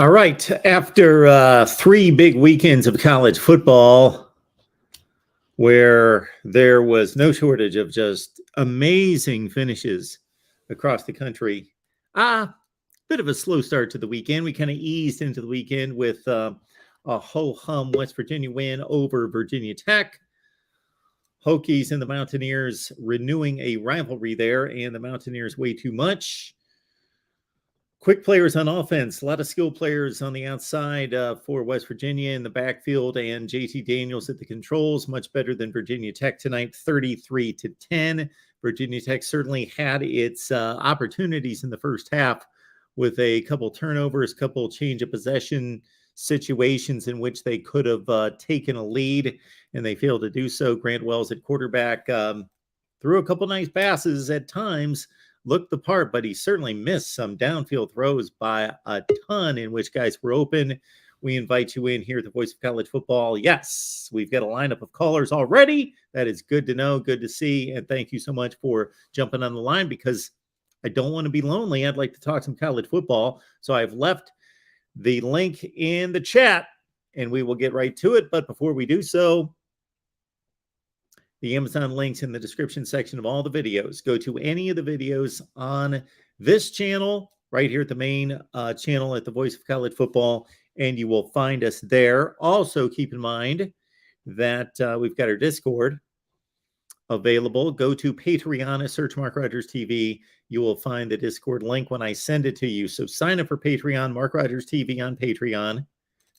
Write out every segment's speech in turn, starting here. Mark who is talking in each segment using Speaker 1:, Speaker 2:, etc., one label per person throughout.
Speaker 1: All right. After 3 big weekends of college football, where there was no shortage of just amazing finishes across the country, bit of a slow start to the weekend. We kind of eased into the weekend with a ho-hum West Virginia win over Virginia Tech. Hokies and the Mountaineers renewing a rivalry there, and the Mountaineers way too much. Quick players on offense, a lot of skilled players on the outside for West Virginia in the backfield, and JT Daniels at the controls, much better than Virginia Tech tonight, 33-10. Virginia Tech certainly had its opportunities in the first half with a couple turnovers, couple change of possession situations in which they could have taken a lead, and they failed to do so. Grant Wells at quarterback threw a couple nice passes at times, looked the part, but he certainly missed some downfield throws by a ton in which guys were open. We invite you in here at the Voice of College Football. Yes, we've got a lineup of callers already. That is good to know, good to see, and thank you so much for jumping on the line because I don't want to be lonely. I'd like to talk some college football, so I've left the link in the chat, and we will get right to it. But before we do so, the Amazon links in the description section of all the videos. Go to any of the videos on this channel, right here at the main channel at the Voice of College Football, and you will find us there. Also, keep in mind that we've got our Discord available. Go to Patreon, search MarkRogersTV. You will find the Discord link when I send it to you. So sign up for Patreon, MarkRogersTV on Patreon.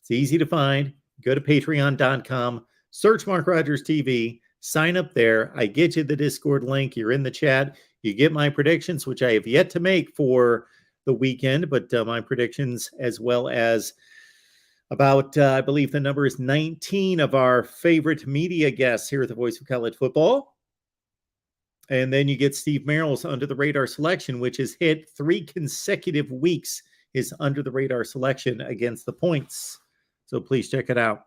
Speaker 1: It's easy to find. Go to patreon.com, search MarkRogersTV. Sign up there. I get you the Discord link. You're in the chat. You get my predictions, which I have yet to make for the weekend, but my predictions as well as about, I believe the number is 19 of our favorite media guests here at the Voice of College Football. And then you get Steve Merrill's Under the Radar selection, which has hit 3 consecutive weeks, his Under the Radar selection against the points. So please check it out.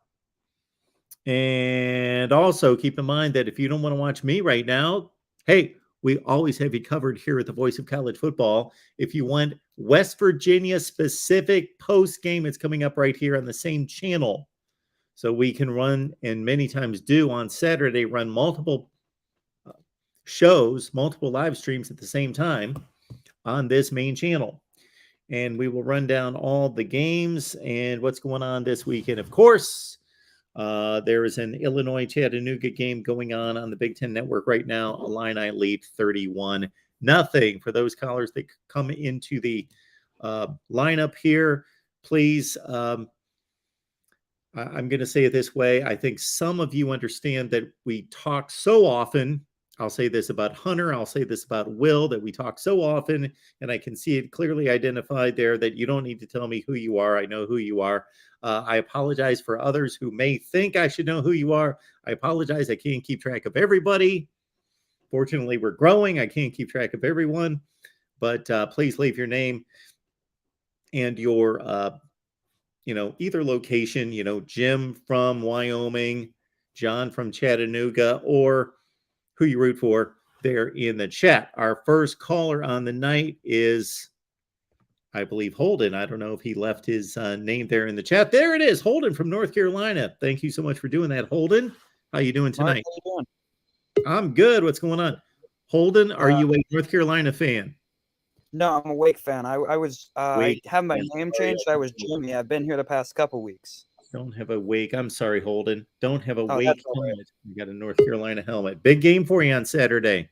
Speaker 1: And also keep in mind that if you don't want to watch me right now, hey, we always have you covered here at the Voice of College Football. If you want West Virginia specific post game, it's coming up right here on the same channel. So we can run, and many times do on Saturday, run multiple shows, multiple live streams at the same time on this main channel. And we will run down all the games and what's going on this weekend, of course. There is an Illinois-Chattanooga game going on the Big Ten Network right now. Illini lead 31-0. For those callers that come into the lineup here, please, I'm going to say it this way. I think some of you understand that we talk so often. I'll say this about Hunter. I'll say this about Will, that we talk so often, and I can see it clearly identified there that you don't need to tell me who you are. I know who you are. I apologize for others who may think I should know who you are. I apologize. I can't keep track of everybody. Fortunately, we're growing. I can't keep track of everyone. But please leave your name and your, either location, Jim from Wyoming, John from Chattanooga, or who you root for there in the chat. Our first caller on the night is, I believe, Holden. I don't know if he left his name there in the chat. There it is, Holden from North Carolina. Thank you so much for doing that, Holden. How you doing tonight?
Speaker 2: How you doing?
Speaker 1: I'm good. What's going on? Holden, are you a North Carolina fan?
Speaker 2: No, I'm a Wake fan. I was I have my name changed. I was Jimmy. I've been here the past couple weeks.
Speaker 1: Don't have a Wake. I'm sorry, Holden. Don't have a Wake
Speaker 2: helmet.
Speaker 1: Right. You got a North Carolina helmet. Big game for you on Saturday.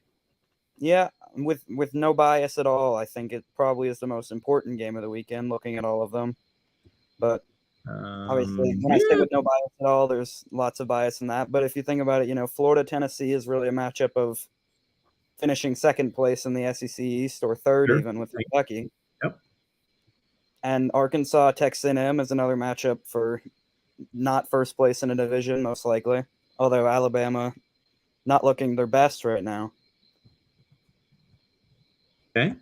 Speaker 2: Yeah, with no bias at all. I think it probably is the most important game of the weekend, looking at all of them. But obviously, when I say with no bias at all, there's lots of bias in that. But if you think about it, Florida-Tennessee is really a matchup of finishing second place in the SEC East or third, even with Kentucky.
Speaker 1: Yep.
Speaker 2: And Arkansas-Texas A&M is another matchup for not first place in a division, most likely. Although Alabama not looking their best right now.
Speaker 1: Okay.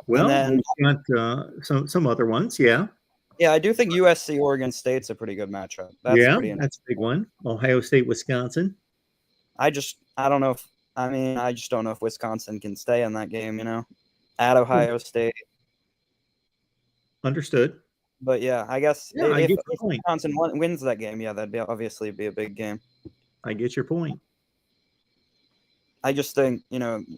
Speaker 1: Well, we've got some other ones, yeah.
Speaker 2: Yeah, I do think USC Oregon State's a pretty good matchup. That's
Speaker 1: a big one. Ohio State, Wisconsin.
Speaker 2: I just don't know if Wisconsin can stay in that game, at Ohio State.
Speaker 1: Understood.
Speaker 2: But yeah, I guess
Speaker 1: Yeah, I
Speaker 2: if
Speaker 1: get your point.
Speaker 2: Wisconsin wins that game, yeah, that'd obviously be a big game.
Speaker 1: I get your point.
Speaker 2: I just think,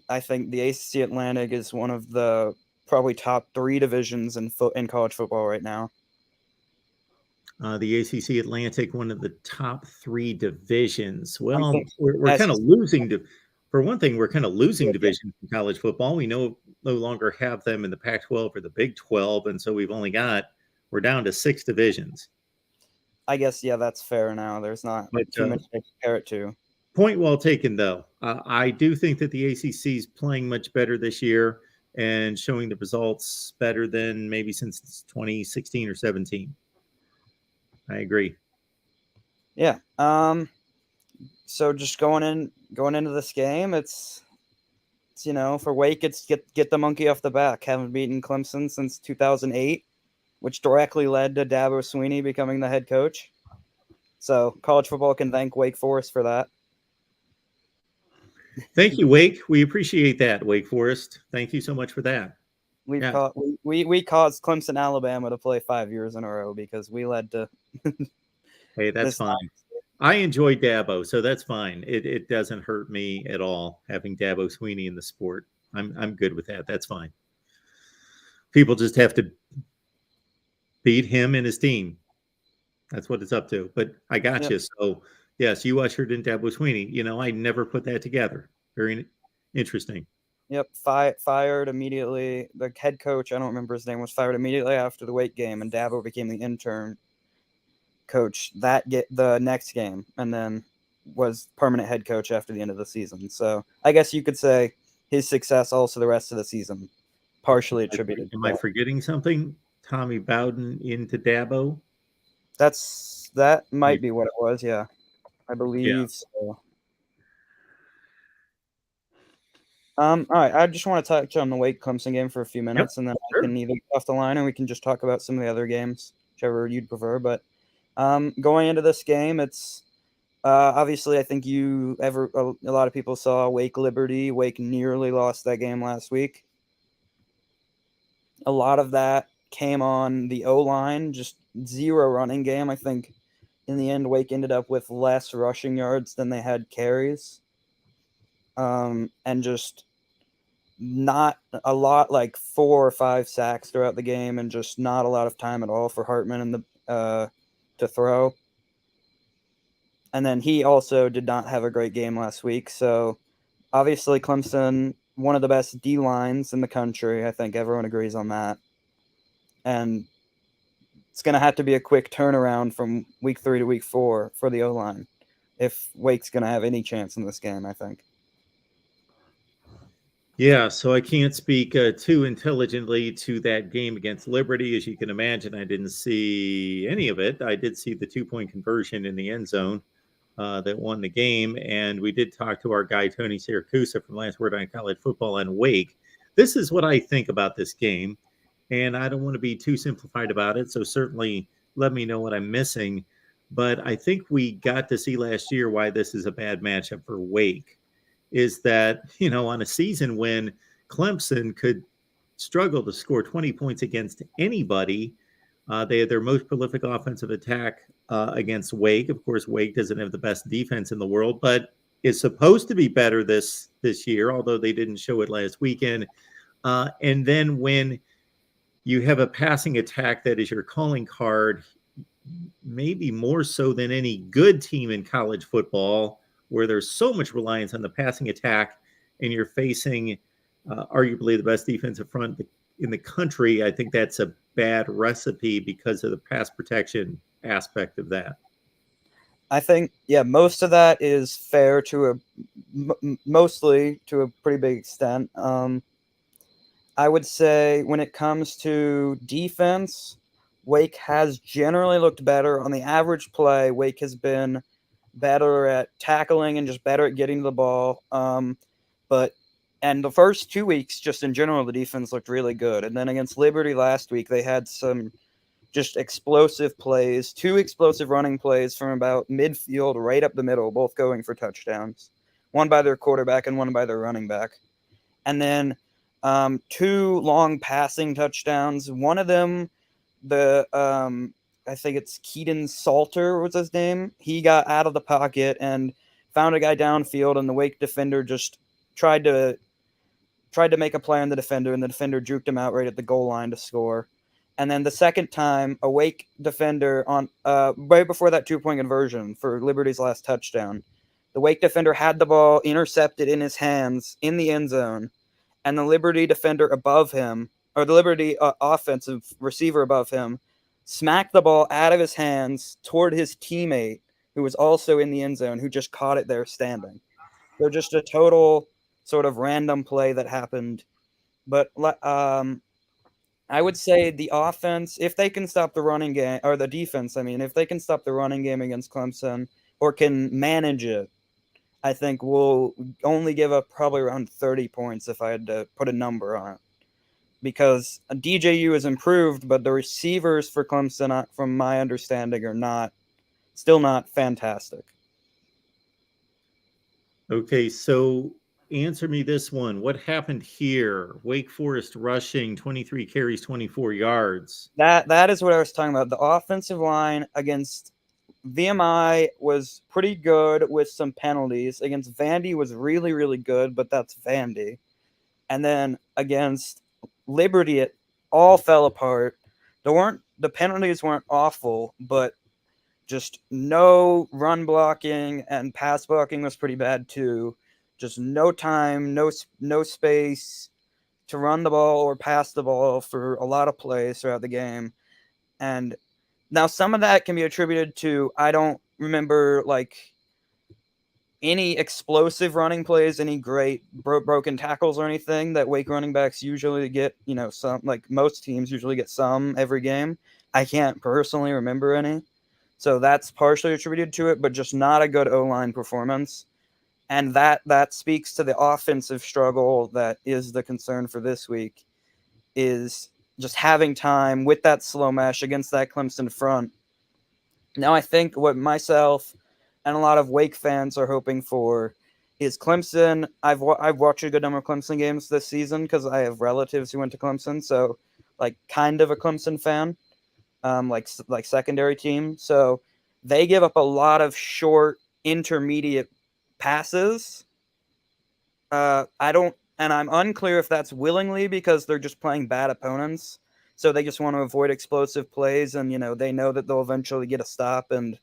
Speaker 2: I think the ACC Atlantic is one of the probably top 3 divisions in college football right now.
Speaker 1: The ACC Atlantic, one of the top 3 divisions.
Speaker 2: I
Speaker 1: Well,
Speaker 2: think
Speaker 1: we're kind of
Speaker 2: SEC
Speaker 1: losing for one thing, we're kind of losing
Speaker 2: yeah.
Speaker 1: divisions in college football. We no longer have them in the Pac-12 or the Big 12, and so we're down to 6 divisions.
Speaker 2: I guess, yeah, that's fair now. There's not too much to compare it to.
Speaker 1: Point well taken, though. I do think that the ACC is playing much better this year and showing the results better than maybe since 2016 or 17. I agree.
Speaker 2: Yeah. So just going into this game, it's for Wake, it's get the monkey off the back. Haven't beaten Clemson since 2008, which directly led to Dabo Swinney becoming the head coach. So college football can thank Wake Forest for that.
Speaker 1: Thank you, Wake. We appreciate that, Wake Forest. Thank you so much for that.
Speaker 2: We caused Clemson, Alabama to play 5 years in a row because we led to.
Speaker 1: Hey, that's fine. I enjoy Dabo, so that's fine. It doesn't hurt me at all having Dabo Swinney in the sport. I'm good with that. That's fine. People just have to beat him and his team. That's what it's up to. But I got you. So yes, you ushered in Dabo Swinney. I never put that together. Very interesting.
Speaker 2: Yep, fired immediately. The head coach, I don't remember his name, was fired immediately after the Wake game, and Dabo became the intern coach the next game, and then was permanent head coach after the end of the season. So I guess you could say his success also the rest of the season partially attributed.
Speaker 1: Am I forgetting something? Tommy Bowden into Dabo?
Speaker 2: That might be what it was. Yeah, I believe so. All right, I just want to touch on the Wake Clemson game for a few minutes, and then I can either get off the line or we can just talk about some of the other games, whichever you'd prefer. But going into this game, it's obviously I think a lot of people saw Wake Liberty. Wake nearly lost that game last week. A lot of that came on the O-line, just zero running game. I think in the end, Wake ended up with less rushing yards than they had carries. And just not a lot, like 4 or 5 sacks throughout the game, and just not a lot of time at all for Hartman to throw. And then he also did not have a great game last week. So obviously Clemson, one of the best D lines in the country. I think everyone agrees on that. And it's going to have to be a quick turnaround from week 3 to week 4 for the O-line if Wake's going to have any chance in this game, I think.
Speaker 1: Yeah, so I can't speak too intelligently to that game against Liberty. As you can imagine, I didn't see any of it. I did see the 2-point conversion in the end zone that won the game. And we did talk to our guy, Tony Siracusa from Last Word on College Football and Wake. This is what I think about this game. And I don't want to be too simplified about it. So certainly let me know what I'm missing. But I think we got to see last year why this is a bad matchup for Wake. Is that, on a season when Clemson could struggle to score 20 points against anybody, they had their most prolific offensive attack against Wake. Of course, Wake doesn't have the best defense in the world, but is supposed to be better this year, although they didn't show it last weekend. And then when you have a passing attack that is your calling card, maybe more so than any good team in college football, where there's so much reliance on the passing attack, and you're facing arguably the best defensive front in the country, I think that's a bad recipe because of the pass protection aspect of that.
Speaker 2: I think, most of that is fair mostly to a pretty big extent. I would say when it comes to defense, Wake has generally looked better. On the average play, Wake has been better at tackling and just better at getting to the ball. And the first 2 weeks, just in general, the defense looked really good. And then against Liberty last week, they had some just explosive plays, 2 explosive running plays from about midfield right up the middle, both going for touchdowns, one by their quarterback and one by their running back. And then 2 long passing touchdowns. One of them I think it's Keaton Salter was his name. He got out of the pocket and found a guy downfield, and the Wake defender just tried to make a play on the defender, and the defender juked him out right at the goal line to score. And then the second time, a Wake defender on right before that 2-point conversion for Liberty's last touchdown, the Wake defender had the ball intercepted in his hands in the end zone, and the Liberty defender above him, or the Liberty offensive receiver above him, smacked the ball out of his hands toward his teammate, who was also in the end zone, who just caught it there standing. So just a total sort of random play that happened. But I would say the offense, if they can stop the running game, or the defense, I mean, if they can stop the running game against Clemson or can manage it, I think we'll only give up probably around 30 points if I had to put a number on it. Because DJU has improved, but the receivers for Clemson, from my understanding, are still not fantastic.
Speaker 1: Okay, so answer me this one. What happened here? Wake Forest rushing 23 carries, 24 yards.
Speaker 2: That is what I was talking about. The offensive line against VMI was pretty good with some penalties. Against Vandy was really, really good, but that's Vandy. And then against Liberty, it all fell apart. The penalties weren't awful, but just no run blocking, and pass blocking was pretty bad too. Just no time, no space to run the ball or pass the ball for a lot of plays throughout the game. And now some of that can be attributed to, I don't remember like any explosive running plays, any great broken tackles or anything that Wake running backs usually get, some, like most teams usually get some every game. I can't personally remember any. So that's partially attributed to it, but just not a good O-line performance. And that speaks to the offensive struggle that is the concern for this week, is just having time with that slow mesh against that Clemson front. Now, I think what myself and a lot of Wake fans are hoping for is Clemson. I've watched a good number of Clemson games this season because I have relatives who went to Clemson, so like kind of a Clemson fan, like secondary team. So they give up a lot of short, intermediate passes. I'm unclear if that's willingly because they're just playing bad opponents, so they just want to avoid explosive plays, and they know that they'll eventually get a stop, and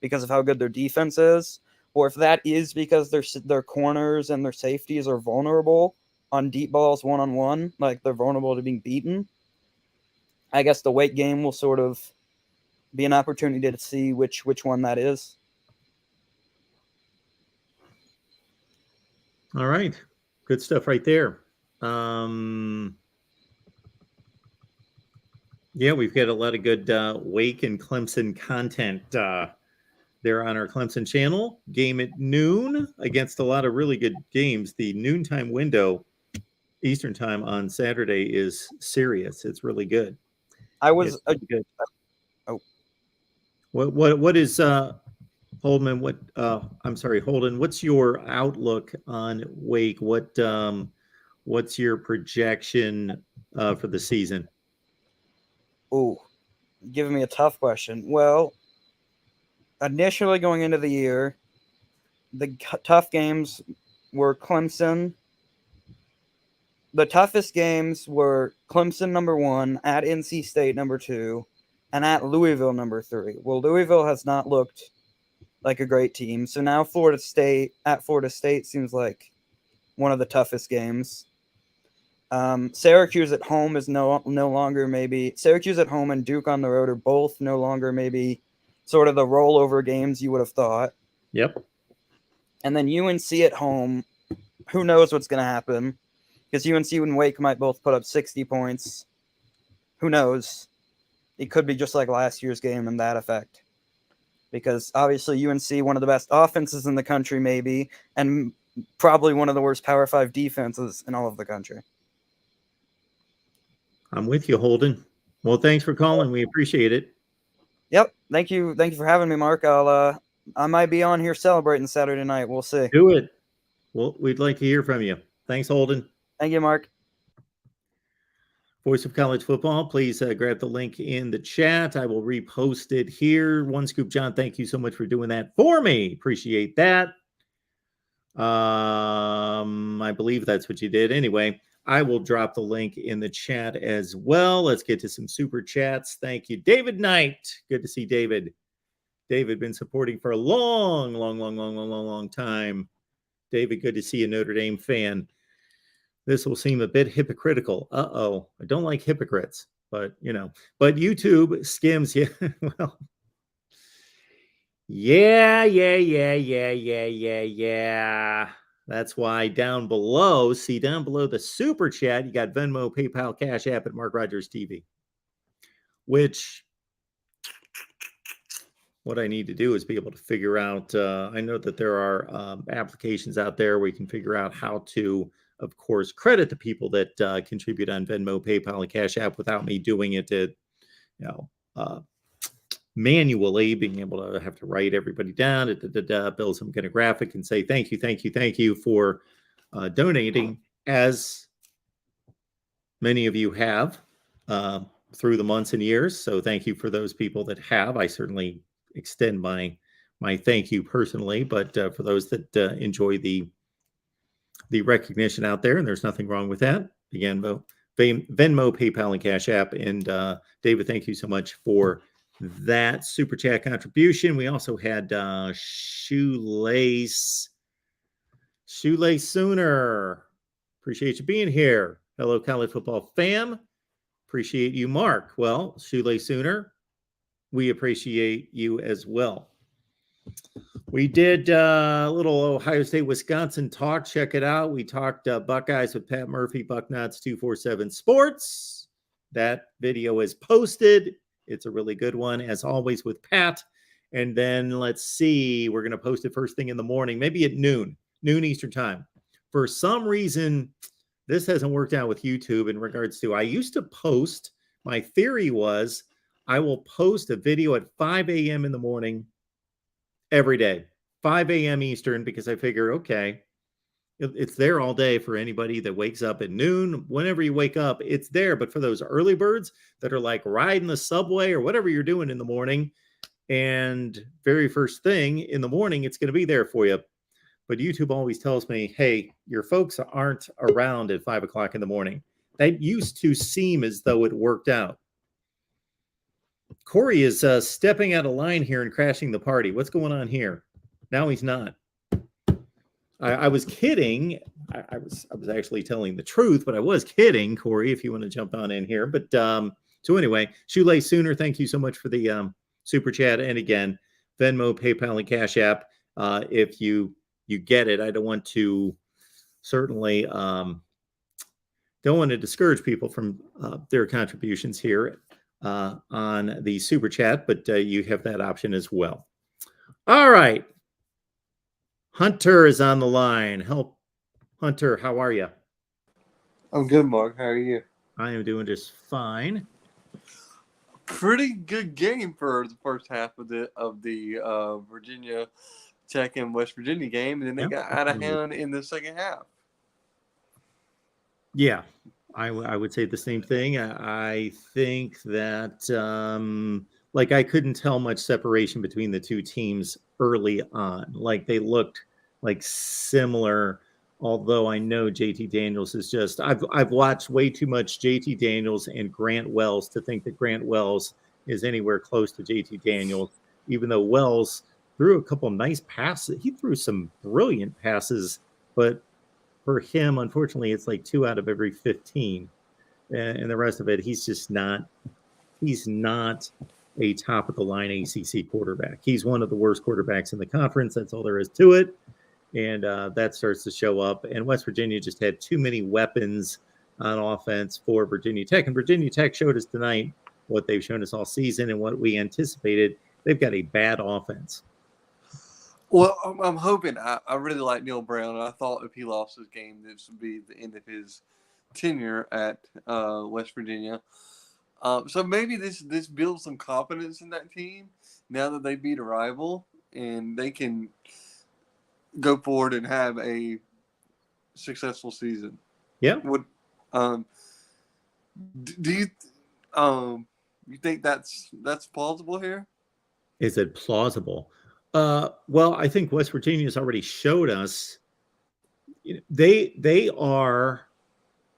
Speaker 2: because of how good their defense is, or if that is because their corners and their safeties are vulnerable on deep balls one-on-one, like they're vulnerable to being beaten. I guess the Wake game will sort of be an opportunity to see which one that is.
Speaker 1: All right. Good stuff right there. Yeah, we've got a lot of good Wake and Clemson content there on our Clemson channel. Game at noon against a lot of really good games. The noontime window, Eastern time on Saturday, is serious. It's really good.
Speaker 2: Really good.
Speaker 1: What is Holden? Holden. What's your outlook on Wake? What's your projection for the season?
Speaker 2: Ooh, giving me a tough question. Well, initially going into the year, the tough games were Clemson. The toughest games were Clemson number 1, at NC State number 2, and at Louisville number 3. Well, Louisville has not looked like a great team, so now Florida State seems like one of the toughest games. Syracuse at home is no longer maybe. Syracuse at home and Duke on the road are both no longer maybe sort of the rollover games you would have thought.
Speaker 1: Yep.
Speaker 2: And then UNC at home, who knows what's going to happen? Because UNC and Wake might both put up 60 points. Who knows? It could be just like last year's game in that effect. Because obviously UNC, one of the best offenses in the country maybe, and probably one of the worst Power 5 defenses in all of the country.
Speaker 1: I'm with you, Holden. Well, thanks for calling. We appreciate it.
Speaker 2: Yep. Thank you for having me, Mark. I might be on here celebrating Saturday night. We'll see.
Speaker 1: Do it. Well, we'd like to hear from you. Thanks, Holden.
Speaker 2: Thank you, Mark.
Speaker 1: Voice of College Football, please grab the link in the chat. I will repost it here. One Scoop John, thank you so much for doing that for me. Appreciate that. I believe that's what you did. Anyway, I will drop the link in the chat as well. Let's get to some super chats. Thank you, David Knight. Good to see David. David been supporting for a long time. David, good to see you, Notre Dame fan. This will seem a bit hypocritical. Uh-oh. I don't like hypocrites, but but YouTube skims. Yeah. Well, yeah. That's why down below the super chat, you got Venmo, PayPal, Cash App at MarkRogersTV, which what I need to do is be able to figure out, I know that there are applications out there where you can figure out how to, of course, credit the people that contribute on Venmo, PayPal, and Cash App without me doing it manually, being able to have to write everybody down, build some kind of graphic and say, thank you for donating, as many of you have through the months and years. So thank you for those people that have. I certainly extend my thank you personally, but for those that enjoy the recognition out there, and there's nothing wrong with that. Again, Venmo, PayPal, and Cash App. And David, thank you so much for that super chat contribution. We also had Shoelace Sooner. Appreciate you being here. Hello, college football fam. Appreciate you, Mark. Well, Shoelace Sooner, we appreciate you as well. We did a little Ohio State, Wisconsin talk. Check it out. We talked Buckeyes with Pat Murphy, Bucknuts 247 Sports. That video is posted. It's a really good one, as always, with Pat. And then let's see, we're going to post it first thing in the morning, maybe at noon Eastern time. For some reason, this hasn't worked out with YouTube in regards to, I used to post, my theory was I will post a video at 5 a.m. in the morning every day, 5 a.m. Eastern, because I figure, okay, it's there all day for anybody that wakes up at noon. Whenever you wake up, it's there. But for those early birds that are like riding the subway or whatever you're doing in the morning, and very first thing in the morning, it's going to be there for you. But YouTube always tells me, hey, your folks aren't around at 5 o'clock in the morning. That used to seem as though it worked out. Corey is stepping out of line here and crashing the party. What's going on here? Now he's not. I was kidding. I was actually telling the truth, but I was kidding, Corey, if you want to jump on in here. But so anyway, Shoelace Sooner, thank you so much for the super chat. And again, Venmo, PayPal, and Cash App. If you get it, I don't want to certainly don't want to discourage people from their contributions here on the super chat, but you have that option as well. All right. Hunter is on the line. Help, Hunter, how are you?
Speaker 3: I'm good, Mark. How are you?
Speaker 1: I am doing just fine.
Speaker 3: Pretty good game for the first half of the Virginia Tech and West Virginia game, and then they got out of hand in the second half.
Speaker 1: Yeah, I would say the same thing. I think that I couldn't tell much separation between the two teams early on. Like they looked like similar, although I know JT Daniels is just I've watched way too much JT Daniels and Grant Wells to think that Grant Wells is anywhere close to JT Daniels, even though Wells threw a couple nice passes. He threw some brilliant passes, but for him, unfortunately, it's like 2 out of every 15. And the rest of it, he's not a top of the line ACC quarterback. He's one of the worst quarterbacks in the conference. That's all there is to it. And that starts to show up. And West Virginia just had too many weapons on offense for Virginia Tech. And Virginia Tech showed us tonight what they've shown us all season and what we anticipated. They've got a bad offense.
Speaker 3: Well, I'm hoping. I really like Neil Brown. And I thought if he lost his game, this would be the end of his tenure at West Virginia. So maybe this builds some confidence in that team now that they beat a rival and they can go forward and have a successful season.
Speaker 1: Yeah.
Speaker 3: Do you think that's plausible here?
Speaker 1: Is it plausible? Well, I think West Virginia has already showed us they are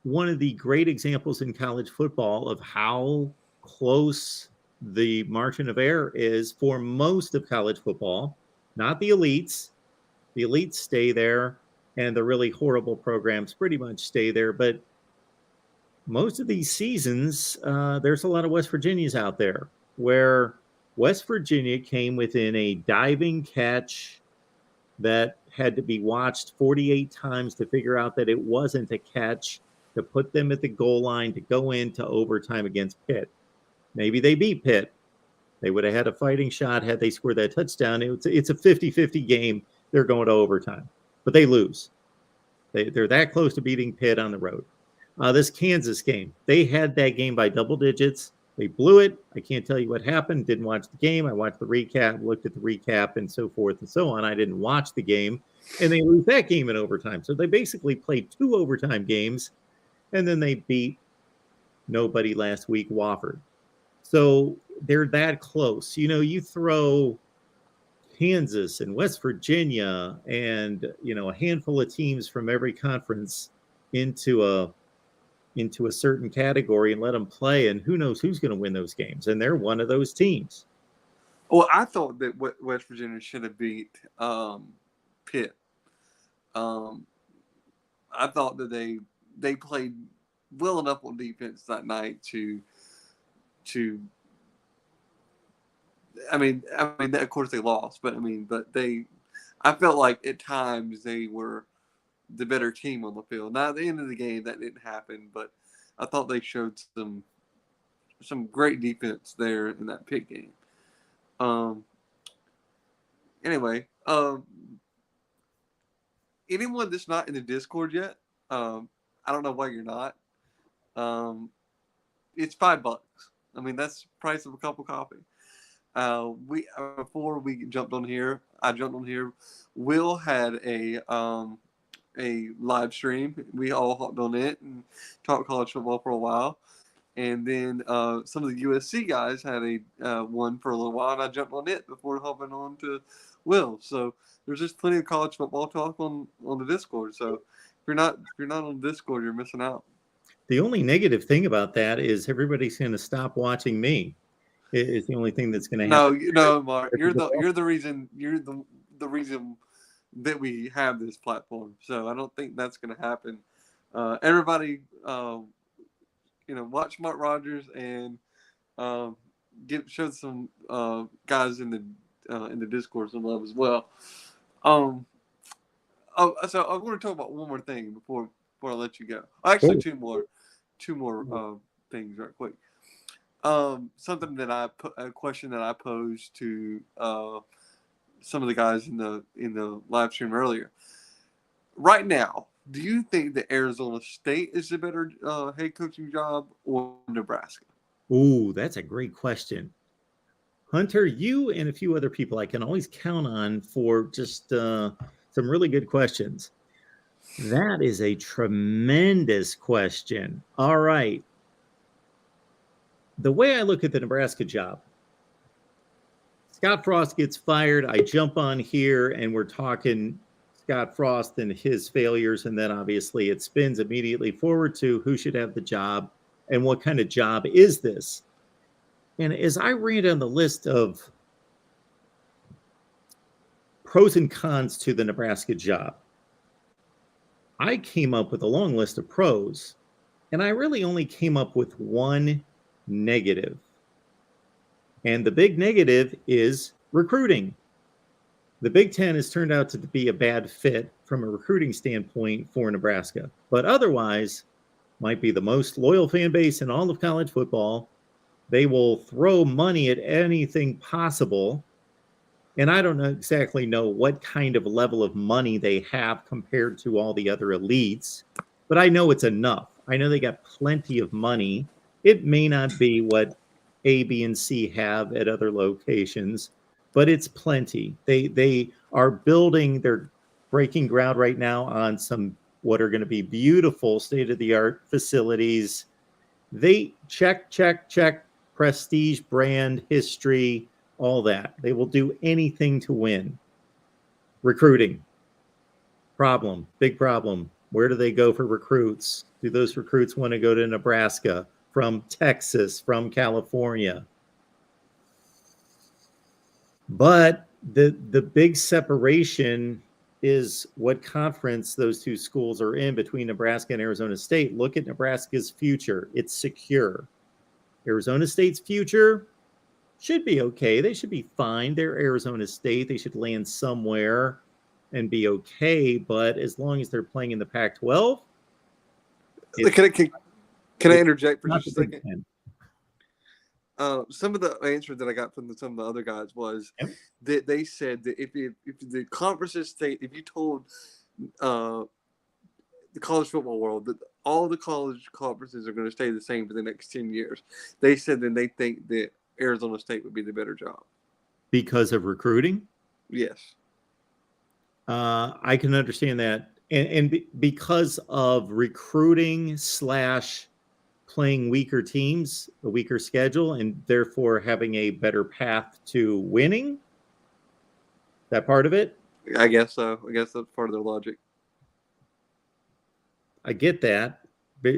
Speaker 1: one of the great examples in college football of how close the margin of error is for most of college football, not the elites. The elites stay there, and the really horrible programs pretty much stay there. But most of these seasons, there's a lot of West Virginias out there where West Virginia came within a diving catch that had to be watched 48 times to figure out that it wasn't a catch, to put them at the goal line to go into overtime against Pitt. Maybe they beat Pitt. They would have had a fighting shot had they scored that touchdown. It's a 50-50 game. They're going to overtime, but they lose. They're that close to beating Pitt on the road. This Kansas game, they had that game by double digits. They blew it. I can't tell you what happened. Didn't watch the game. I watched the recap, looked at the recap, and so forth and so on. I didn't watch the game, and they lose that game in overtime. So they basically played 2 overtime games, and then they beat nobody last week, Wofford. So they're that close. You throw Kansas and West Virginia and, a handful of teams from every conference into a certain category and let them play, and who knows who's going to win those games, and they're one of those teams.
Speaker 3: Well, I thought that West Virginia should have beat Pitt. I thought that they played well enough on defense that night to I mean of course they lost, but I felt like at times they were the better team on the field. Now at the end of the game that didn't happen, but I thought they showed some great defense there in that Pitt game. Anyway, anyone that's not in the Discord yet, I don't know why you're not. It's $5. I mean, that's the price of a cup of coffee. Before we jumped on here, I jumped on here. Will had a live stream. We all hopped on it and talked college football for a while. And then some of the USC guys had a one for a little while, and I jumped on it before hopping on to Will. So there's just plenty of college football talk on the Discord. So if you're not on Discord, you're missing out.
Speaker 1: The only negative thing about that is everybody's going to stop watching me. It's the only thing that's going to happen.
Speaker 3: No, Mark. You're the reason. You're the reason that we have this platform. So I don't think that's going to happen. Everybody, watch Mark Rogers and show some guys in the Discord some love as well. So I want to talk about one more thing before I let you go. Actually, two more things right quick. Something that a question that I posed to some of the guys in the live stream earlier. Right now, do you think that Arizona State is a better head coaching job or Nebraska?
Speaker 1: Ooh, that's a great question. Hunter, you and a few other people I can always count on for just some really good questions. That is a tremendous question. All right. The way I look at the Nebraska job, Scott Frost gets fired. I jump on here and we're talking Scott Frost and his failures. And then obviously it spins immediately forward to who should have the job and what kind of job is this? And as I ran down the list of pros and cons to the Nebraska job, I came up with a long list of pros, and I really only came up with one negative. And the big negative is recruiting. The Big Ten has turned out to be a bad fit from a recruiting standpoint for Nebraska, but otherwise might be the most loyal fan base in all of college football. They will throw money at anything possible. And I don't exactly know what kind of level of money they have compared to all the other elites, but I know it's enough. I know they got plenty of money. It may not be what A, B, and C have at other locations, but it's plenty. They are building, they're breaking ground right now on some what are going to be beautiful state-of-the-art facilities. They check, prestige, brand, history, all that. They will do anything to win. Recruiting. Problem. Big problem. Where do they go for recruits? Do those recruits want to go to Nebraska, from Texas, from California? But the big separation is what conference those two schools are in between Nebraska and Arizona State. Look at Nebraska's future. It's secure. Arizona State's future should be okay. They should be fine. They're Arizona State. They should land somewhere and be okay. But as long as they're playing in the Pac-12,
Speaker 3: can I interject for just a
Speaker 1: not the Big
Speaker 3: second?
Speaker 1: Ten.
Speaker 3: Some of the answers that I got from some of the other guys was that they said that if the conferences state, if you told the college football world that all the college conferences are going to stay the same for the next 10 years, they said then they think that Arizona State would be the better job.
Speaker 1: Because of recruiting?
Speaker 3: Yes.
Speaker 1: I can understand that. And because of recruiting / playing weaker teams, a weaker schedule, and therefore having a better path to winning? That part of it?
Speaker 3: I guess so. I guess that's part of their logic.
Speaker 1: I get that.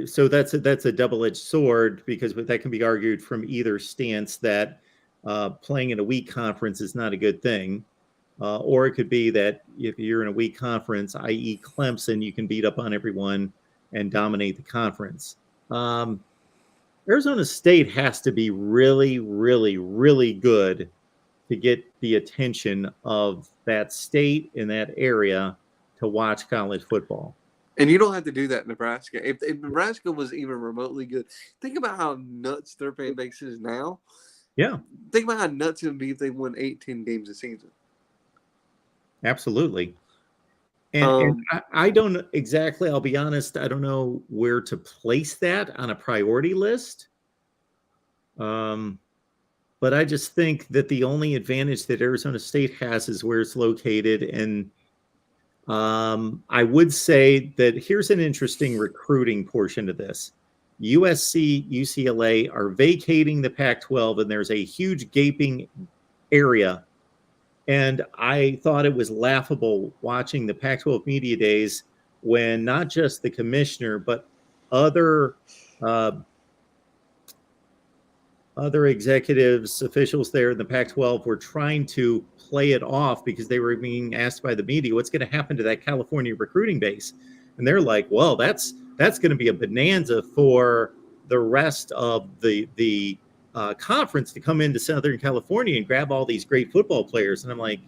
Speaker 1: So that's a double-edged sword, because that can be argued from either stance, that playing in a weak conference is not a good thing. Or it could be that if you're in a weak conference, i.e. Clemson, you can beat up on everyone and dominate the conference. Arizona State has to be really, really, really good to get the attention of that state in that area to watch college football.
Speaker 3: And you don't have to do that in Nebraska. If Nebraska was even remotely good, think about how nuts their fan base is now.
Speaker 1: Yeah.
Speaker 3: Think about how nuts it would be if they won 18 games a season.
Speaker 1: Absolutely. And I don't exactly, I'll be honest, I don't know where to place that on a priority list. But I just think that the only advantage that Arizona State has is where it's located. And I would say that here's an interesting recruiting portion of this. USC, UCLA are vacating the Pac-12, and there's a huge gaping area. And I thought it was laughable watching the Pac-12 media days when not just the commissioner, but other executives, officials there in the Pac-12 were trying to play it off because they were being asked by the media, what's going to happen to that California recruiting base? And they're like, well, that's going to be a bonanza for the rest of the conference to come into Southern California and grab all these great football players. And I'm like,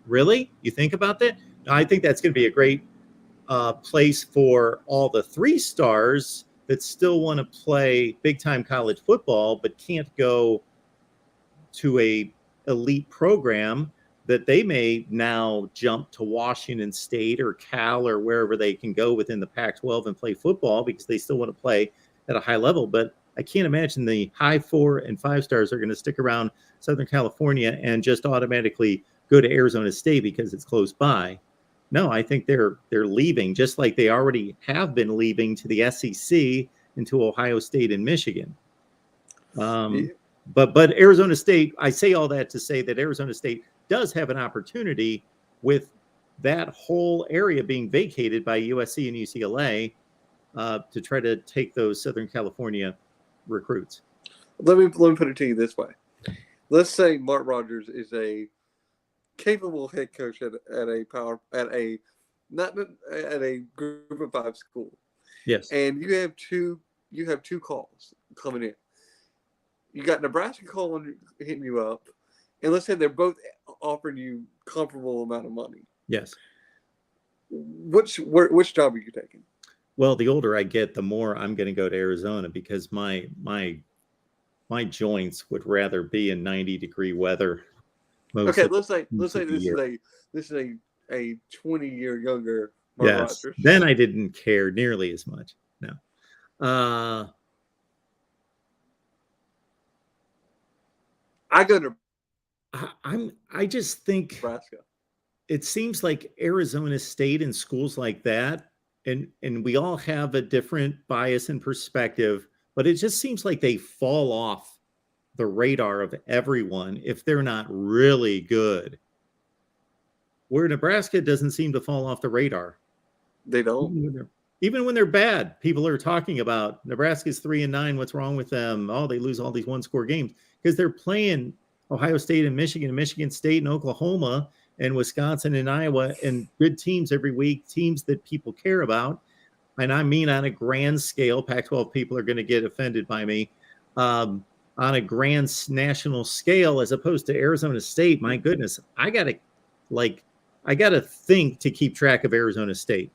Speaker 1: really? You think about that? I think that's going to be a great place for all the 3 stars that still want to play big-time college football but can't go to a elite program, that they may now jump to Washington State or Cal or wherever they can go within the Pac-12 and play football because they still want to play at a high level. But I can't imagine the high 4 and 5 stars are going to stick around Southern California and just automatically go to Arizona State because it's close by. No, I think they're leaving, just like they already have been leaving to the SEC and to Ohio State and Michigan. But Arizona State, I say all that to say that Arizona State does have an opportunity with that whole area being vacated by USC and UCLA to try to take those Southern California recruits.
Speaker 3: Let me put it to you this way. Let's say Mark Rogers is a capable head coach at a group of 5 school.
Speaker 1: Yes.
Speaker 3: And you have two calls coming in. You got Nebraska calling, hitting you up, and let's say they're both offering you comparable amount of money.
Speaker 1: Yes.
Speaker 3: Which job are you taking?
Speaker 1: Well, the older I get, the more I'm going to go to Arizona because my joints would rather be in 90-degree weather.
Speaker 3: Okay, let's say this is a 20-year younger Mark
Speaker 1: Yes.
Speaker 3: Rogers.
Speaker 1: Then I didn't care nearly as much. No. I just think
Speaker 3: Nebraska.
Speaker 1: It seems like Arizona State and schools like that, and we all have a different bias and perspective, but it just seems like they fall off the radar of everyone if they're not really good. Where Nebraska doesn't seem to fall off the radar.
Speaker 3: They don't.
Speaker 1: Even when they're bad, people are talking about Nebraska's 3-9. What's wrong with them? Oh, they lose all these one-score games because they're playing Ohio State and Michigan State and Oklahoma and Wisconsin and Iowa and good teams every week, teams that people care about. And I mean, on a grand scale, Pac-12 people are going to get offended by me. On a grand national scale, as opposed to Arizona State, my goodness, I got to think to keep track of Arizona State.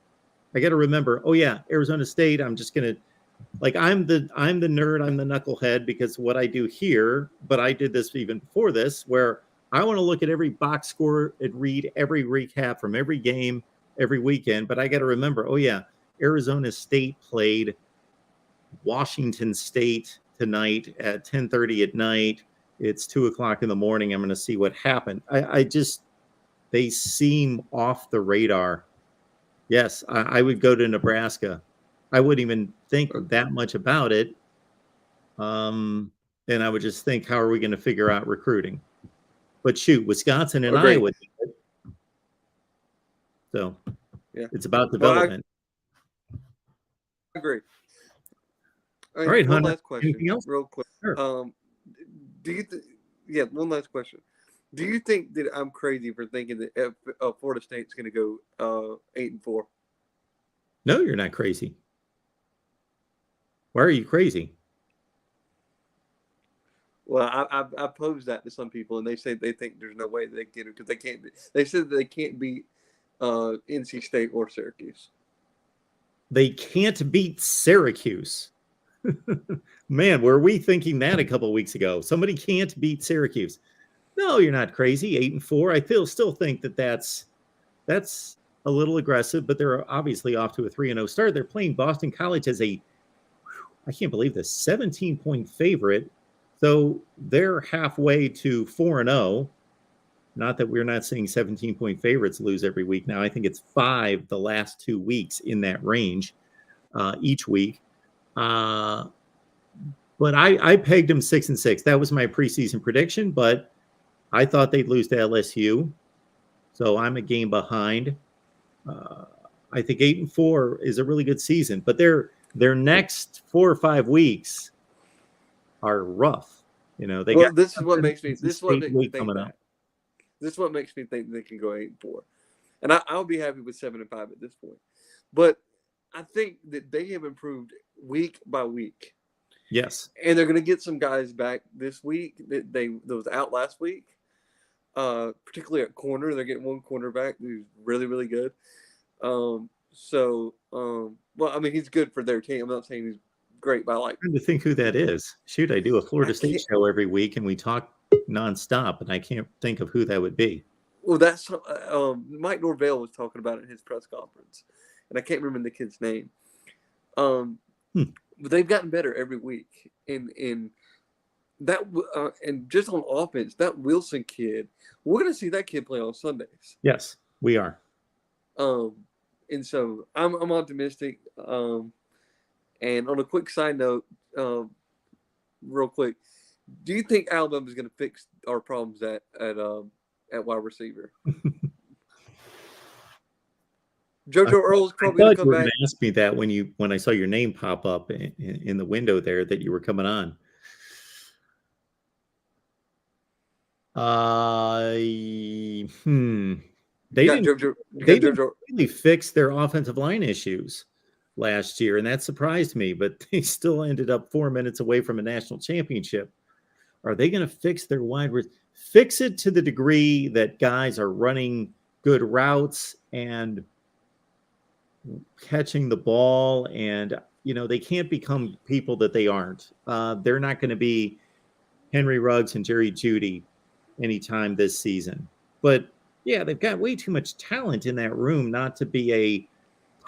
Speaker 1: I got to remember, oh yeah, Arizona State. I'm just going to, I'm the nerd, I'm the knucklehead because what I do here, but I did this even before this, where I want to look at every box score and read every recap from every game every weekend. But I got to remember, oh yeah, Arizona State played Washington State tonight at 10:30 at night. It's 2:00 in the morning. I'm going to see what happened. They seem off the radar. Yes, I would go to Nebraska. I wouldn't even think that much about it. And I would just think, how are we going to figure out recruiting? But shoot, Wisconsin and Iowa. So yeah, it's about development.
Speaker 3: I agree.
Speaker 1: All right,
Speaker 3: one
Speaker 1: Hunter.
Speaker 3: last question,
Speaker 1: Anything else?
Speaker 3: real quick.
Speaker 1: Sure.
Speaker 3: One last question. Do you think that I'm crazy for thinking that Florida State's going to go 8-4?
Speaker 1: No, you're not crazy. Why are you crazy?
Speaker 3: Well, I posed that to some people, and they say they think there's no way they can get it because they can't. They said that they can't beat NC State or Syracuse.
Speaker 1: They can't beat Syracuse. Man, were we thinking that a couple of weeks ago? Somebody can't beat Syracuse. No, you're not crazy. 8-4. I still think that's a little aggressive, but they're obviously off to a 3-0 start. They're playing Boston College as I can't believe this, 17-point favorite. So they're halfway to 4-0. Not that we're not seeing 17-point favorites lose every week. Now I think it's 5 the last 2 weeks in that range each week. But I pegged them 6-6. That was my preseason prediction, but I thought they'd lose to LSU. So I'm a game behind. I think 8-4 is a really good season, but their next 4 or 5 weeks are rough. You know,
Speaker 3: this is what makes me think that. This is what makes me think they can go 8-4. And I'll be happy with 7-5 at this point. But I think that they have improved week by week.
Speaker 1: Yes.
Speaker 3: And they're going to get some guys back this week that was out last week. Particularly at corner. They're getting one cornerback who's really, really good. Well, I mean, he's good for their team. I'm not saying he's great, but I like.
Speaker 1: I'm trying to think who that is. Shoot, I do a Florida State show every week, and we talk nonstop, and I can't think of who that would be.
Speaker 3: Well, that's Mike Norvell was talking about it in his press conference, and I can't remember the kid's name. But they've gotten better every week, and that and just on offense, that Wilson kid, we're going to see that kid play on Sundays.
Speaker 1: Yes, we are.
Speaker 3: And so I'm optimistic. And on a quick side note, real quick, do you think Alabama is going to fix our problems at wide receiver? JoJo Earl's probably going to come back. You were going
Speaker 1: to ask me that when I saw your name pop up in the window there that you were coming on. They didn't really fix their offensive line issues last year, and that surprised me, but they still ended up 4 minutes away from a national championship. Are they going to fix their fix it to the degree that guys are running good routes and catching the ball, and they can't become people that they aren't. They're not going to be Henry Ruggs and Jerry Jeudy anytime this season. But yeah, they've got way too much talent in that room not to be a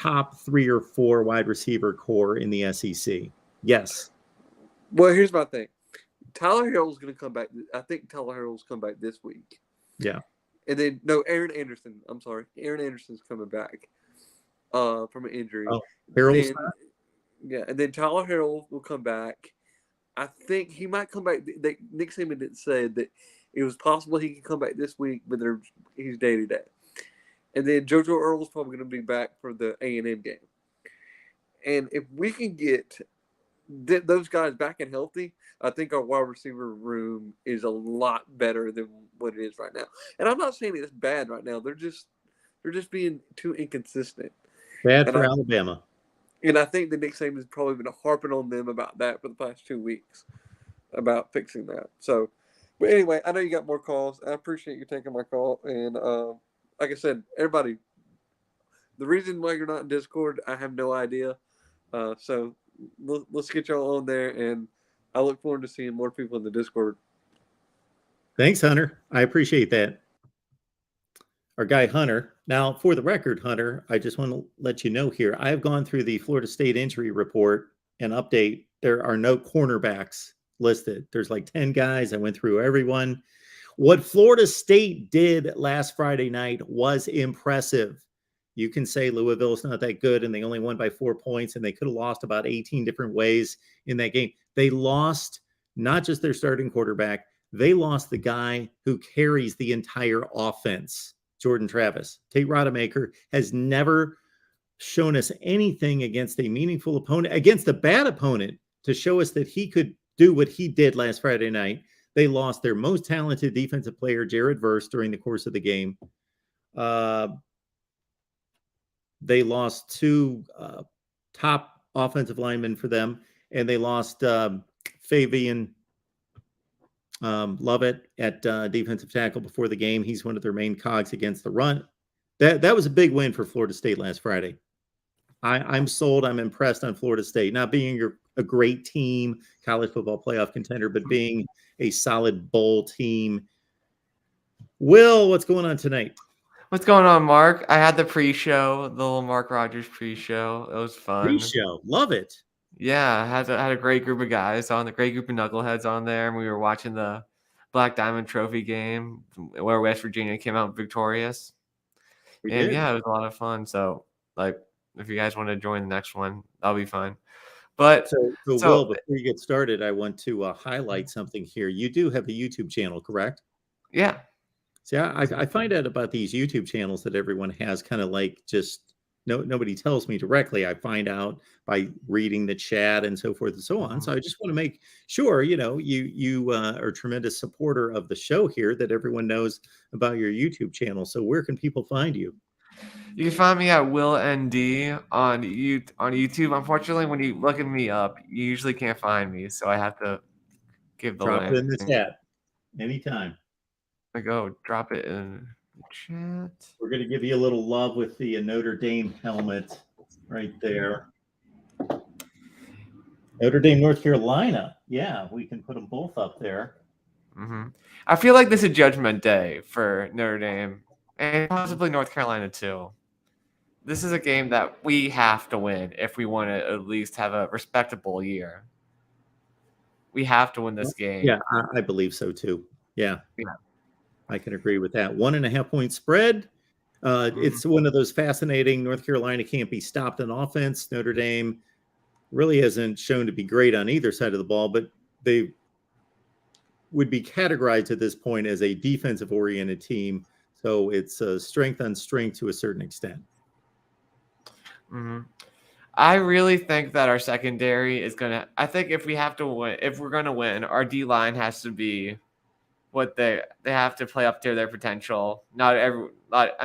Speaker 1: top 3 or 4 wide receiver core in the SEC. Yes.
Speaker 3: Well, here's my thing. Tyler Harrell's going to come back. I think Tyler Harrell's come back this week.
Speaker 1: Yeah.
Speaker 3: And then, Aaron Anderson. I'm sorry. Aaron Anderson's coming back from an injury.
Speaker 1: Oh, Harrell's
Speaker 3: yeah, and then Tyler Harrell will come back. I think he might come back. Nick Saban did say that it was possible he could come back this week, but he's day to day. And then JoJo Earle's probably going to be back for the A&M game. And if we can get those guys back and healthy, I think our wide receiver room is a lot better than what it is right now. And I'm not saying it's bad right now. They're just being too inconsistent.
Speaker 1: Bad for Alabama.
Speaker 3: And I think that Nick Saban has probably been harping on them about that for the past 2 weeks, about fixing that. So, but anyway, I know you got more calls. I appreciate you taking my call. And like I said, everybody, the reason why you're not in Discord, I have no idea. So let's get y'all on there, and I look forward to seeing more people in the Discord.
Speaker 1: Thanks, Hunter. I appreciate that. Our guy, Hunter. Now, for the record, Hunter, I just want to let you know here, I have gone through the Florida State injury report and update. There are no cornerbacks listed. There's like 10 guys. I went through everyone. What Florida State did last Friday night was impressive. You can say Louisville's not that good and they only won by 4 points and they could have lost about 18 different ways in that game. They lost not just their starting quarterback, they lost the guy who carries the entire offense, Jordan Travis. Tate Rodemaker has never shown us anything against a meaningful opponent, against a bad opponent, to show us that he could do what he did last Friday night. They lost their most talented defensive player, Jared Verse, during the course of the game. They lost 2 top offensive linemen for them, and they lost Fabian Lovett at defensive tackle before the game. He's one of their main cogs against the run. That was a big win for Florida State last Friday. I'm sold. I'm impressed on Florida State, not being a great team, college football playoff contender, but being a solid bowl team. Will, what's going on tonight?
Speaker 4: What's going on, Mark? I had the pre-show, the little Mark Rogers pre-show. It was fun.
Speaker 1: Pre-show, love it.
Speaker 4: Yeah, I had a great group of guys on, the great group of knuckleheads on there, and we were watching the Black Diamond Trophy game where West Virginia came out victorious. Yeah, it was a lot of fun. So, like, if you guys want to join the next one, that'll be fun. But
Speaker 1: so Will, before you get started, I want to highlight something here. You do have a YouTube channel, correct?
Speaker 4: Yeah.
Speaker 1: See, I find out about these YouTube channels that everyone has kind of like just nobody tells me directly. I find out by reading the chat and so forth and so on. So I just want to make sure, you are a tremendous supporter of the show here, that everyone knows about your YouTube channel. So where can people find you?
Speaker 4: You can find me at Will ND on YouTube. Unfortunately, when you look at me up, you usually can't find me, so I have to give the
Speaker 1: drop
Speaker 4: link.
Speaker 1: it in the chat anytime.
Speaker 4: I go drop it in the chat.
Speaker 1: We're going to give you a little love with the Notre Dame helmet right there. Notre Dame, North Carolina. Yeah, we can put them both up there.
Speaker 4: Mm-hmm. I feel like this is Judgment Day for Notre Dame and possibly North Carolina too. This is a game that we have to win if we want to at least have a respectable year. We have to win this game.
Speaker 1: Yeah, I believe so too. Yeah. I can agree with that. 1.5 point spread. It's one of those fascinating. North Carolina can't be stopped on offense. Notre Dame really hasn't shown to be great on either side of the ball, but they would be categorized at this point as a defensive-oriented team. So it's strength on strength to a certain extent.
Speaker 4: Mm-hmm. I really think that our secondary is gonna. I think if we have to win, if we're gonna win, our D line has to be what they have to play up to their potential. I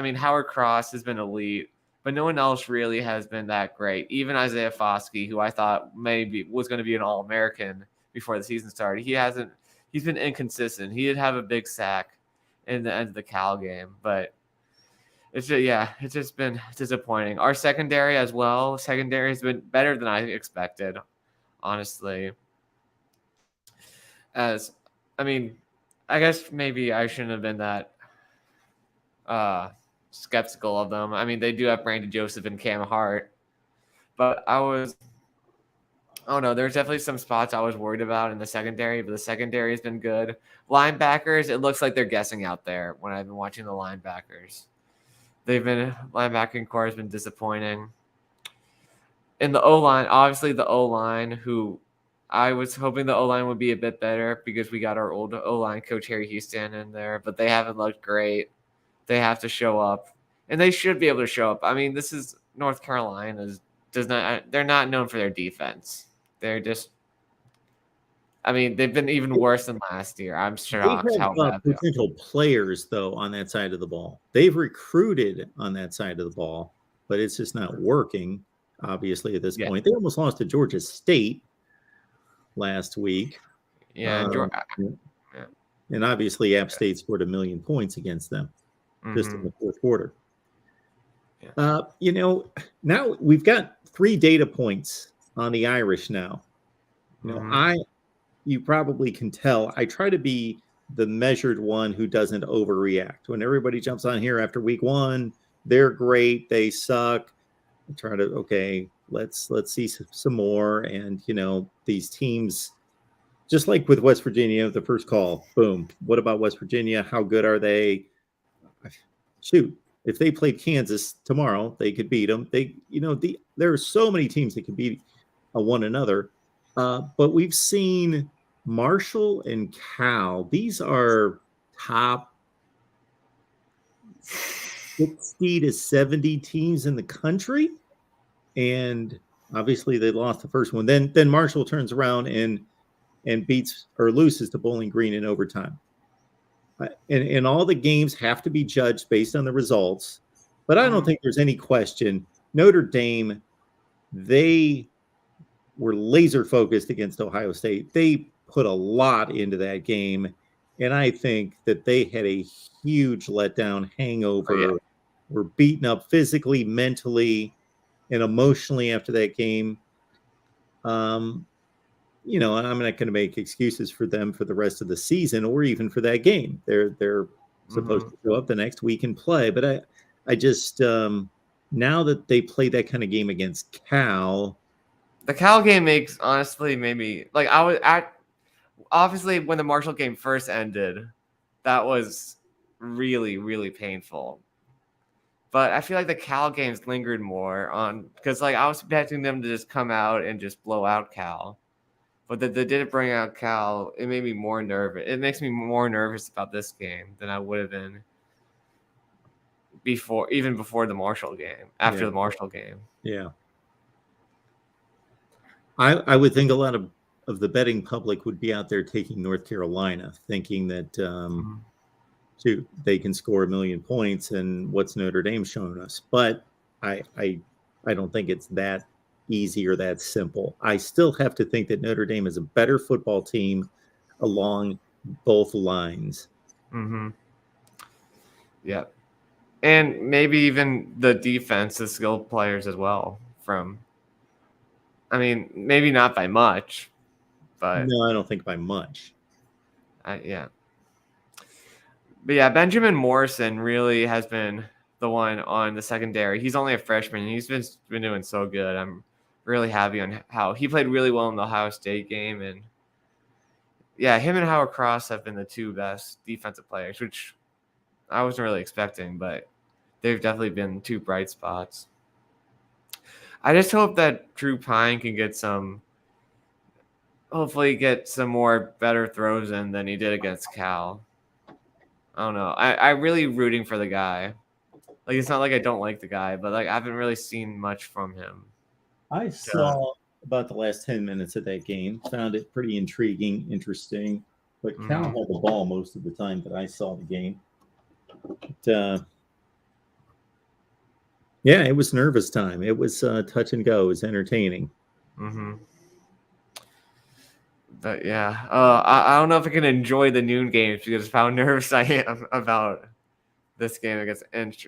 Speaker 4: mean, Howard Cross has been elite, but no one else really has been that great. Even Isaiah Foskey, who I thought maybe was going to be an All-American before the season started, he hasn't. He's been inconsistent. He did have a big sack in the end of the Cal game, but it's just been disappointing. Our secondary as well. Secondary has been better than I expected, honestly. I guess maybe I shouldn't have been that skeptical of them. I mean, they do have Brandon Joseph and Cam Hart, but there's definitely some spots I was worried about in the secondary, but the secondary has been good. Linebackers, it looks like they're guessing out there when I've been watching the linebackers. Linebacking core has been disappointing. In the O-line, obviously the O-line, who I was hoping the O-line would be a bit better because we got our old O-line coach Harry Houston in there, but they haven't looked great. They have to show up, and they should be able to show up. I mean, this is North Carolina. They're not known for their defense. They're just, I mean, they've been even worse than last year. I'm shocked how bad they are.
Speaker 1: Potential players, though, on that side of the ball. They've recruited on that side of the ball, but it's just not working, obviously, at this point. They almost lost to Georgia State last week.
Speaker 4: Yeah.
Speaker 1: And obviously, App State scored 1 million points against them just in the fourth quarter. Yeah. Now we've got 3 data points on the Irish now. You probably can tell I try to be the measured one who doesn't overreact. When everybody jumps on here after week 1, they're great, they suck. I try to, let's see some more. And, these teams, just like with West Virginia, the first call, boom. What about West Virginia? How good are they? Shoot, if they played Kansas tomorrow, they could beat them. There are so many teams that can beat one another. But we've seen Marshall and Cal. These are top 60 to 70 teams in the country. And obviously they lost the first one. Then Marshall turns around and beats or loses to Bowling Green in overtime. And all the games have to be judged based on the results. But I don't think there's any question. Notre Dame, they were laser focused against Ohio State. They put a lot into that game. And I think that they had a huge letdown hangover. Were beaten up physically, mentally, and emotionally after that game. And I'm not going to make excuses for them for the rest of the season or even for that game. They're supposed to go up the next week and play. But I just now that they play that kind of game against Cal.
Speaker 4: The Cal game makes, honestly, maybe, like, obviously when the Marshall game first ended, that was really, really painful. But I feel like the Cal games lingered more because, like, I was expecting them to just come out and just blow out Cal. But they didn't bring out Cal. It made me more nervous. It makes me more nervous about this game than I would have been before the Marshall game, after the Marshall game.
Speaker 1: Yeah. I would think a lot of the betting public would be out there taking North Carolina, thinking that they can score 1 million points, and what's Notre Dame showing us? But I don't think it's that easy or that simple. I still have to think that Notre Dame is a better football team along both lines.
Speaker 4: Yeah. And maybe even the defense, the skilled players as well. Maybe not by much, but
Speaker 1: no, I don't think by much.
Speaker 4: But yeah, Benjamin Morrison really has been the one on the secondary. He's only a freshman, and he's been doing so good. I'm really happy on how he played really well in the Ohio State game. And yeah, him and Howard Cross have been the 2 best defensive players, which I wasn't really expecting, but they've definitely been 2 bright spots. I just hope that Drew Pine can hopefully get some more better throws in than he did against Cal. I don't know. I'm really rooting for the guy. Like, it's not like I don't like the guy, but like I haven't really seen much from him.
Speaker 1: I saw about the last 10 minutes of that game. Found it pretty intriguing, interesting. But Cal had the ball most of the time that I saw the game. But, yeah, it was nervous time. It was touch and go. It was entertaining.
Speaker 4: But yeah, I don't know if I can enjoy the noon games because of how nervous I am about this game against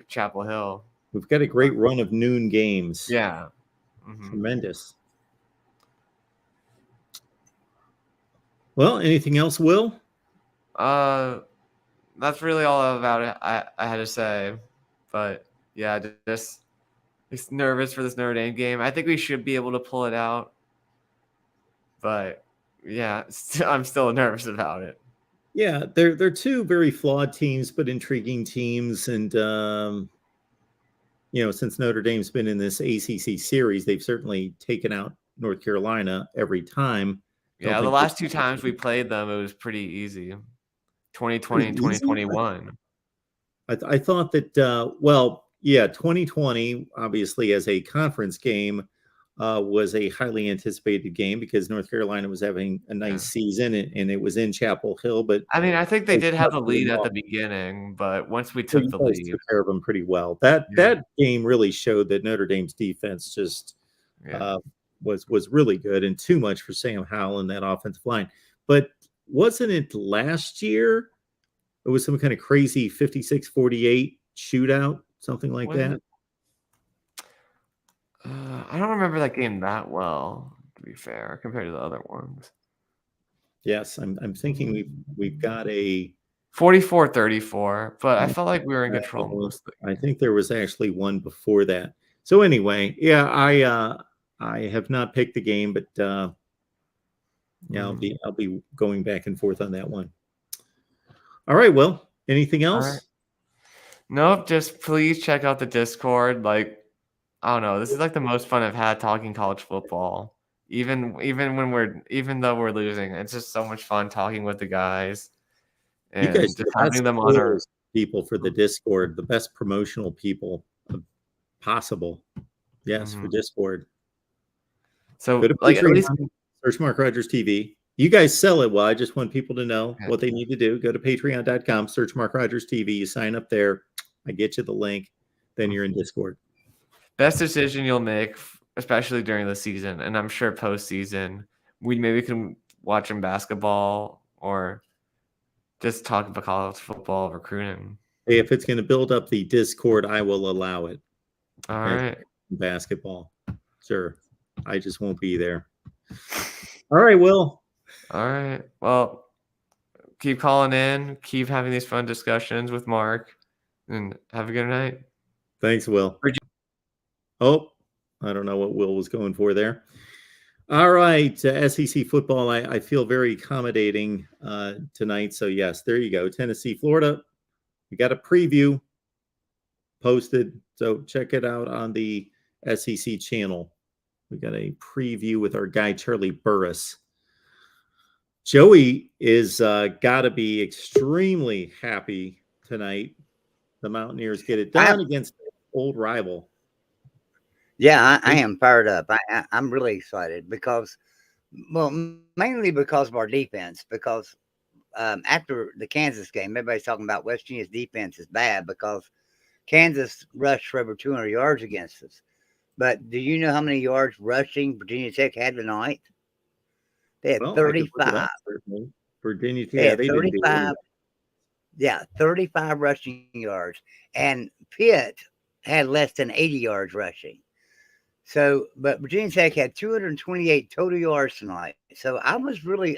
Speaker 4: Chapel Hill.
Speaker 1: We've got a great run of noon games.
Speaker 4: Yeah.
Speaker 1: Tremendous. Well, anything else, Will?
Speaker 4: That's really all about it I had to say. But yeah, just nervous for this Notre Dame game. I think we should be able to pull it out. But yeah, I'm still nervous about it.
Speaker 1: Yeah, they're 2 very flawed teams, but intriguing teams. And, since Notre Dame's been in this ACC series, they've certainly taken out North Carolina every time.
Speaker 4: Yeah, the last 2 times we played them, it was pretty easy. 2020 and 2021.
Speaker 1: I thought that, well, yeah, 2020, obviously, as a conference game, was a highly anticipated game because North Carolina was having a nice season and it was in Chapel Hill. But
Speaker 4: I mean, I think they did have the lead at the beginning, but once we took the lead,
Speaker 1: took care of them pretty well. That game really showed that Notre Dame's defense just was really good, and too much for Sam Howell and that offensive line. But wasn't it last year? It was some kind of crazy 56-48 shootout, something like that.
Speaker 4: I don't remember that game that well, to be fair, compared to the other ones.
Speaker 1: Yes, I'm thinking we've got a
Speaker 4: 44-34, but I felt like we were in control mostly.
Speaker 1: I think there was actually one before that. So anyway, yeah, I have not picked the game, but yeah, I'll be going back and forth on that one. All right, well, anything else?
Speaker 4: Right. Nope, just please check out the Discord. Like, I don't know, this is like the most fun I've had talking college football. Even though we're losing, it's just so much fun talking with the guys and
Speaker 1: you guys
Speaker 4: just having them on our
Speaker 1: people for the Discord, the best promotional people possible. Yes, for Discord.
Speaker 4: So
Speaker 1: like at least search MarkRogersTV. You guys sell it well. I just want people to know what they need to do. Go to patreon.com, search MarkRogersTV. You sign up there. I get you the link. Then you're in Discord.
Speaker 4: Best decision you'll make, especially during the season, and I'm sure postseason, we maybe can watch some basketball or just talk about college football recruiting.
Speaker 1: Hey, if it's going to build up the Discord, I will allow it.
Speaker 4: All right.
Speaker 1: Basketball. Sure. I just won't be there. All right, Will.
Speaker 4: All right. Well, keep calling in. Keep having these fun discussions with Mark. And have a good night.
Speaker 1: Thanks, Will. Oh, I don't know what Will was going for there. All right, SEC football. I feel very accommodating tonight. So, yes, there you go. Tennessee, Florida. We got a preview posted. So check it out on the SEC channel. We got a preview with our guy, Charlie Burris. Joey is got to be extremely happy tonight. The Mountaineers get it done against their old rival.
Speaker 5: Yeah, I am fired up. I'm really excited because, well, mainly because of our defense. Because after the Kansas game, everybody's talking about West Virginia's defense is bad because Kansas rushed for over 200 yards against us. But do you know how many yards rushing Virginia Tech had tonight? They had 35.
Speaker 1: Virginia Tech,
Speaker 5: they had 35. Yeah, 35 rushing yards. And Pitt had less than 80 yards rushing. So, but Virginia Tech had 228 total yards tonight. So I'm really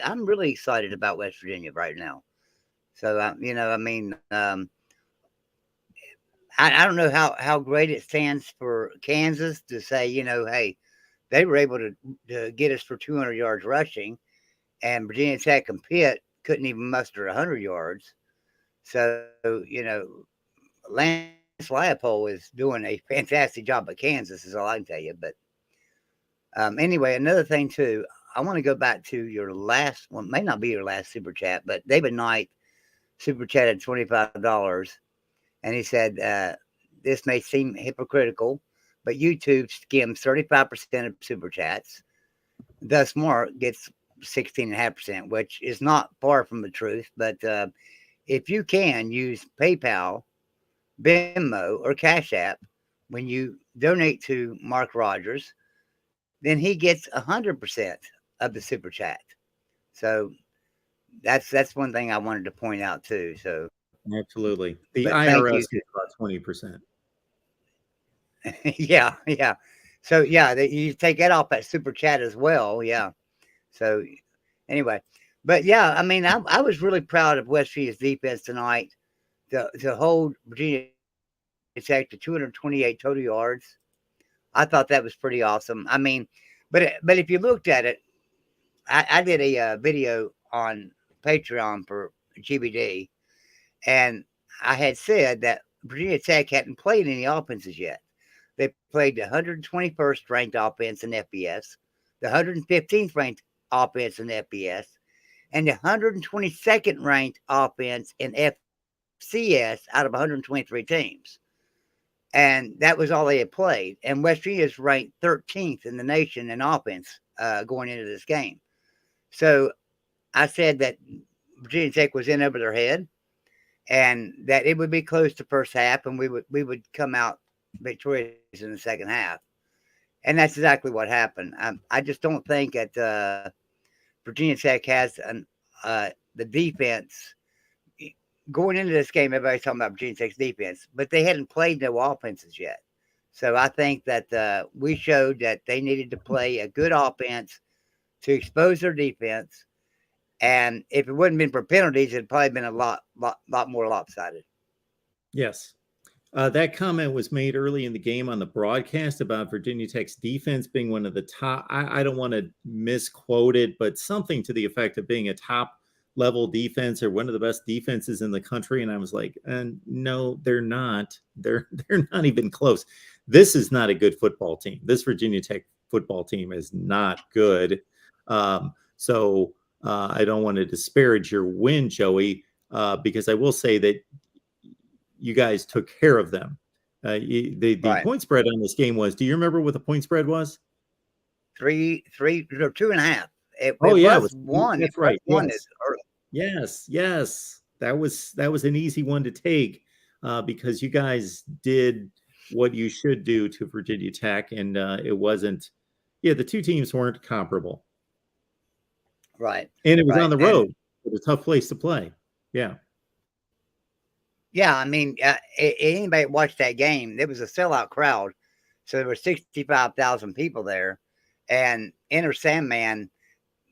Speaker 5: excited about West Virginia right now. So, I don't know how great it stands for Kansas to say, hey, they were able to get us for 200 yards rushing, and Virginia Tech and Pitt couldn't even muster 100 yards. So, Lance Leipold is doing a fantastic job at Kansas, is all I can tell you. But anyway, another thing, too, I want to go back to your last one. May not be your last super chat, but David Knight super chatted $25. And he said, this may seem hypocritical, but YouTube skims 35% of super chats. Thus, Mark gets 16.5%, which is not far from the truth. But if you can use PayPal, Venmo, or Cash App when you donate to Mark Rogers, then he gets 100% of the super chat. So that's one thing I wanted to point out too. So
Speaker 1: absolutely, the IRS is about 20%.
Speaker 5: yeah. So yeah, you take that off that super chat as well. Yeah. So anyway, but yeah, I mean, I was really proud of West Virginia's defense tonight to hold Virginia Tech to 228 total yards. I thought that was pretty awesome. I mean, but if you looked at it, I did a video on Patreon for GBD, and I had said that Virginia Tech hadn't played any offenses yet. They played the 121st ranked offense in FBS, the 115th ranked offense in FBS and the 122nd ranked offense in FCS out of 123 teams. And that was all they had played. And West Virginia is ranked 13th in the nation in offense going into this game. So I said that Virginia Tech was in over their head and that it would be close to first half and we would come out victorious in the second half. And that's exactly what happened. I just don't think that Virginia Tech has the defense. Going into this game, everybody's talking about Virginia Tech's defense, but they hadn't played no offenses yet. So I think that we showed that they needed to play a good offense to expose their defense. And if it wouldn't been for penalties, it'd probably been a lot more lopsided.
Speaker 1: Yes. That comment was made early in the game on the broadcast about Virginia Tech's defense being one of the top. I don't want to misquote it, but something to the effect of being a top level defense or one of the best defenses in the country. And I was like, no, they're not. They're not even close. This is not a good football team. This Virginia Tech football team is not good. So I don't want to disparage your win, Joey, because I will say that you guys took care of them. The
Speaker 5: Right.
Speaker 1: point spread on this game was, do you remember what the point spread was?
Speaker 5: 2.5. It
Speaker 1: Yeah,
Speaker 5: was one.
Speaker 1: That's right.
Speaker 5: One
Speaker 1: Yes.
Speaker 5: is early.
Speaker 1: Yes. That was an easy one to take because you guys did what you should do to Virginia Tech, and it wasn't. Yeah, the two teams weren't comparable,
Speaker 5: Right.
Speaker 1: and it was
Speaker 5: Right.
Speaker 1: on the road. It was a tough place to play. Yeah.
Speaker 5: Yeah, I mean, anybody that watched that game, there was a sellout crowd. So there were 65,000 people there. And Enter Sandman,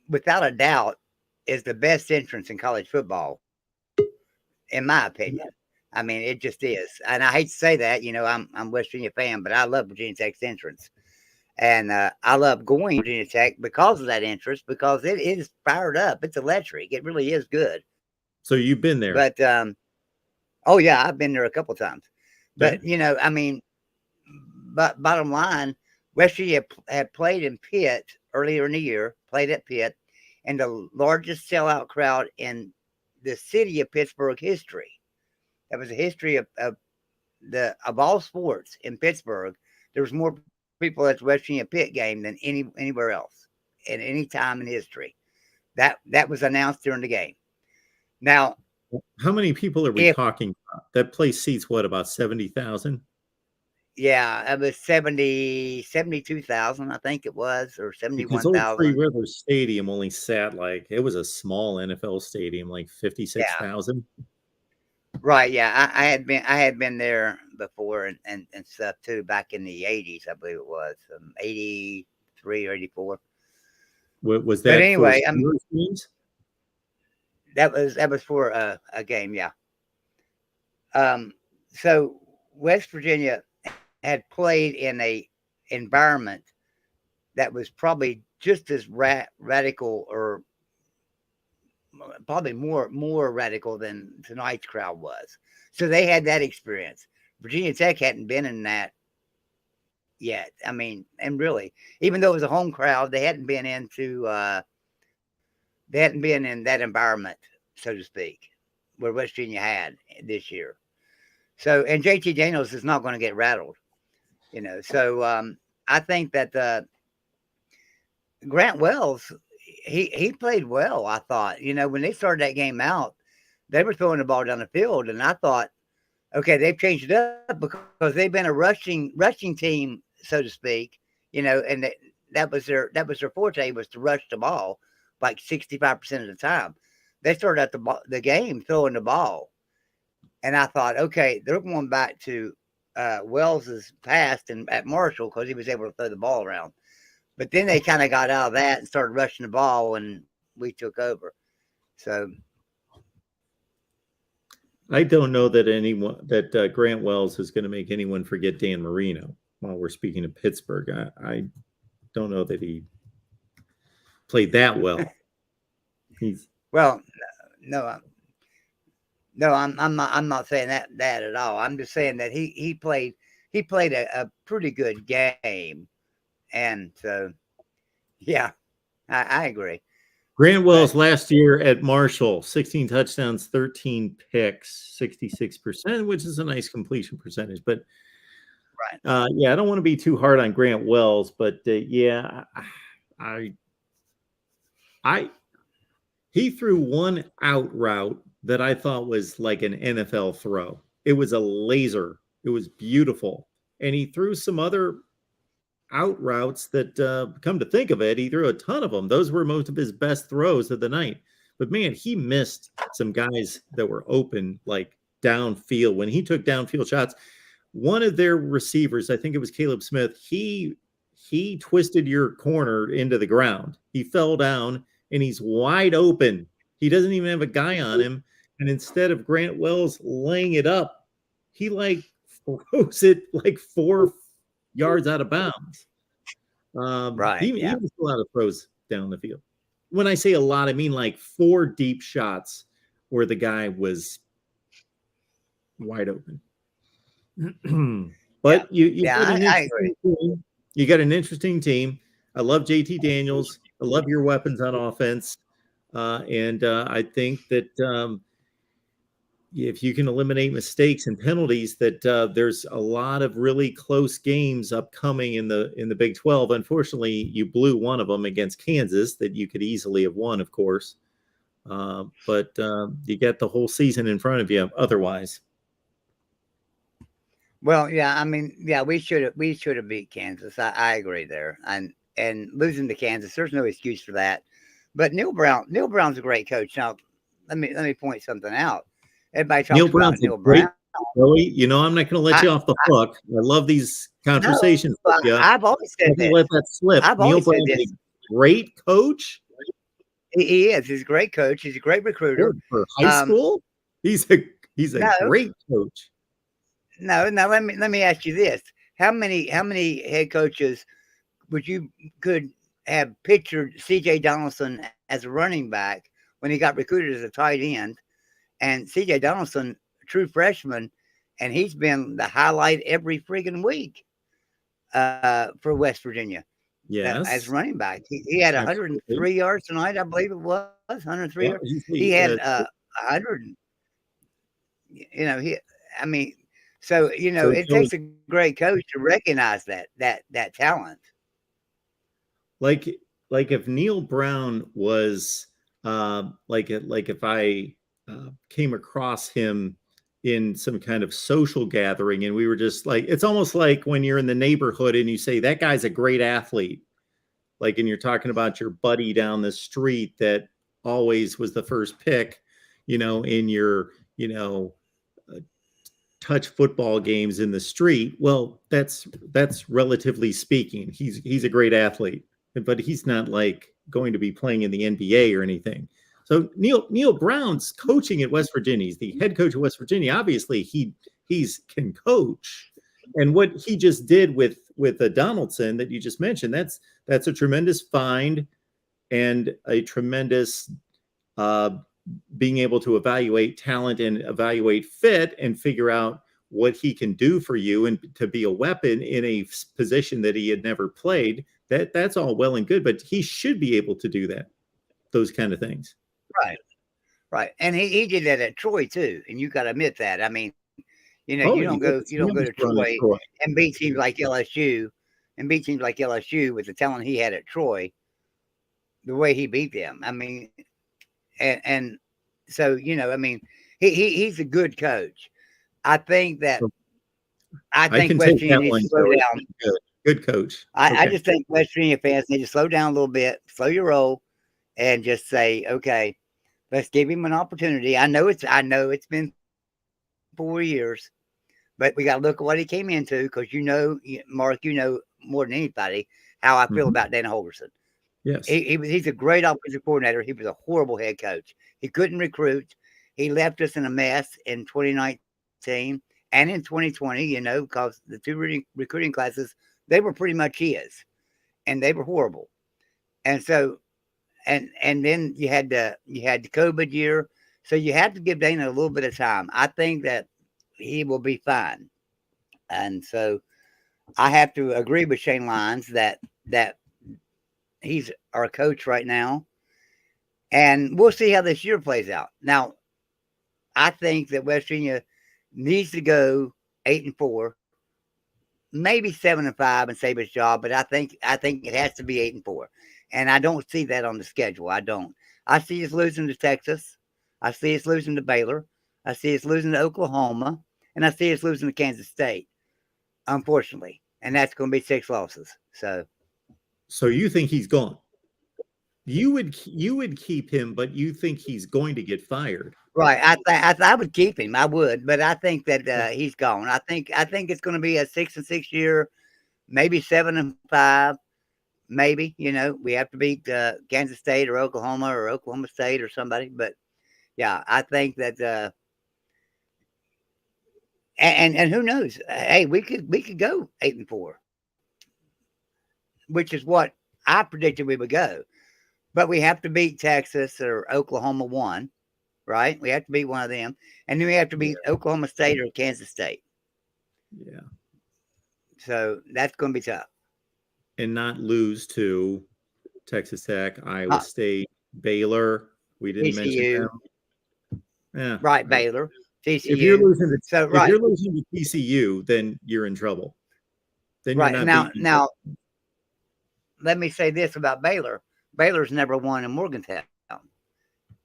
Speaker 5: without a doubt, is the best entrance in college football, in my opinion. I mean, it just is. And I hate to say that, I'm a West Virginia fan, but I love Virginia Tech's entrance. And I love going to Virginia Tech because of that entrance, because it is fired up. It's electric. It really is good.
Speaker 1: So you've been there.
Speaker 5: But, oh, yeah, I've been there a couple of times. But,
Speaker 1: Okay.
Speaker 5: I mean, but bottom line, West Virginia had played in Pitt earlier in the year, played at Pitt, and the largest sellout crowd in the city of Pittsburgh history. That was a history of all sports in Pittsburgh. There was more people at the West Virginia Pitt game than anywhere else at any time in history. That was announced during the game. Now,
Speaker 1: how many people are we talking about? That place seats what, about 70,000?
Speaker 5: Yeah, it was 72,000, I think it was, or 71,000.
Speaker 1: Because Old Three Rivers Stadium only sat it was a small NFL stadium, like 56,000.
Speaker 5: Yeah. Right. Yeah, I had been there before and stuff too, back in the 80s, I believe it was 83 or 84.
Speaker 1: Was that?
Speaker 5: But anyway, that was for a game. Yeah. So West Virginia had played in a environment that was probably just as radical, or probably more radical than tonight's crowd was. So they had that experience. Virginia Tech hadn't been in that yet. I mean, and really, even though it was a home crowd, they hadn't been in that environment, so to speak, where West Virginia had this year. So, and JT Daniels is not going to get rattled, So I think that Grant Wells, he played well, I thought. When they started that game out, they were throwing the ball down the field, and I thought, okay, they've changed it up because they've been a rushing team, so to speak, and that was their forte, was to rush the ball like 65% of the time. They started out the game throwing the ball, and I thought, okay, they're going back to Wells's past and at Marshall because he was able to throw the ball around. But then they kind of got out of that and started rushing the ball, and we took over. So
Speaker 1: I don't know that Grant Wells is going to make anyone forget Dan Marino while we're speaking of Pittsburgh. I don't know that he played that well.
Speaker 5: No, I'm not saying that at all. I'm just saying that he played a pretty good game. And so, yeah, I agree.
Speaker 1: Grant Wells last year at Marshall, 16 touchdowns, 13 picks, 66%, which is a nice completion percentage. But yeah, I don't want to be too hard on Grant Wells, but yeah, he threw one out route that I thought was like an NFL throw. It was a laser. It was beautiful. And he threw some other out routes that, come to think of it, he threw a ton of them. Those were most of his best throws of the night. But man, he missed some guys that were open, like downfield. When he took downfield shots, one of their receivers, I think it was Caleb Smith, he twisted your corner into the ground. He fell down and he's wide open. He doesn't even have a guy on him. And instead of Grant Wells laying it up, he like throws it like 4 yards out of bounds. He missed a lot of throws down the field. When I say a lot, I mean like 4 deep shots where the guy was wide open. But you got an interesting team. I love JT Daniels. I love your weapons on offense. And I think that if you can eliminate mistakes and penalties, that there's a lot of really close games upcoming in the Big 12. Unfortunately, you blew one of them against Kansas that you could easily have won, of course. But you get the whole season in front of you otherwise.
Speaker 5: Well, yeah, I mean, yeah, we should have beat Kansas. I agree there. And losing to Kansas, there's no excuse for that. But Neil Brown's a great coach. Now, let me point something out. Everybody talks about Neil Brown.
Speaker 1: Really, you know, I'm not going to let you off the hook. I love these conversations.
Speaker 5: No, I've always said that.
Speaker 1: Let that slip. Neil Brown is a great coach.
Speaker 5: He is. He's a great coach. He's a great recruiter.
Speaker 1: For high school, he's a great coach.
Speaker 5: No. Let me ask you this: How many head coaches could have pictured C.J. Donaldson as a running back when he got recruited as a tight end? And C.J. Donaldson, true freshman, and he's been the highlight every friggin' week for West Virginia.
Speaker 1: Yes,
Speaker 5: as running back, he had 103 yards tonight, I believe it was 103 yards. He had 100. You know, so you know, it takes a great coach to recognize that talent.
Speaker 1: Like if Neil Brown was like if I came across him in some kind of social gathering and we were just like, it's almost like when you're in the neighborhood and you say that guy's a great athlete, like, and you're talking about your buddy down the street that always was the first pick, you know, in your, you know, touch football games in the street. Well, that's relatively speaking. He's a great athlete, but he's not like going to be playing in the NBA or anything. So Neil Brown's coaching at West Virginia. He's the head coach of West Virginia. Obviously, he's can coach, and what he just did with the Donaldson that you just mentioned, that's a tremendous find and a tremendous being able to evaluate talent and evaluate fit and figure out what he can do for you and to be a weapon in a position that he had never played. That's all well and good, but he should be able to do those kind of things.
Speaker 5: Right. And he did that at Troy too. And you got to admit that. I mean, you know, you don't go to Troy and beat teams like LSU with the talent he had at Troy, the way he beat them. I mean, and so, you know, I mean, he's a good coach. I think West Virginia needs to slow down.
Speaker 1: Good coach.
Speaker 5: I just think West Virginia fans need to slow down a little bit, slow your roll, and just say, okay, let's give him an opportunity. I know it's been 4 years, but we got to look at what he came into because you know, Mark, you know more than anybody how I feel about Dana Holgorsen.
Speaker 1: Yes,
Speaker 5: he's a great offensive coordinator. He was a horrible head coach. He couldn't recruit. He left us in a mess in 2019 and in 2020. You know, because the two recruiting classes, they were pretty much his, and they were horrible. And so, and then you had the COVID year, so you have to give Dana a little bit of time. I think that he will be fine, and so I have to agree with Shane Lyons that he's our coach right now, And we'll see how this year plays out. Now, I think that West Virginia needs to go 8-4, maybe 7-5, and save its job. But I think it has to be 8-4, and I don't see that on the schedule. I don't. I see us losing to Texas. I see us losing to Baylor. I see us losing to Oklahoma, and I see us losing to Kansas State, unfortunately. And that's going to be 6 losses.
Speaker 1: So you think he's gone? You would keep him, but you think he's going to get fired?
Speaker 5: Right. I would keep him. I would, but I think that he's gone. I think it's going to be a 6-6 year, maybe 7-5. Maybe, we have to beat Kansas State or Oklahoma State or somebody. But yeah, I think that and who knows? Hey, we could go 8-4, which is what I predicted we would go. But we have to beat Texas or Oklahoma 1, right? We have to beat one of them, and then we have to beat Oklahoma State or Kansas State.
Speaker 1: Yeah.
Speaker 5: So that's going to be tough.
Speaker 1: And not lose to Texas Tech, Iowa State, Baylor. We didn't mention them. Yeah.
Speaker 5: Right, Baylor. TCU.
Speaker 1: If you're losing to TCU, then you're in trouble. Then
Speaker 5: right.
Speaker 1: You're not
Speaker 5: now, let me say this about Baylor. Baylor's never won in Morgantown,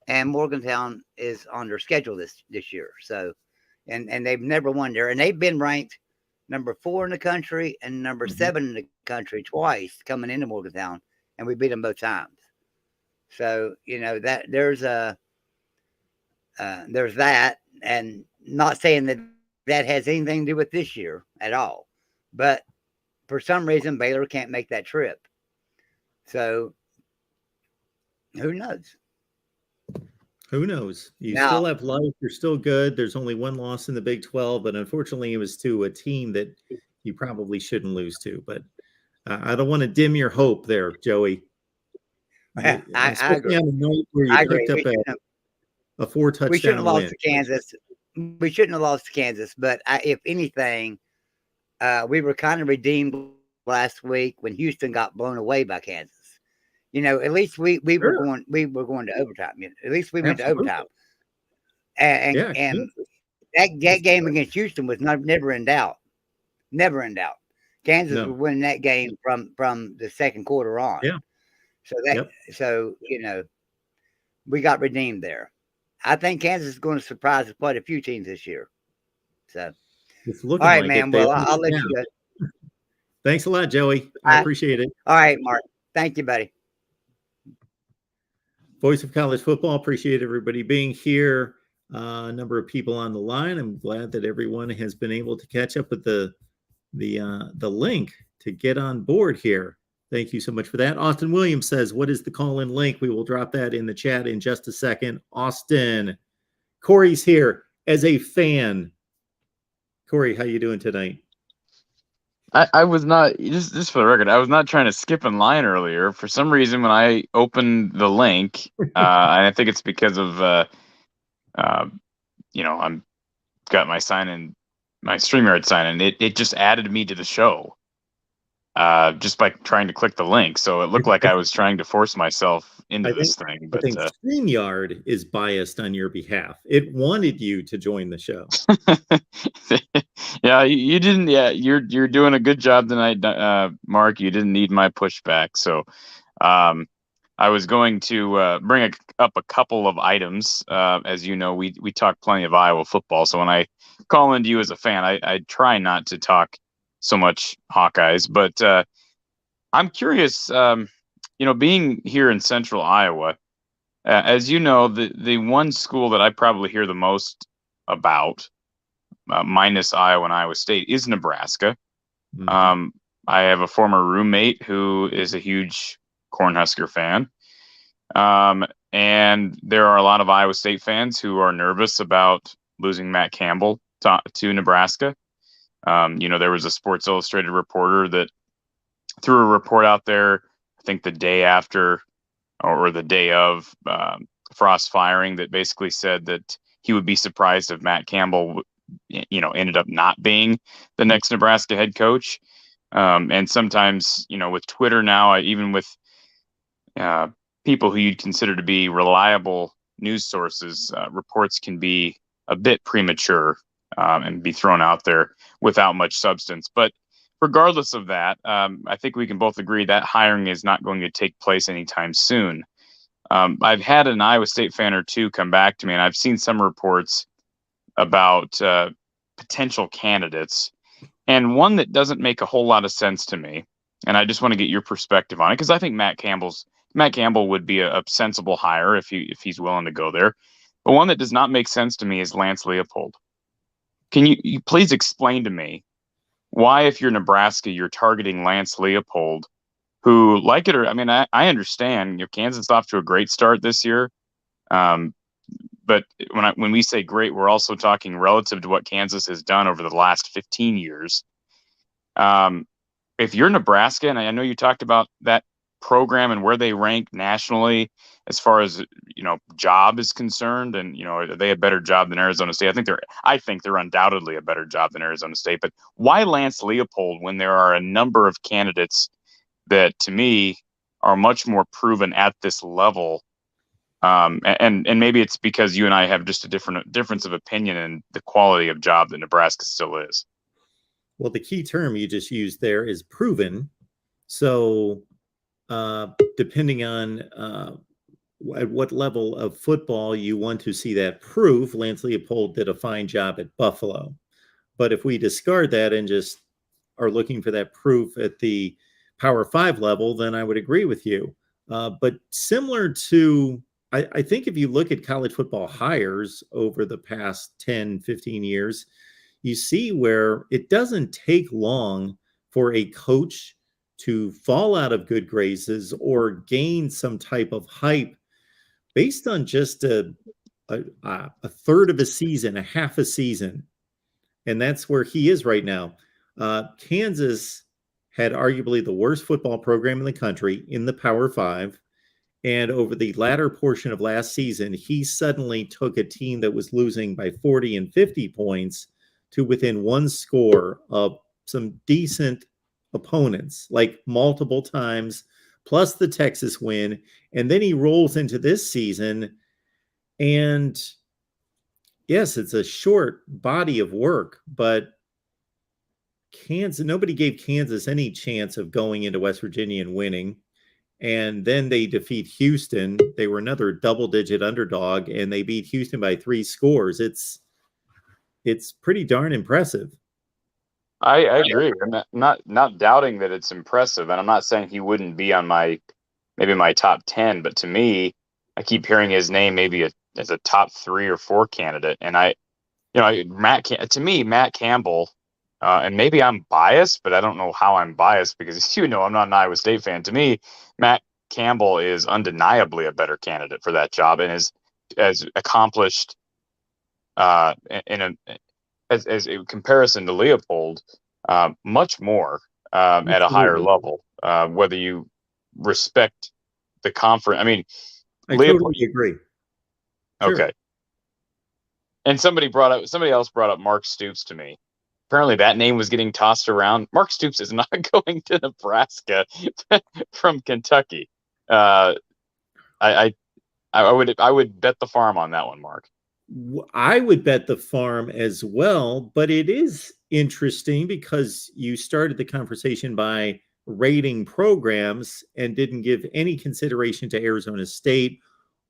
Speaker 5: and Morgantown is on their schedule this year. So, and they've never won there, and they've been ranked number 4 in the country and number 7 in the country twice coming into Morgantown, and we beat them both times. So that there's that, and not saying that has anything to do with this year at all, but for some reason Baylor can't make that trip. So who knows?
Speaker 1: Who knows? You still have life. You're still good. There's only one loss in the Big 12, but unfortunately it was to a team that you probably shouldn't lose to. But I don't want to dim your hope there, Joey.
Speaker 5: I agree.
Speaker 1: On the night where you picked up a 4-touchdown
Speaker 5: we shouldn't have lost
Speaker 1: win.
Speaker 5: to Kansas. We shouldn't have lost to Kansas, but if anything, we were kind of redeemed last week when Houston got blown away by Kansas. At least we were going to overtime. At least we went to overtime. And that game against Houston was never in doubt. Never in doubt. Kansas would win that game from the second quarter on.
Speaker 1: Yeah.
Speaker 5: So we got redeemed there. I think Kansas is going to surprise quite a few teams this year. So
Speaker 1: it's looking
Speaker 5: all right,
Speaker 1: like
Speaker 5: man. Well, I'll let you go.
Speaker 1: Thanks a lot, Joey. I appreciate it.
Speaker 5: All right, Mark. Thank you, buddy.
Speaker 1: Voice of College Football. Appreciate everybody being here. A number of people on the line. I'm glad that everyone has been able to catch up with the link to get on board here. Thank you so much for that. Austin Williams says, what is the call-in link? We will drop that in the chat in just a second. Austin. Corey's here as a fan. Corey, how you doing tonight?
Speaker 6: I was not, just for the record, I was not trying to skip in line earlier. For some reason, when I opened the link, and I think it's because of, I'm got my sign-in, my StreamYard sign-in, it just added me to the show just by trying to click the link. So it looked like I was trying to force myself into this thing. But
Speaker 1: I think StreamYard is biased on your behalf. It wanted you to join the show.
Speaker 6: Yeah, you didn't. Yeah, you're doing a good job tonight, Mark. You didn't need my pushback. So I was going to bring up a couple of items. As you know, we talk plenty of Iowa football. So when I call into you as a fan, I try not to talk so much Hawkeyes. But I'm curious, being here in central Iowa, as you know, the one school that I probably hear the most about, minus Iowa and Iowa State, is Nebraska. Mm-hmm. I have a former roommate who is a huge Cornhusker fan. And there are a lot of Iowa State fans who are nervous about losing Matt Campbell to Nebraska. There was a Sports Illustrated reporter that threw a report out there, I think the day after or the day of Frost firing, that basically said that he would be surprised if Matt Campbell ended up not being the next Nebraska head coach. And sometimes, with Twitter now, even with people who you'd consider to be reliable news sources, reports can be a bit premature and be thrown out there without much substance. But regardless of that, I think we can both agree that hiring is not going to take place anytime soon. I've had an Iowa State fan or two come back to me, and I've seen some reports about potential candidates, and one that doesn't make a whole lot of sense to me. And I just want to get your perspective on it, because I think Matt Campbell would be a sensible hire if he's willing to go there. But one that does not make sense to me is Lance Leopold. Can you please explain to me why, if you're Nebraska, you're targeting Lance Leopold, who, like it or, I mean, I understand, Kansas is off to a great start this year. But when we say great, we're also talking relative to what Kansas has done over the last 15 years. If you're Nebraska, and I know you talked about that program and where they rank nationally as far as job is concerned, and are they a better job than Arizona State? I think they're undoubtedly a better job than Arizona State. But why Lance Leopold when there are a number of candidates that, to me, are much more proven at this level? And maybe it's because you and I have just a difference of opinion in the quality of job that Nebraska still is.
Speaker 1: Well, the key term you just used there is proven. So depending on at what level of football you want to see that proof, Lance Leopold did a fine job at Buffalo. But if we discard that and just are looking for that proof at the Power 5 level, then I would agree with you. But similar to, I think if you look at college football hires over the past 10, 15 years, you see where it doesn't take long for a coach to fall out of good graces or gain some type of hype based on just a third of a season, a half a season. And that's where he is right now. Kansas had arguably the worst football program in the country in the Power 5. And over the latter portion of last season, he suddenly took a team that was losing by 40 and 50 points to within one score of some decent opponents, like multiple times, plus the Texas win. And then he rolls into this season. And yes, it's a short body of work, but nobody gave Kansas any chance of going into West Virginia and winning. And then they defeat Houston. They were another double-digit underdog, and they beat Houston by 3 scores. It's pretty darn impressive.
Speaker 6: I agree. I'm not doubting that it's impressive, and I'm not saying he wouldn't be on my top 10. But to me, I keep hearing his name maybe as a top 3 or 4 candidate. And Matt Campbell. And maybe I'm biased, but I don't know how I'm biased because, I'm not an Iowa State fan. To me, Matt Campbell is undeniably a better candidate for that job and is as accomplished as a comparison to Leopold, much more at a higher level. Whether you respect the conference, I
Speaker 1: totally agree.
Speaker 6: Okay. Sure. And somebody else brought up Mark Stoops to me. Apparently that name was getting tossed around. Mark Stoops is not going to Nebraska from Kentucky. I would bet the farm on that one, Mark.
Speaker 1: I would bet the farm as well, but it is interesting because you started the conversation by rating programs and didn't give any consideration to Arizona State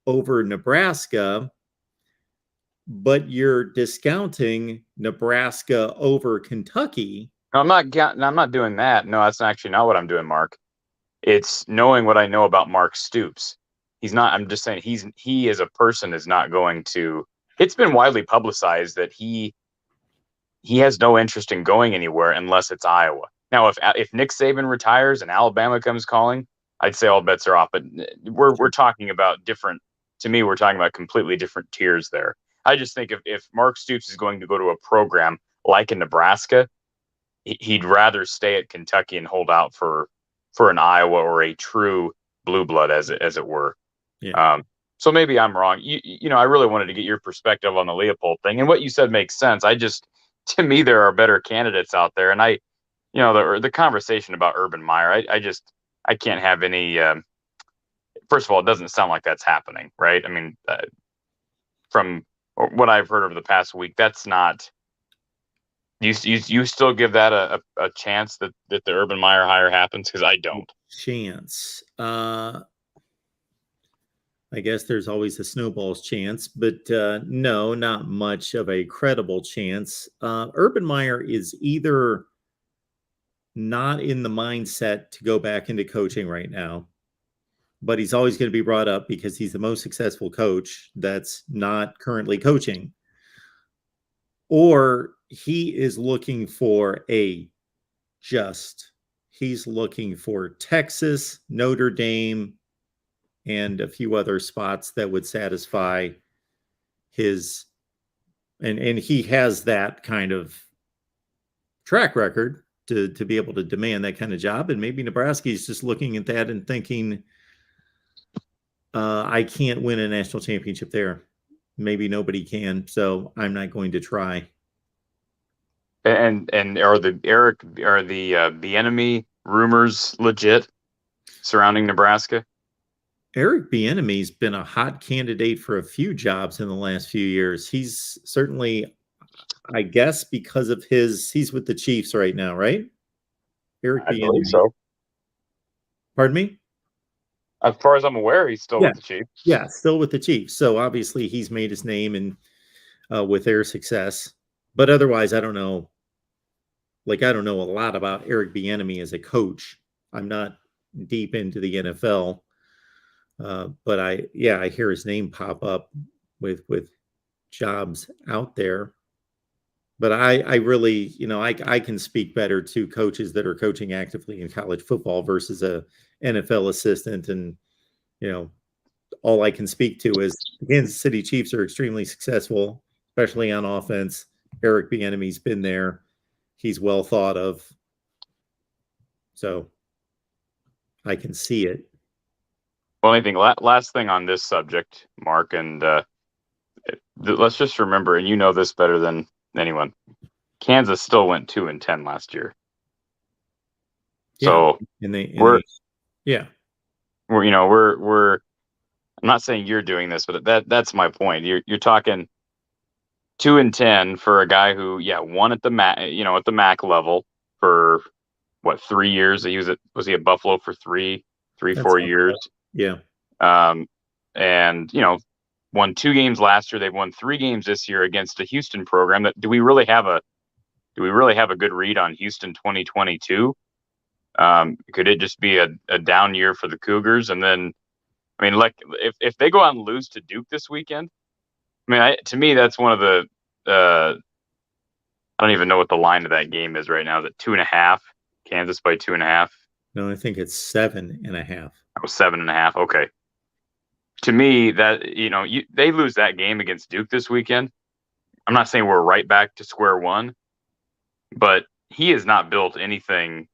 Speaker 1: over Nebraska. But you're discounting Nebraska over Kentucky.
Speaker 6: No, I'm not doing that. No, that's actually not what I'm doing, Mark. It's knowing what I know about Mark Stoops. I'm just saying he as a person is not going to. It's been widely publicized that he has no interest in going anywhere unless it's Iowa. Now, if Nick Saban retires and Alabama comes calling, I'd say all bets are off. But we're talking about different. To me, we're talking about completely different tiers there. I just think if Mark Stoops is going to go to a program like in Nebraska, he'd rather stay at Kentucky and hold out for an Iowa or a true blue blood, as it were. Yeah. So maybe I'm wrong. I really wanted to get your perspective on the Leopold thing, and what you said makes sense. To me, there are better candidates out there, and the conversation about Urban Meyer, I can't have any. first of all, it doesn't sound like that's happening, right? I mean, from what I've heard over the past week, that's not. You still give that a chance that the Urban Meyer hire happens? Because I don't.
Speaker 1: Chance. I guess there's always a snowball's chance, but no, not much of a credible chance. Urban Meyer is either not in the mindset to go back into coaching right now, but he's always going to be brought up because he's the most successful coach that's not currently coaching. Or he is looking for he's looking for Texas, Notre Dame, and a few other spots that would satisfy his, and he has that kind of track record to be able to demand that kind of job. And maybe Nebraska is just looking at that and thinking, I can't win a national championship there. Maybe nobody can, so I'm not going to try.
Speaker 6: And are the Bieniemy rumors legit surrounding Nebraska?
Speaker 1: Eric Bieniemy's been a hot candidate for a few jobs in the last few years. He's certainly, I guess, because of he's with the Chiefs right now, right? Eric
Speaker 6: I
Speaker 1: Bieniemy.
Speaker 6: believe so.
Speaker 1: Pardon me?
Speaker 6: As far as I'm aware, he's still with the Chiefs. Yeah,
Speaker 1: still with the Chiefs. So obviously he's made his name and with their success. But otherwise, I don't know. I don't know a lot about Eric Bieniemy as a coach. I'm not deep into the NFL. But I hear his name pop up with jobs out there. But I really, I can speak better to coaches that are coaching actively in college football versus a NFL assistant. And, all I can speak to is the Kansas City Chiefs are extremely successful, especially on offense. Eric Bieniemy's been there. He's well thought of. So I can see it.
Speaker 6: Well, anything last thing on this subject, Mark, and let's just remember, and you know this better than anyone, Kansas still went 2-10 last year. So we're I'm not saying you're doing this, but that's my point. You're talking 2-10 for a guy who won at the MAC level for what, 3 years? Was he at Buffalo for 4 years?
Speaker 1: Yeah.
Speaker 6: And won 2 games last year. They've won 3 games this year against a Houston program that do we really have a good read on Houston 2022? Could it just be a down year for the Cougars? And then, if they go out and lose to Duke this weekend, to me, that's one of the, I don't even know what the line of that game is right now. Is it 2.5? Kansas by 2.5?
Speaker 1: No, I think it's 7.5.
Speaker 6: Oh, 7.5. Okay. To me, that they lose that game against Duke this weekend. I'm not saying we're right back to square one, but he has not built anything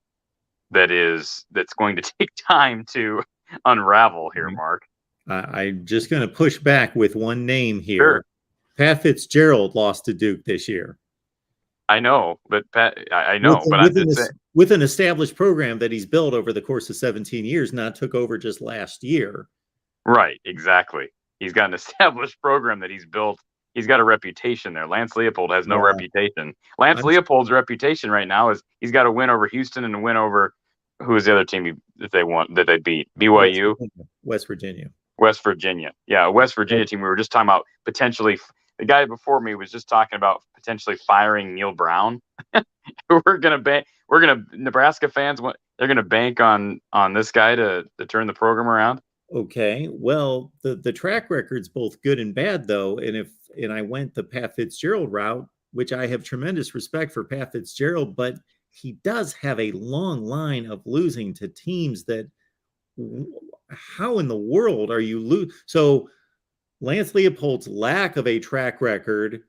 Speaker 6: that's going to take time to unravel here, Mark.
Speaker 1: I'm just going to push back with one name here.
Speaker 6: Sure.
Speaker 1: Pat Fitzgerald lost to Duke this year.
Speaker 6: I know, but
Speaker 1: with an established program that he's built over the course of 17 years, not took over just last year.
Speaker 6: Right, exactly. He's got an established program that he's built. He's got a reputation there. Lance Leopold has no reputation. Leopold's reputation right now is he's got a win over Houston and a win over who is the other team that they beat? BYU?
Speaker 1: West Virginia.
Speaker 6: Yeah, West Virginia team. We were just talking about potentially. The guy before me was just talking about potentially firing Neil Brown. Nebraska fans they're gonna bank on this guy to turn the program around.
Speaker 1: Okay, well, the track record's both good and bad though, and I went the Pat Fitzgerald route, which I have tremendous respect for Pat Fitzgerald, but he does have a long line of losing to teams that. How in the world are you So Lance Leopold's lack of a track record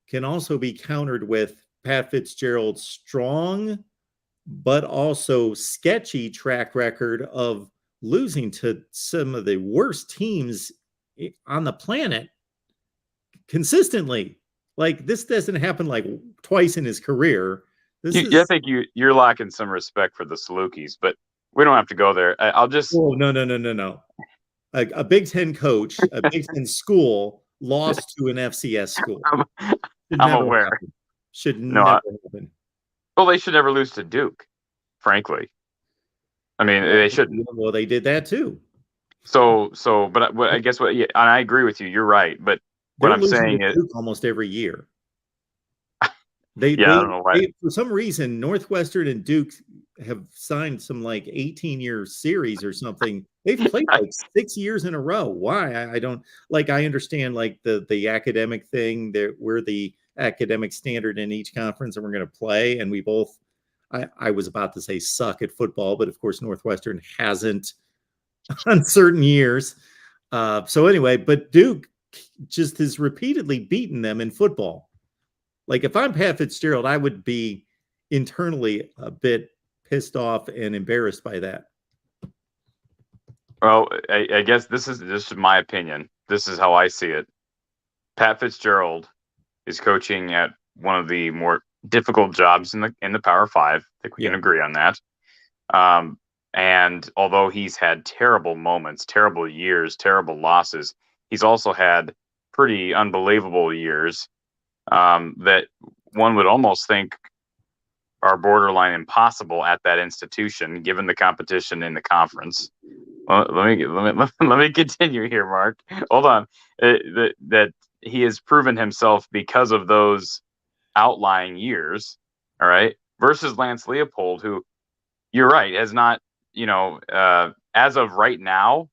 Speaker 1: can also be countered with Pat Fitzgerald's strong but also sketchy track record of losing to some of the worst teams on the planet consistently. This doesn't happen twice in his career.
Speaker 6: I think you're lacking some respect for the Salukis, but we don't have to go there. I'll just.
Speaker 1: Oh, no. a Big Ten coach, a Big Ten school lost to an FCS school. Should
Speaker 6: I'm
Speaker 1: never
Speaker 6: aware.
Speaker 1: happen. Should
Speaker 6: No,
Speaker 1: never happen.
Speaker 6: Well, they should never lose to Duke, frankly. I mean, they shouldn't.
Speaker 1: Well, they did that too.
Speaker 6: But I guess and I agree with you. You're right. But what I'm saying is,
Speaker 1: Duke almost every year. I
Speaker 6: don't know why.
Speaker 1: For some reason, Northwestern and Duke have signed some like 18-year series or something. They've played like 6 years in a row. Why? I don't like. I understand like the academic thing that we're the academic standard in each conference, and we're going to play. And we both. I was about to say suck at football, but of course Northwestern hasn't on certain years. So anyway, but Duke just has repeatedly beaten them in football. Like if I'm Pat Fitzgerald, I would be internally a bit pissed off and embarrassed by that.
Speaker 6: Well, I guess this is my opinion. This is how I see it. Pat Fitzgerald is coaching at one of the more difficult jobs in the Power Five. I think we can agree on that. And although he's had terrible moments, terrible years, terrible losses, he's also had pretty unbelievable years that one would almost think are borderline impossible at that institution, given the competition in the conference. Well, let me continue here, Mark. Hold on. That he has proven himself because of those outlying years. All right, versus Lance Leopold, who you're right has not. As of right now,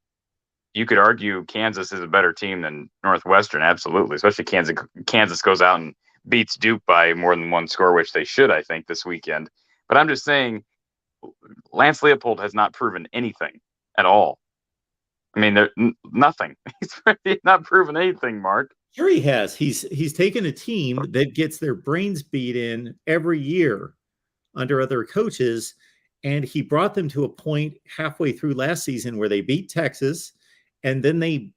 Speaker 6: you could argue Kansas is a better team than Northwestern. Absolutely, especially Kansas goes out and beats Duke by more than one score, which they should, I think, this weekend. But I'm just saying, Lance Leopold has not proven anything at all. I mean, nothing. He's not proven anything, Mark.
Speaker 1: Sure he has. He's taken a team that gets their brains beat in every year under other coaches, and he brought them to a point halfway through last season where they beat Texas, and then they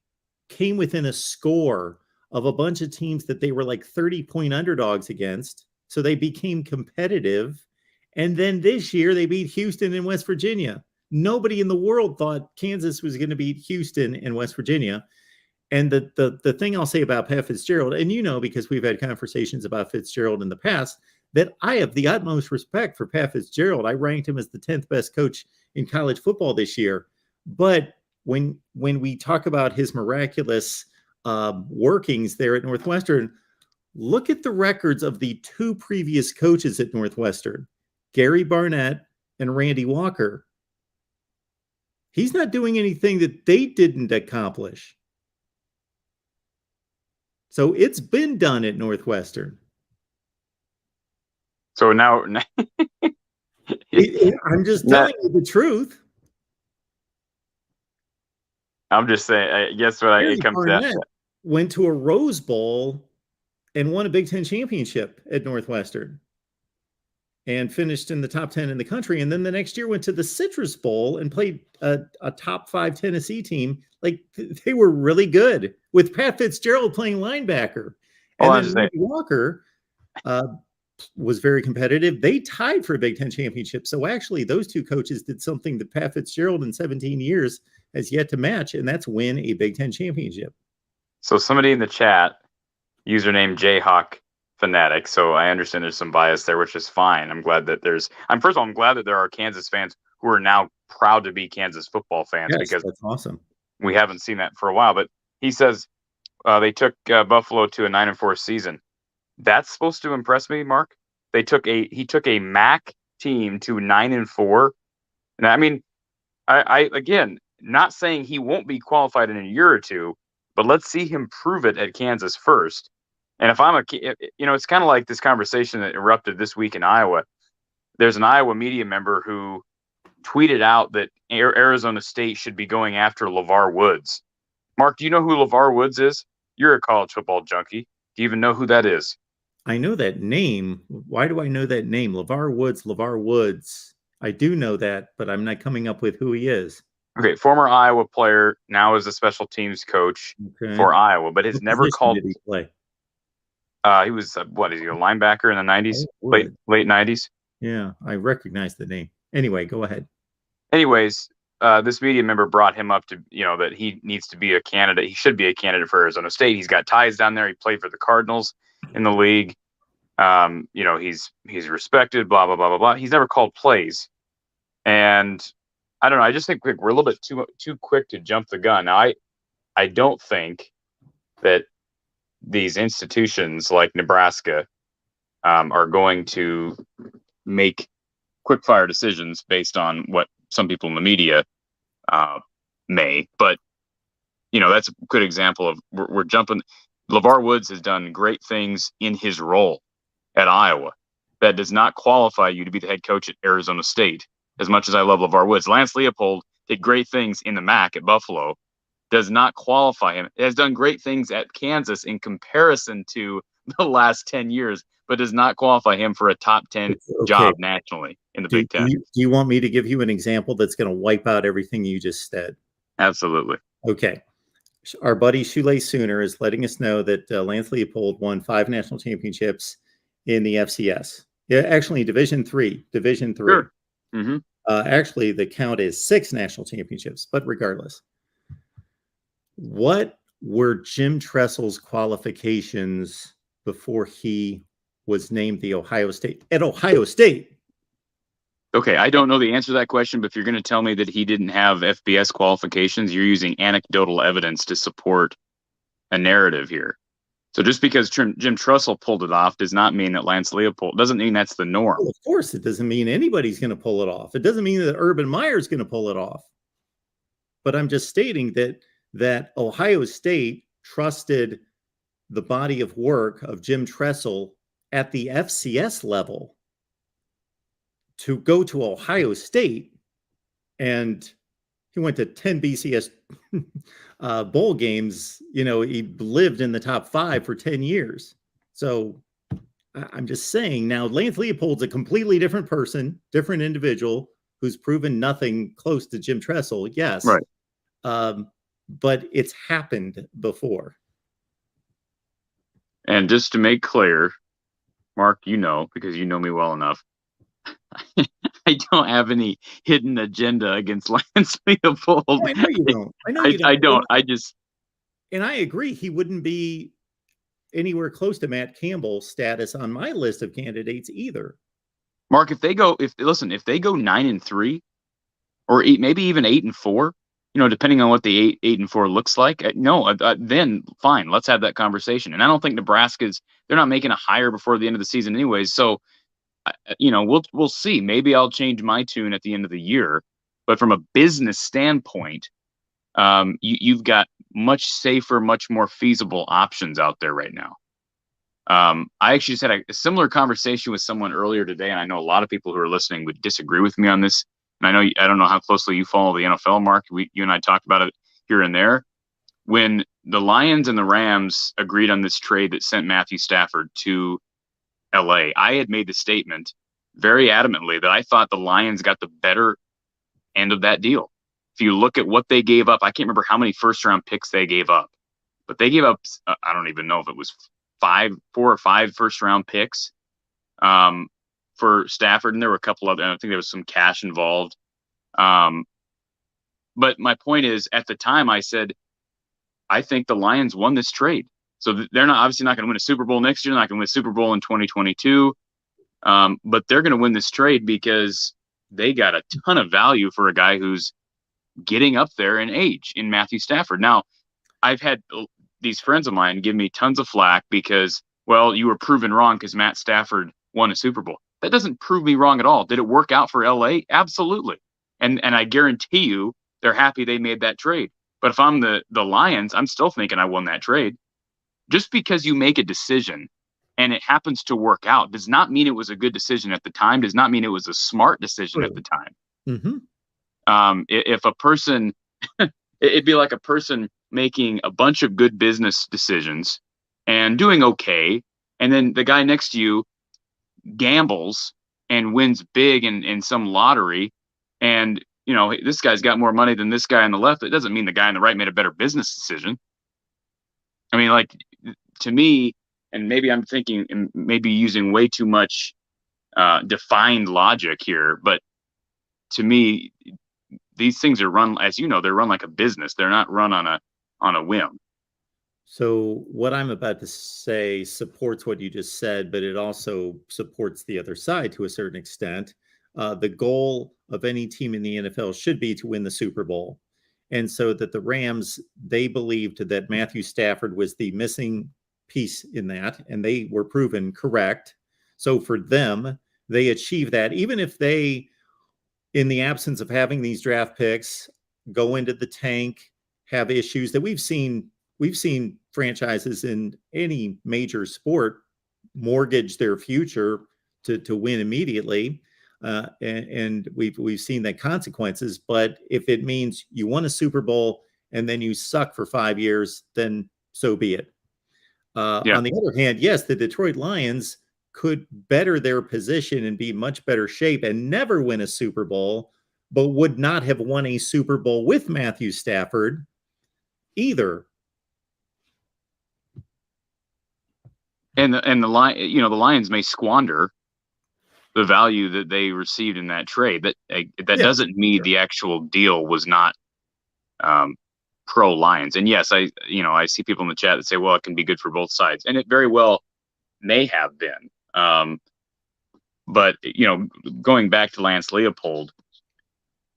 Speaker 1: came within a score of a bunch of teams that they were like 30-point underdogs against. So they became competitive. And then this year they beat Houston and West Virginia. Nobody in the world thought Kansas was going to beat Houston and West Virginia. And the thing I'll say about Pat Fitzgerald, and because we've had conversations about Fitzgerald in the past, that I have the utmost respect for Pat Fitzgerald. I ranked him as the 10th best coach in college football this year. But when we talk about his miraculous workings there at Northwestern, look at the records of the two previous coaches at Northwestern, Gary Barnett and Randy Walker. He's not doing anything that they didn't accomplish. So it's been done at Northwestern.
Speaker 6: So now
Speaker 1: I'm just telling you the truth.
Speaker 6: I'm just saying, I guess what it comes down to.
Speaker 1: Went to a Rose Bowl and won a Big Ten championship at Northwestern and finished in the top 10 in the country. And then the next year went to the Citrus Bowl and played a top 5 Tennessee team. Like they were really good with Pat Fitzgerald playing linebacker. And then Randy Walker was very competitive. They tied for a Big Ten championship. So actually those two coaches did something that Pat Fitzgerald in 17 years has yet to match, and that's win a Big Ten championship.
Speaker 6: So somebody in the chat, username Jayhawk Fanatic. So I understand there's some bias there, which is fine. I'm glad that I'm glad that there are Kansas fans who are now proud to be Kansas football fans, because
Speaker 1: that's awesome.
Speaker 6: We haven't seen that for a while. But he says they took Buffalo to a 9-4 season. That's supposed to impress me, Mark. He took a MAC team to 9-4. And I mean, I again, not saying he won't be qualified in a year or two, but let's see him prove it at Kansas first. And if it's kind of like this conversation that erupted this week in Iowa. There's an Iowa media member who tweeted out that Arizona State should be going after LeVar Woods. Mark, do you know who LeVar Woods is? You're a college football junkie. Do you even know who that is?
Speaker 1: I know that name. Why do I know that name? LeVar Woods. I do know that, but I'm not coming up with who he is.
Speaker 6: Okay, former Iowa player, now is a special teams coach for Iowa, but has never called.
Speaker 1: Did he play?
Speaker 6: He was is he a linebacker in the 90s, late 90s?
Speaker 1: Yeah, I recognize the name. Anyway, go ahead.
Speaker 6: Anyways, this media member brought him up to, that he needs to be a candidate. He should be a candidate for Arizona State. He's got ties down there. He played for the Cardinals in the league. He's respected, blah, blah, blah, blah, blah. He's never called plays. And I don't know. I just think we're a little bit too quick to jump the gun. Now, I don't think that these institutions like Nebraska are going to make quick fire decisions based on what some people in the media may. But, that's a good example of we're jumping. LeVar Woods has done great things in his role at Iowa. That does not qualify you to be the head coach at Arizona State. As much as I love LeVar Woods, Lance Leopold did great things in the MAC at Buffalo. Does not qualify him. Has done great things at Kansas in comparison to the last 10 years, but does not qualify him for a top 10 job nationally in the Big Ten.
Speaker 1: Do you want me to give you an example that's going to wipe out everything you just said?
Speaker 6: Absolutely.
Speaker 1: Okay. Our buddy Shoelace Sooner is letting us know that Lance Leopold won 5 national championships in the FCS. Yeah, actually, Division III.
Speaker 6: Sure. Mm-hmm.
Speaker 1: Actually, the count is 6 national championships, but regardless. What were Jim Tressel's qualifications before he was named at Ohio State?
Speaker 6: Okay, I don't know the answer to that question, but if you're going to tell me that he didn't have FBS qualifications, you're using anecdotal evidence to support a narrative here. So just because Jim Tressel pulled it off does not mean that Lance Leopold, doesn't mean that's the norm.
Speaker 1: Well, of course, it doesn't mean anybody's going to pull it off. It doesn't mean that Urban Meyer's going to pull it off. But I'm just stating that Ohio State trusted the body of work of Jim Tressel at the FCS level to go to Ohio State, and he went to 10 BCS bowl games. He lived in the top 5 for 10 years. So I'm just saying now Lance Leopold's a completely different person, different individual who's proven nothing close to Jim Tressel. Yes.
Speaker 6: Right.
Speaker 1: But it's happened before.
Speaker 6: And just to make clear, Mark, because you know me well enough, I don't have any hidden agenda against Lance Leopold.
Speaker 1: Oh, I know you don't.
Speaker 6: I don't. I just.
Speaker 1: And I agree. He wouldn't be anywhere close to Matt Campbell's status on my list of candidates either.
Speaker 6: Mark, if they go 9-3, or maybe even 8-4, depending on what the 8-4 looks like, then fine, let's have that conversation. And I don't think they're not making a hire before the end of the season anyways. So, we'll see. Maybe I'll change my tune at the end of the year. But from a business standpoint, you've got much safer, much more feasible options out there right now. I actually just had a similar conversation with someone earlier today, and I know a lot of people who are listening would disagree with me on this. And I don't know how closely you follow the NFL, Mark. You and I talked about it here and there. When the Lions and the Rams agreed on this trade that sent Matthew Stafford to LA, I had made the statement very adamantly that I thought the Lions got the better end of that deal. If you look at what they gave up, I can't remember how many first-round picks they gave up, but they gave up, I don't even know if it was 4 or 5 first-round picks for Stafford, and there were a couple other, I think there was some cash involved. But my point is, at the time I said, I think the Lions won this trade. So they're obviously not going to win a Super Bowl next year. They're not going to win a Super Bowl in 2022. But they're going to win this trade because they got a ton of value for a guy who's getting up there in age in Matthew Stafford. Now, I've had these friends of mine give me tons of flack because, well, you were proven wrong because Matt Stafford won a Super Bowl. That doesn't prove me wrong at all. Did it work out for LA? Absolutely. And I guarantee you they're happy they made that trade. But if I'm the Lions, I'm still thinking I won that trade. Just because you make a decision and it happens to work out does not mean it was a good decision at the time, does not mean it was a smart decision at the time. Mm-hmm. If a person, it'd be like a person making a bunch of good business decisions and doing okay, and then the guy next to you gambles and wins big in some lottery, and this guy's got more money than this guy on the left. It doesn't mean the guy on the right made a better business decision. I mean, like, to me, and maybe I'm thinking and maybe using way too much defined logic here, but to me, these things are run, as you know, they're run like a business. They're not run on a whim.
Speaker 1: So what I'm about to say supports what you just said, but it also supports the other side to a certain extent. The goal of any team in the NFL should be to win the Super Bowl. And so that the Rams, they believed that Matthew Stafford was the missing piece in that, and they were proven correct. So for them, they achieved that, even if they, in the absence of having these draft picks, go into the tank, have issues that we've seen franchises in any major sport mortgage their future to win immediately. And we've seen the consequences. But if it means you won a Super Bowl and then you suck for 5 years, then so be it. On the other hand, yes, the Detroit Lions could better their position and be much better shape and never win a Super Bowl, but would not have won a Super Bowl with Matthew Stafford either.
Speaker 6: And the Lions may squander the value that they received in that trade. That doesn't mean the actual deal was not pro Lions. And yes, I see people in the chat that say, well, it can be good for both sides, and it very well may have been. But going back to Lance Leopold,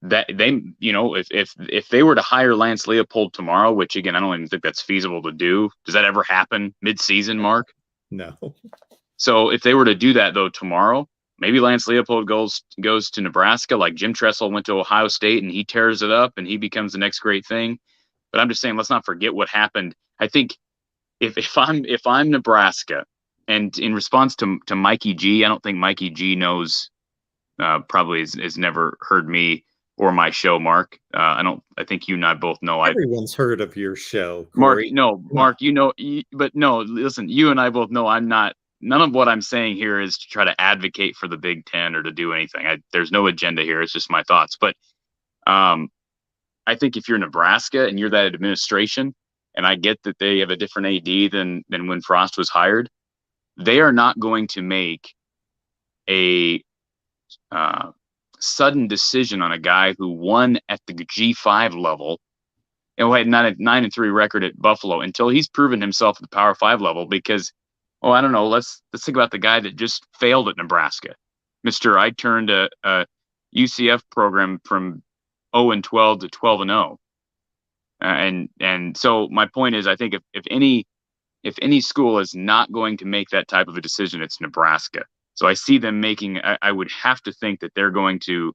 Speaker 6: that they, if they were to hire Lance Leopold tomorrow, which again I don't even think that's feasible to do. Does that ever happen mid-season, Mark?
Speaker 1: No.
Speaker 6: So if they were to do that though tomorrow, maybe Lance Leopold goes to Nebraska, like Jim Tressel went to Ohio State and he tears it up and he becomes the next great thing. But I'm just saying, let's not forget what happened. I think if I'm Nebraska, and in response to Mikey G, I don't think Mikey G knows, probably has never heard me or my show, Mark. I think you and I both know.
Speaker 1: Everyone's heard of your show, Corey.
Speaker 6: Mark, but no, listen, you and I both know none of what I'm saying here is to try to advocate for the Big Ten or to do anything. There's no agenda here. It's just my thoughts. But I think if you're Nebraska and you're that administration, and I get that they have a different AD than when Frost was hired, they are not going to make a sudden decision on a guy who won at the G5 level and had 9-3 record at Buffalo until he's proven himself at the Power 5 level. Because, I don't know. Let's think about the guy that just failed at Nebraska. I turned a UCF program from 0-12 to 12-0. And so my point is, I think if any school is not going to make that type of a decision, it's Nebraska. So I see them making. I would have to think that they're going to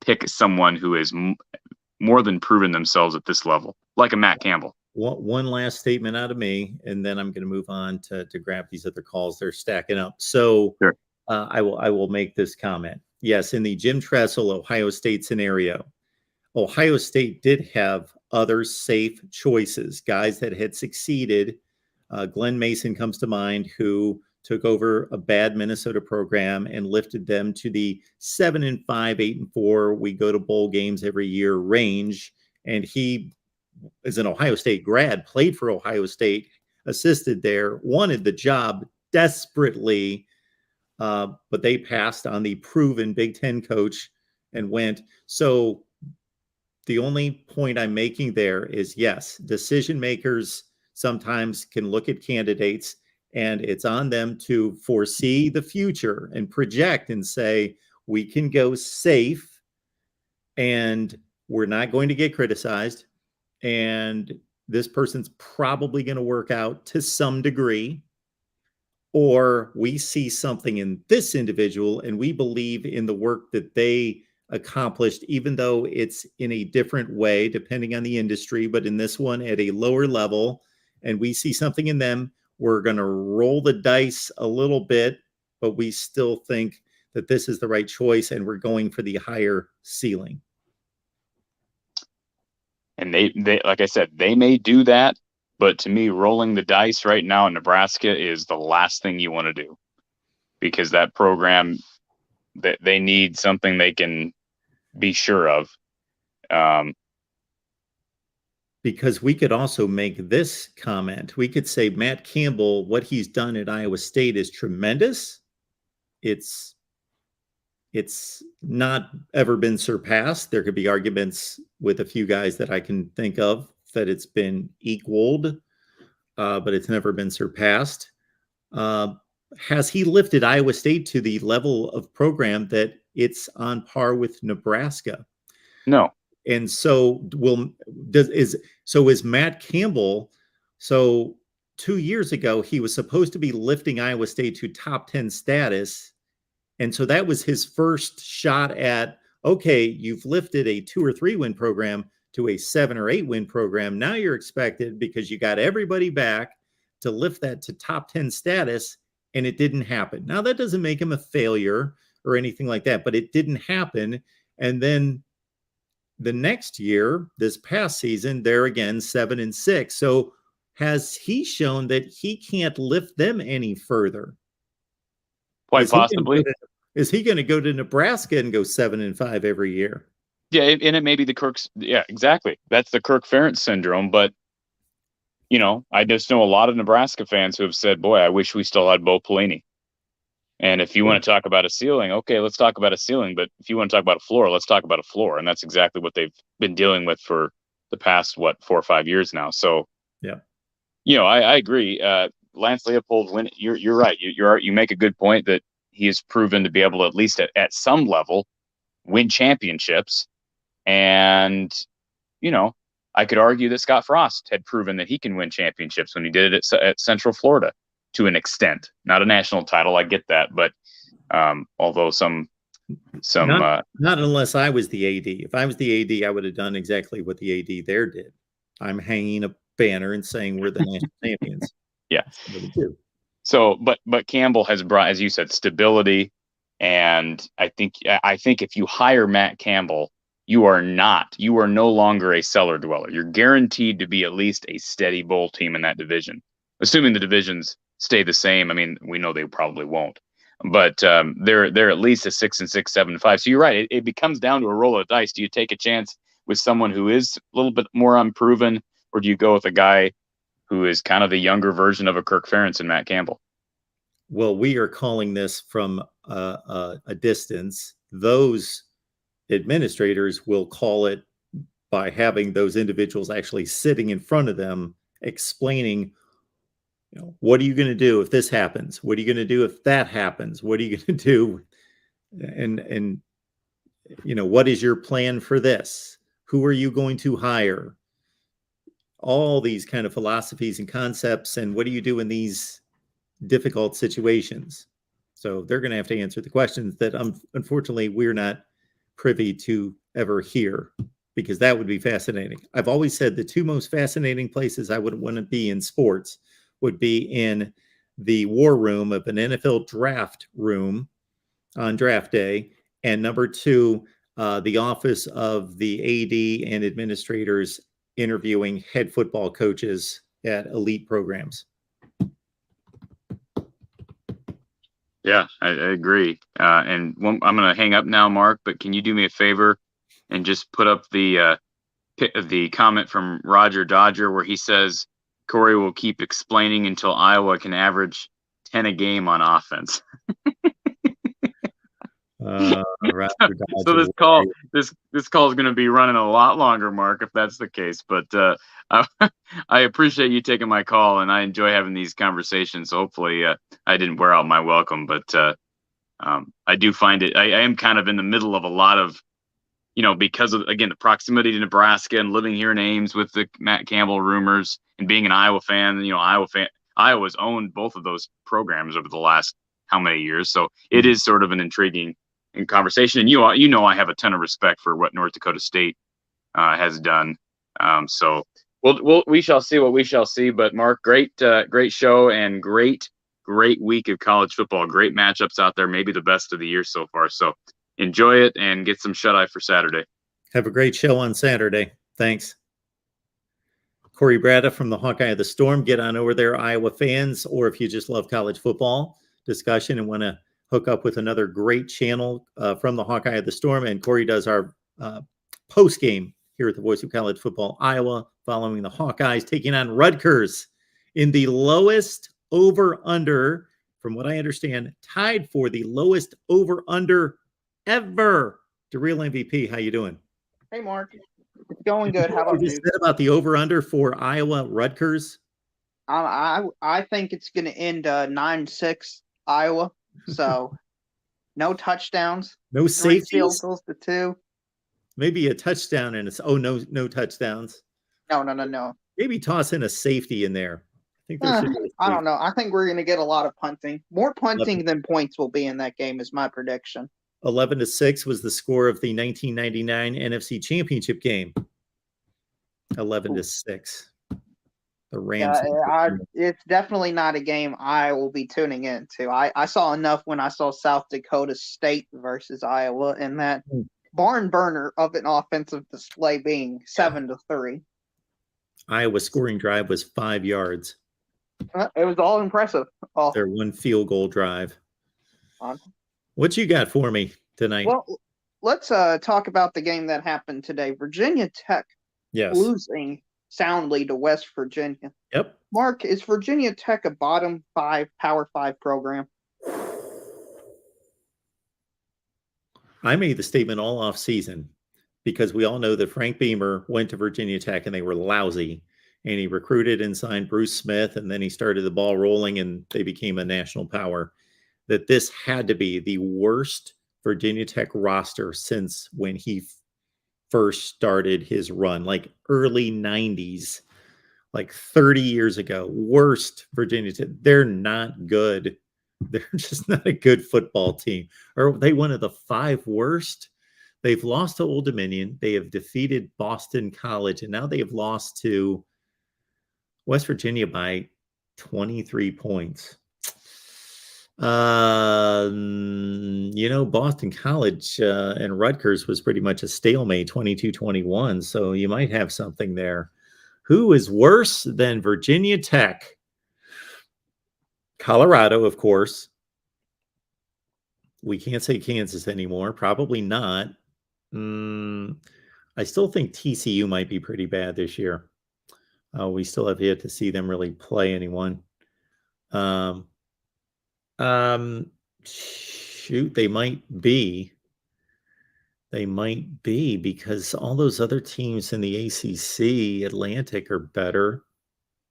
Speaker 6: pick someone who is more than proven themselves at this level, like a Matt Campbell.
Speaker 1: One last statement out of me, and then I'm going to move on to grab these other calls. They're stacking up. So
Speaker 6: sure.
Speaker 1: I will make this comment. Yes, in the Jim Tressel Ohio State scenario, Ohio State did have other safe choices, guys that had succeeded. Glenn Mason comes to mind, who took over a bad Minnesota program and lifted them to the 7-5, 8-4. We go to bowl games every year range. And he is an Ohio State grad, played for Ohio State, assisted there, wanted the job desperately, but they passed on the proven Big Ten coach and went. So the only point I'm making there is, yes, decision makers sometimes can look at candidates, and it's on them to foresee the future and project and say, we can go safe and we're not going to get criticized. And this person's probably going to work out to some degree. Or we see something in this individual and we believe in the work that they accomplished, even though it's in a different way, depending on the industry, but in this one at a lower level, and we see something in them, we're going to roll the dice a little bit, but we still think that this is the right choice and we're going for the higher ceiling.
Speaker 6: And they like I said, they may do that, but to me, rolling the dice right now in Nebraska is the last thing you want to do, because that program, that they need something they can be sure of.
Speaker 1: Because we could also make this comment. We could say Matt Campbell, what he's done at Iowa State is tremendous. It's not ever been surpassed. There could be arguments with a few guys that I can think of that it's been equaled, but it's never been surpassed. Has he lifted Iowa State to the level of program that it's on par with Nebraska?
Speaker 6: No.
Speaker 1: And so is Matt Campbell? So 2 years ago, he was supposed to be lifting Iowa State to top 10 status. And so that was his first shot at, okay, you've lifted a 2 or 3 win program to a 7 or 8 win program. Now you're expected, because you got everybody back, to lift that to top 10 status, and it didn't happen. Now that doesn't make him a failure or anything like that, but it didn't happen. And then the next year, this past season, they're again 7-6. So has he shown that he can't lift them any further?
Speaker 6: Quite possibly.
Speaker 1: Is he going to go to Nebraska and go 7-5 every year?
Speaker 6: Yeah, and it may be the Kirk's. Yeah, exactly. That's the Kirk Ferentz syndrome. But I just know a lot of Nebraska fans who have said, "Boy, I wish we still had Bo Pelini." And if you want to talk about a ceiling, okay, let's talk about a ceiling. But if you want to talk about a floor, let's talk about a floor. And that's exactly what they've been dealing with for the past, 4 or 5 years now. So,
Speaker 1: yeah,
Speaker 6: I agree. Lance Leopold, you're right. You make a good point that he has proven to be able to, at least at some level, win championships. And, I could argue that Scott Frost had proven that he can win championships when he did it at Central Florida. To an extent, not a national title. I get that, but although some
Speaker 1: not unless I was the AD. If I was the AD, I would have done exactly what the AD there did. I'm hanging a banner and saying we're the national champions.
Speaker 6: Yeah. So, but Campbell has brought, as you said, stability, and I think if you hire Matt Campbell, you are no longer a cellar dweller. You're guaranteed to be at least a steady bowl team in that division, assuming the divisions stay the same. I mean, we know they probably won't, but they're at least a 6-6, 7-5. So you're right. It becomes down to a roll of the dice. Do you take a chance with someone who is a little bit more unproven, or do you go with a guy who is kind of the younger version of a Kirk Ferentz and Matt Campbell?
Speaker 1: Well, we are calling this from a distance. Those administrators will call it by having those individuals actually sitting in front of them explaining, what are you going to do if this happens? What are you going to do if that happens? What are you going to do? And what is your plan for this? Who are you going to hire? All these kind of philosophies and concepts. And what do you do in these difficult situations? So they're going to have to answer the questions that unfortunately we're not privy to ever hear, because that would be fascinating. I've always said the 2 most fascinating places I would want to be in sports would be in the war room of an NFL draft room on draft day, and number 2, the office of the AD and administrators interviewing head football coaches at elite programs.
Speaker 6: Yeah, I agree. And I'm going to hang up now, Mark, but can you do me a favor and just put up the comment from Roger Dodger where he says, Corey will keep explaining until Iowa can average 10 a game on offense. So this call is going to be running a lot longer, Mark, if that's the case. But I appreciate you taking my call, and I enjoy having these conversations. So hopefully I didn't wear out my welcome, but I do find it. I am kind of in the middle of a lot of, because of, again, the proximity to Nebraska and living here in Ames with the Matt Campbell rumors and being an Iowa fan. Iowa's owned both of those programs over the last how many years. So it is sort of an intriguing conversation. And I have a ton of respect for what North Dakota State has done. So we shall see what we shall see. But Mark, great show and great week of college football. Great matchups out there. Maybe the best of the year so far. So enjoy it and get some shut eye for Saturday.
Speaker 1: Have a great show on Saturday. Thanks. Corey Bratta from the Hawkeye of the Storm. Get on over there, Iowa fans, or if you just love college football discussion and want to hook up with another great channel from the Hawkeye of the Storm. And Corey does our post game here at the Voice of College Football, Iowa, following the Hawkeyes taking on Rutgers in the lowest over-under, from what I understand, tied for the lowest over-under ever. DeReal MVP, how you doing?
Speaker 7: Hey, Mark. It's going good. How
Speaker 1: What
Speaker 7: about
Speaker 1: you just
Speaker 7: you?
Speaker 1: said about the over/under for Iowa Rutgers?
Speaker 7: I think it's going to end 9-6 Iowa. So no touchdowns,
Speaker 1: No
Speaker 7: 3 field
Speaker 1: safeties?
Speaker 7: goals to 2.
Speaker 1: Maybe a touchdown and it's no touchdowns.
Speaker 7: No.
Speaker 1: Maybe toss in a safety in there. I think there should be a
Speaker 7: I
Speaker 1: safety.
Speaker 7: don't know. I think we're going to get a lot of punting. More punting than points will be in that game is my prediction.
Speaker 1: 11-6 was the score of the 1999 NFC Championship game. 11-6. The Rams.
Speaker 7: It's definitely not a game I will be tuning into. I saw enough when I saw South Dakota State versus Iowa and that barn burner of an offensive display being 7-3.
Speaker 1: Iowa scoring drive was 5 yards.
Speaker 7: It was all impressive.
Speaker 1: Their one field goal drive.
Speaker 7: On.
Speaker 1: What you got for me tonight?
Speaker 7: Well, let's talk about the game that happened today. Virginia Tech losing soundly to West Virginia.
Speaker 1: Yep.
Speaker 7: Mark, is Virginia Tech a bottom 5, Power 5 program?
Speaker 1: I made the statement all off season because we all know that Frank Beamer went to Virginia Tech and they were lousy. And he recruited and signed Bruce Smith, and then he started the ball rolling and they became a national power. That this had to be the worst Virginia Tech roster since when he first started his run, like early 90s, like 30 years ago. Worst Virginia Tech. They're not good. They're just not a good football team. Are they one of the 5 worst? They've lost to Old Dominion. They have defeated Boston College, and now they have lost to West Virginia by 23 points. Boston College and Rutgers was pretty much a stalemate, 22-21. So you might have something there. Who is worse than Virginia Tech? Colorado, of course. We can't say Kansas anymore. Probably not. I still think TCU might be pretty bad this year. We still have yet to see them really play anyone. Shoot, they might be. They might be because all those other teams in the ACC, Atlantic, are better.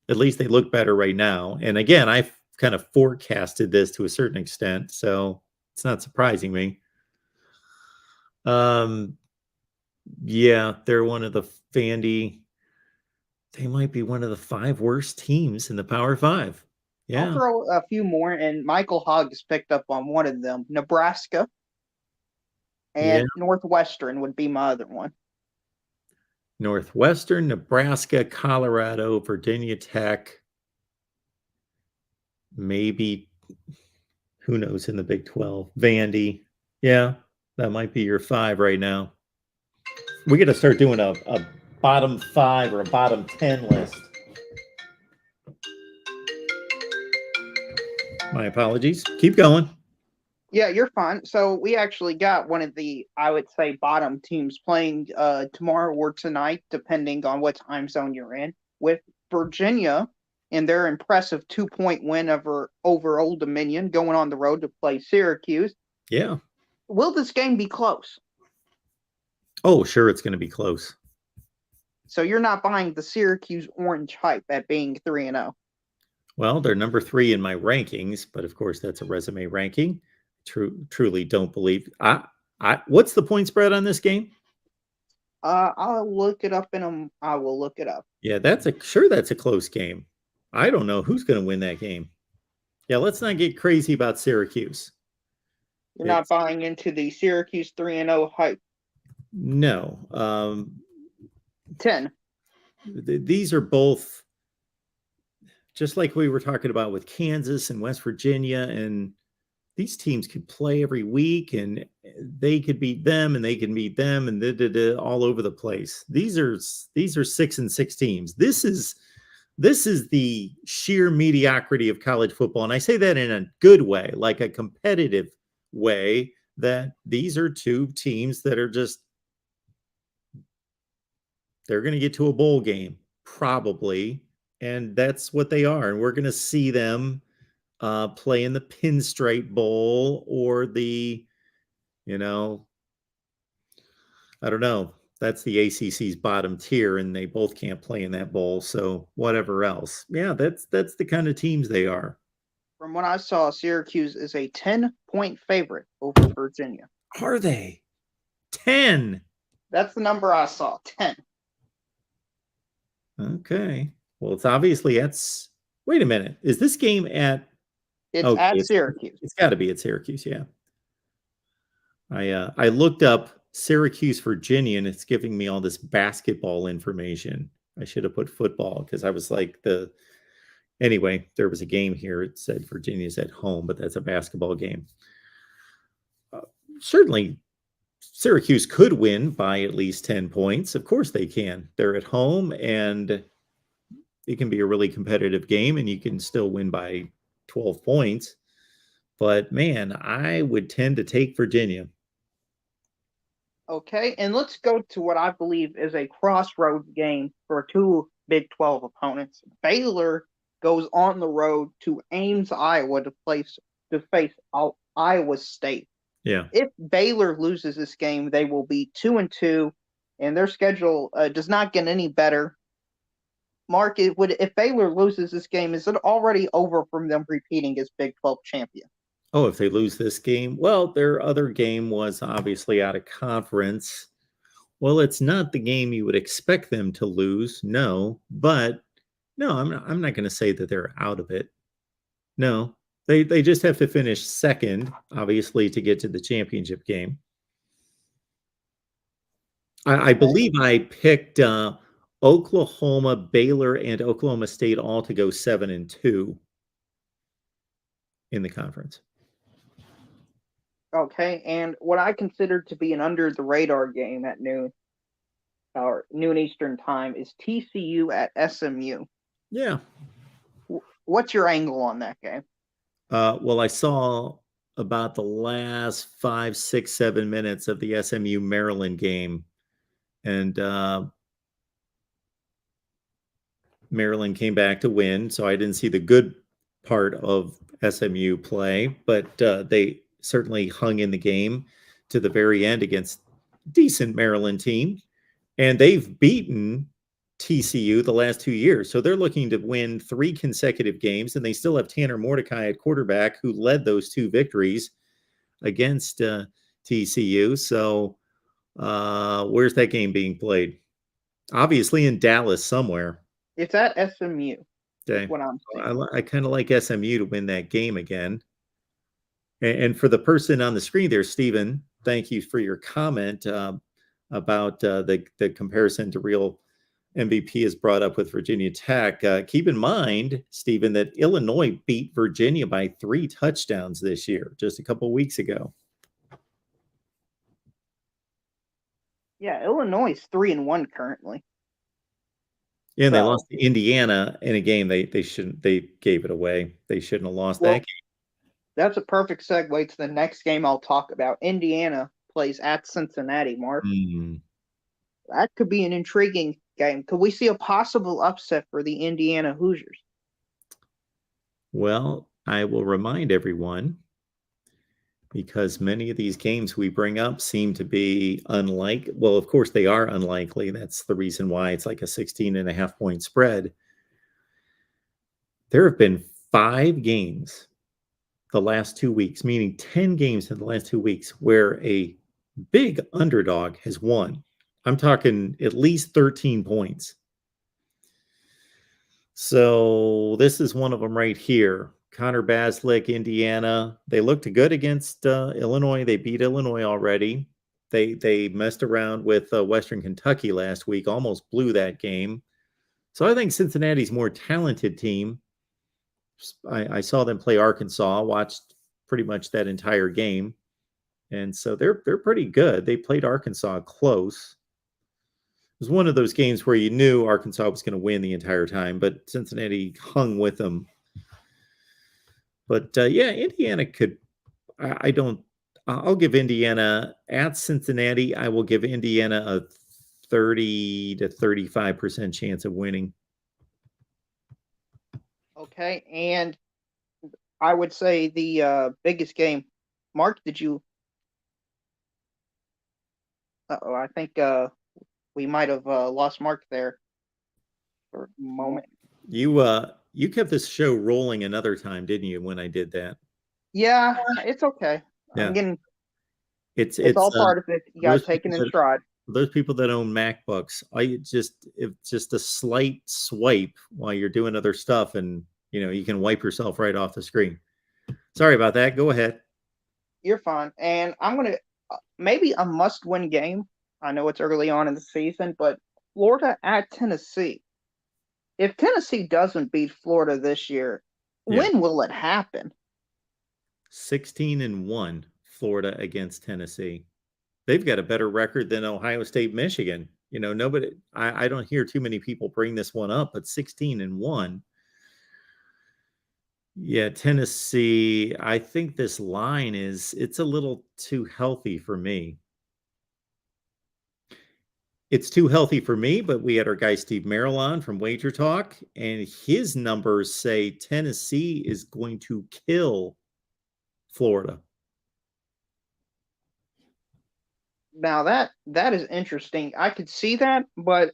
Speaker 1: At least they look better right now. And again, I've kind of forecasted this to a certain extent, so it's not surprising me. Yeah, they're one of the Vandy. They might be one of the 5 worst teams in the Power 5. Yeah.
Speaker 7: I'll throw a few more, and Michael Huggs picked up on one of them. Nebraska and Northwestern would be my other one.
Speaker 1: Northwestern, Nebraska, Colorado, Virginia Tech. Maybe, who knows, in the Big 12. Vandy. Yeah, that might be your 5 right now. We got to start doing a bottom 5 or a bottom 10 list. My apologies. Keep going.
Speaker 7: Yeah, you're fine. So we actually got one of the, I would say, bottom teams playing tomorrow or tonight, depending on what time zone you're in, with Virginia and their impressive 2-point win over Old Dominion, going on the road to play Syracuse.
Speaker 1: Yeah.
Speaker 7: Will this game be close?
Speaker 1: Oh, sure, it's going to be close.
Speaker 7: So you're not buying the Syracuse orange hype at being 3-0?
Speaker 1: Well, they're number 3 in my rankings, but of course that's a resume ranking. Truly don't believe. What's the point spread on this game?
Speaker 7: I'll look it up I will look it up.
Speaker 1: Yeah, that's a close game. I don't know who's going to win that game. Yeah, let's not get crazy about Syracuse.
Speaker 7: You're not buying into the Syracuse 3-0 hype?
Speaker 1: No.
Speaker 7: 10.
Speaker 1: These are both, just like we were talking about with Kansas and West Virginia, and these teams could play every week and they could beat them and they can beat them and all over the place. These are 6-6 teams. This is the sheer mediocrity of college football. And I say that in a good way, like a competitive way, that these are 2 teams that are just, they're going to get to a bowl game probably. And that's what they are. And we're going to see them play in the Pinstripe Bowl or the, I don't know, That's the ACC's bottom tier, and they both can't play in that bowl. So whatever else, yeah, that's the kind of teams they are.
Speaker 7: From what I saw, Syracuse is a 10-point favorite over Virginia.
Speaker 1: Are they 10?
Speaker 7: That's the number I saw. 10.
Speaker 1: Okay. Well, it's obviously that's. Wait a minute. Is this game at?
Speaker 7: It's
Speaker 1: Okay,
Speaker 7: at Syracuse.
Speaker 1: It's got to be at Syracuse. Yeah. I looked up Syracuse, Virginia, and it's giving me all this basketball information. I should have put football because I was like Anyway, there was a game here. It said Virginia's at home, but that's a basketball game. Certainly, Syracuse could win by at least 10 points. Of course they can. They're at home, and it can be a really competitive game, and you can still win by 12 points. But, man, I would tend to take Virginia.
Speaker 7: Okay, and let's go to what I believe is a crossroads game for two Big 12 opponents. Baylor goes on the road to Ames, Iowa to face Iowa State.
Speaker 1: Yeah.
Speaker 7: If Baylor loses this game, they will be 2-2, and their schedule does not get any better. Mark, if Baylor loses this game, is it already over from them repeating as Big 12 champion?
Speaker 1: Oh, if they lose this game? Well, their other game was obviously out of conference. Well, it's not the game you would expect them to lose, no. But no, I'm not going to say that they're out of it. No, they just have to finish second, obviously, to get to the championship game. I believe I picked Oklahoma, Baylor, and Oklahoma State all to go 7-2 in the conference.
Speaker 7: Okay, and what I consider to be an under the radar game at noon Eastern time is TCU at SMU.
Speaker 1: Yeah.
Speaker 7: What's your angle on that game?
Speaker 1: Well, I saw about the last 5, 6, 7 minutes of the SMU Maryland game, and Maryland came back to win. So I didn't see the good part of SMU play, but they certainly hung in the game to the very end against decent Maryland team. And they've beaten TCU the last 2 years. So they're looking to win 3 consecutive games, and they still have Tanner Mordecai at quarterback, who led those 2 victories against TCU. So where's that game being played? Obviously in Dallas somewhere.
Speaker 7: It's at SMU.
Speaker 1: Okay.
Speaker 7: What I'm saying.
Speaker 1: I kind of like SMU to win that game again. And for the person on the screen there, Stephen, thank you for your comment about the comparison to real MVP is brought up with Virginia Tech. Keep in mind, Stephen, that Illinois beat Virginia by 3 touchdowns this year, just a couple of weeks ago.
Speaker 7: Yeah, Illinois is 3-1 currently.
Speaker 1: Yeah, and they lost to Indiana in a game they gave it away. They shouldn't have lost that game.
Speaker 7: That's a perfect segue to the next game I'll talk about. Indiana plays at Cincinnati, Mark. That could be an intriguing game. Could we see a possible upset for the Indiana Hoosiers? Well,
Speaker 1: I will remind everyone, because many of these games we bring up seem to be unlikely. Well, of course, they are unlikely. That's the reason why it's like a 16.5-point spread. There have been 5 games the last 2 weeks, meaning 10 games in the last 2 weeks, where a big underdog has won. I'm talking at least 13 points. So this is one of them right here. Connor Baslick, Indiana. They looked good against Illinois. They beat Illinois already. They messed around with Western Kentucky last week, almost blew that game. So I think Cincinnati's more talented team. I saw them play Arkansas, watched pretty much that entire game. And so they're pretty good. They played Arkansas close. It was one of those games where you knew Arkansas was going to win the entire time, but Cincinnati hung with them. But yeah, Indiana could. I'll give Indiana at Cincinnati. I will give Indiana a 30 to 35% chance of winning.
Speaker 7: Okay, and I would say the biggest game. Mark, did you? I think we might have lost Mark there for a moment.
Speaker 1: You kept this show rolling another time, didn't you? When I did that.
Speaker 7: Yeah, it's okay.
Speaker 1: Yeah.
Speaker 7: I'm getting.
Speaker 1: It's
Speaker 7: all part of it. You got to take it in stride.
Speaker 1: Those people that own MacBooks, it's just a slight swipe while you're doing other stuff, and you can wipe yourself right off the screen. Sorry about that. Go ahead.
Speaker 7: You're fine. And I'm gonna maybe a must-win game. I know it's early on in the season, but Florida at Tennessee. If Tennessee doesn't beat Florida this year, when will it happen?
Speaker 1: 16-1, Florida against Tennessee. They've got a better record than Ohio State, Michigan. Nobody. I don't hear too many people bring this one up, but 16-1. Yeah, Tennessee. I think this line it's a little too healthy for me. It's too healthy for me, but we had our guy Steve Merrill on from Wager Talk, and his numbers say Tennessee is going to kill Florida.
Speaker 7: Now that is interesting. I could see that, but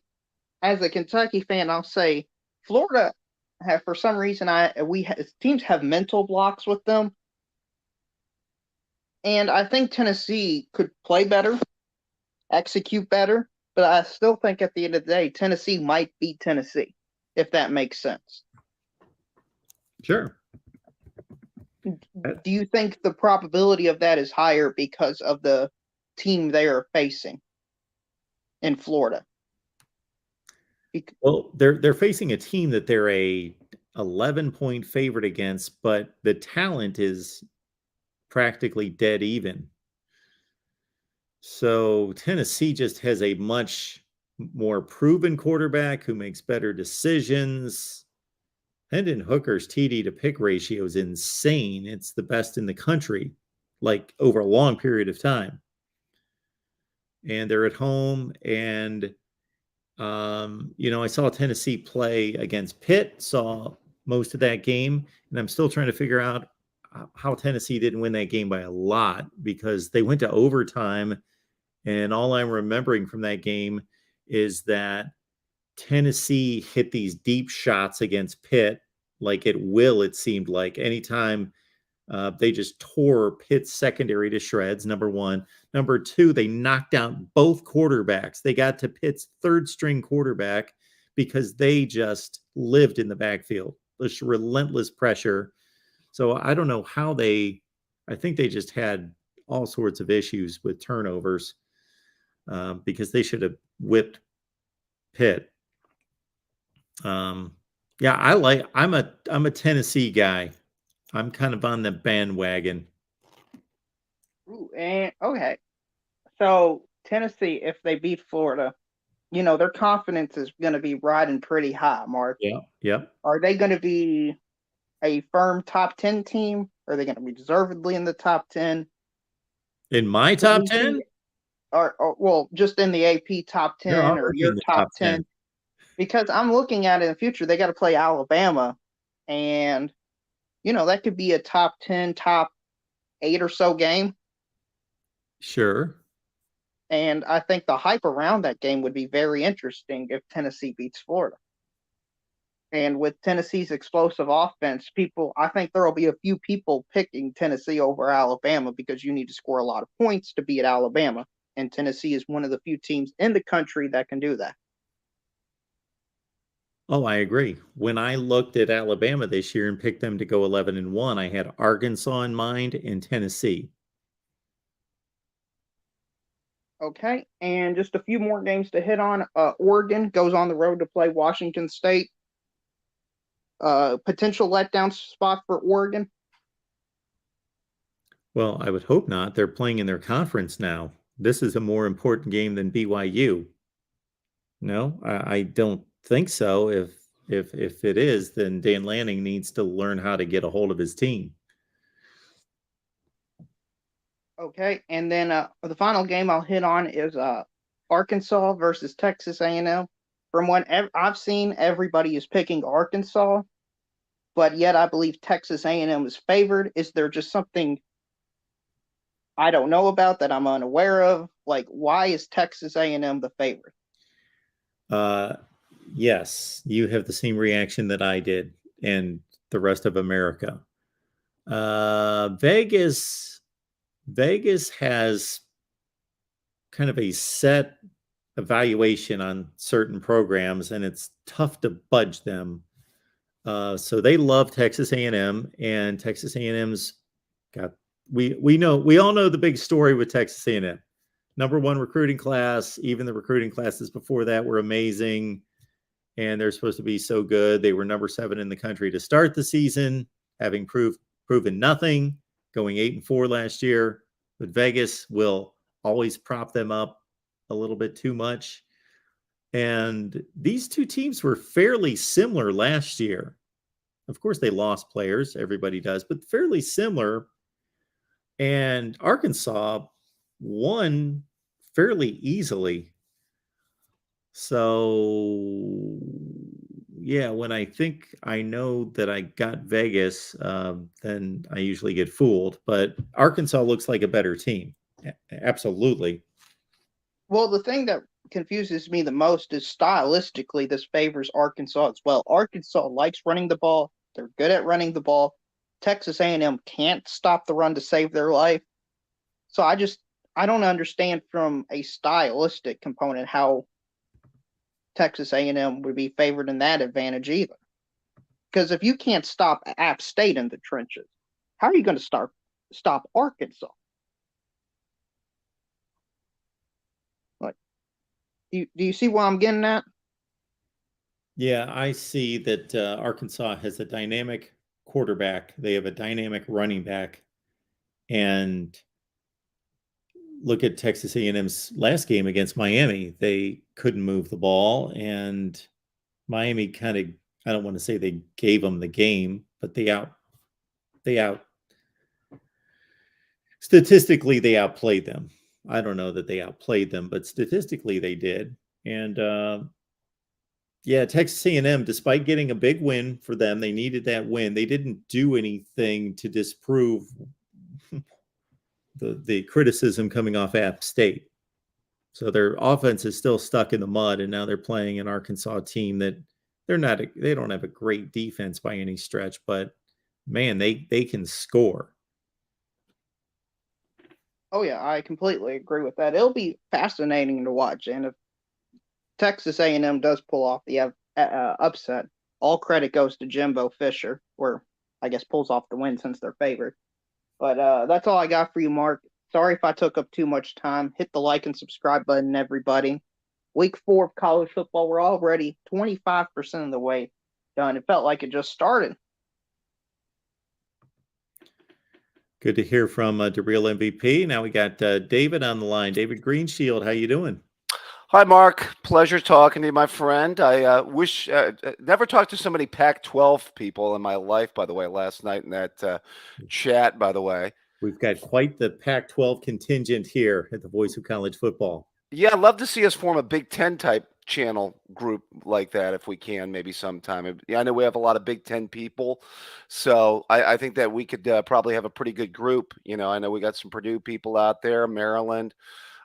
Speaker 7: as a Kentucky fan, I'll say Florida have, for some reason, teams have mental blocks with them, and I think Tennessee could play better, execute better, but I still think at the end of the day, Tennessee might beat Tennessee, if that makes sense.
Speaker 1: Sure.
Speaker 7: Do you think the probability of that is higher because of the team they are facing in Florida?
Speaker 1: Well, they're facing a team that they're a 11-point favorite against, but the talent is practically dead even. So Tennessee just has a much more proven quarterback who makes better decisions. Hendon Hooker's TD to pick ratio is insane. It's the best in the country, like over a long period of time. And they're at home, and I saw Tennessee play against Pitt, saw most of that game, and I'm still trying to figure out how Tennessee didn't win that game by a lot, because they went to overtime, and all I'm remembering from that game is that Tennessee hit these deep shots against Pitt like at will. It seemed like anytime they just tore Pitt's secondary to shreds, number one. Number two, they knocked out both quarterbacks. They got to Pitt's third-string quarterback because they just lived in the backfield. This relentless pressure. So I don't know how I think they just had all sorts of issues with turnovers because they should have whipped Pitt. I'm a Tennessee guy. I'm kind of on the bandwagon.
Speaker 7: Ooh, and okay. So Tennessee, if they beat Florida, their confidence is going to be riding pretty high, Mark.
Speaker 1: Yeah. Yep.
Speaker 7: Are they going to be a firm top 10 team? Are they going to be deservedly in the top 10?
Speaker 1: In my top 10?
Speaker 7: Or just in the AP top 10 or your top 10? Because I'm looking at it in the future, they got to play Alabama, and that could be a top 10, top 8 or so game.
Speaker 1: Sure.
Speaker 7: And I think the hype around that game would be very interesting if Tennessee beats Florida. And with Tennessee's explosive offense, I think there will be a few people picking Tennessee over Alabama because you need to score a lot of points to beat Alabama. And Tennessee is one of the few teams in the country that can do that.
Speaker 1: Oh, I agree. When I looked at Alabama this year and picked them to go 11-1, I had Arkansas in mind and Tennessee.
Speaker 7: Okay, and just a few more games to hit on. Oregon goes on the road to play Washington State. Potential letdown spot for Oregon?
Speaker 1: Well, I would hope not. They're playing in their conference now. This is a more important game than BYU. No, I don't think so. If it is, then Dan Lanning needs to learn how to get a hold of his team.
Speaker 7: Okay, and then the final game I'll hit on is Arkansas versus Texas A&M. From what I've seen, everybody is picking Arkansas, but yet I believe Texas A&M is favored. Is there just something I don't know about that I'm unaware of? Like, why is Texas A&M the favorite?
Speaker 1: Yes, you have the same reaction that I did and the rest of America. Vegas has kind of a set evaluation on certain programs, and it's tough to budge them. So they love Texas A&M, and Texas A&M's got we all know the big story with Texas A&M. Number one recruiting class. Even the recruiting classes before that were amazing, and they're supposed to be so good. They were number 7 in the country to start the season, having proven nothing, going 8-4 last year. But Vegas will always prop them up a little bit too much. And these two teams were fairly similar last year. Of course, they lost players. Everybody does, but fairly similar. And Arkansas won fairly easily. So, yeah, when I think I know that I got Vegas, then I usually get fooled. But Arkansas looks like a better team. Absolutely.
Speaker 7: Well, the thing that confuses me the most is stylistically, this favors Arkansas as well. Arkansas likes running the ball. They're good at running the ball. Texas A&M can't stop the run to save their life. So I don't understand from a stylistic component how Texas A&M would be favored in that advantage either. Because if you can't stop App State in the trenches, how are you going to stop Arkansas? Like, do you see why I'm getting at?
Speaker 1: Yeah, I see that Arkansas has a dynamic quarterback. They have a dynamic running back. And look at Texas A&M's last game against Miami. They couldn't move the ball, and Miami kind of, I don't want to say they gave them the game, but statistically they outplayed them. I don't know that they outplayed them, but statistically they did. And yeah, Texas A&M, despite getting a big win for them, they needed that win. They didn't do anything to disprove the criticism coming off App State. So their offense is still stuck in the mud, and now they're playing an Arkansas team that they don't have a great defense by any stretch, but man, they can score.
Speaker 7: Oh yeah, I completely agree with that. It'll be fascinating to watch, and if Texas A&M does pull off the upset, all credit goes to Jimbo Fisher, or I guess pulls off the win since they're favored. But that's all I got for you, Mark. Sorry if I took up too much time. Hit the like and subscribe button, everybody. Week 4 of college football, we're already 25% of the way done. It felt like it just started.
Speaker 1: Good to hear from the real MVP. Now we got David on the line. David Greenshield, how you doing?
Speaker 8: Hi, Mark. Pleasure talking to you, my friend. I wish never talked to so many Pac-12 people in my life, by the way, last night in that chat, by the way.
Speaker 1: We've got quite the Pac-12 contingent here at the Voice of College Football.
Speaker 8: Yeah, I'd love to see us form a Big Ten type channel group like that if we can, maybe sometime. I know we have a lot of Big Ten people, so I think that we could probably have a pretty good group. You know, I know we got some Purdue people out there, Maryland.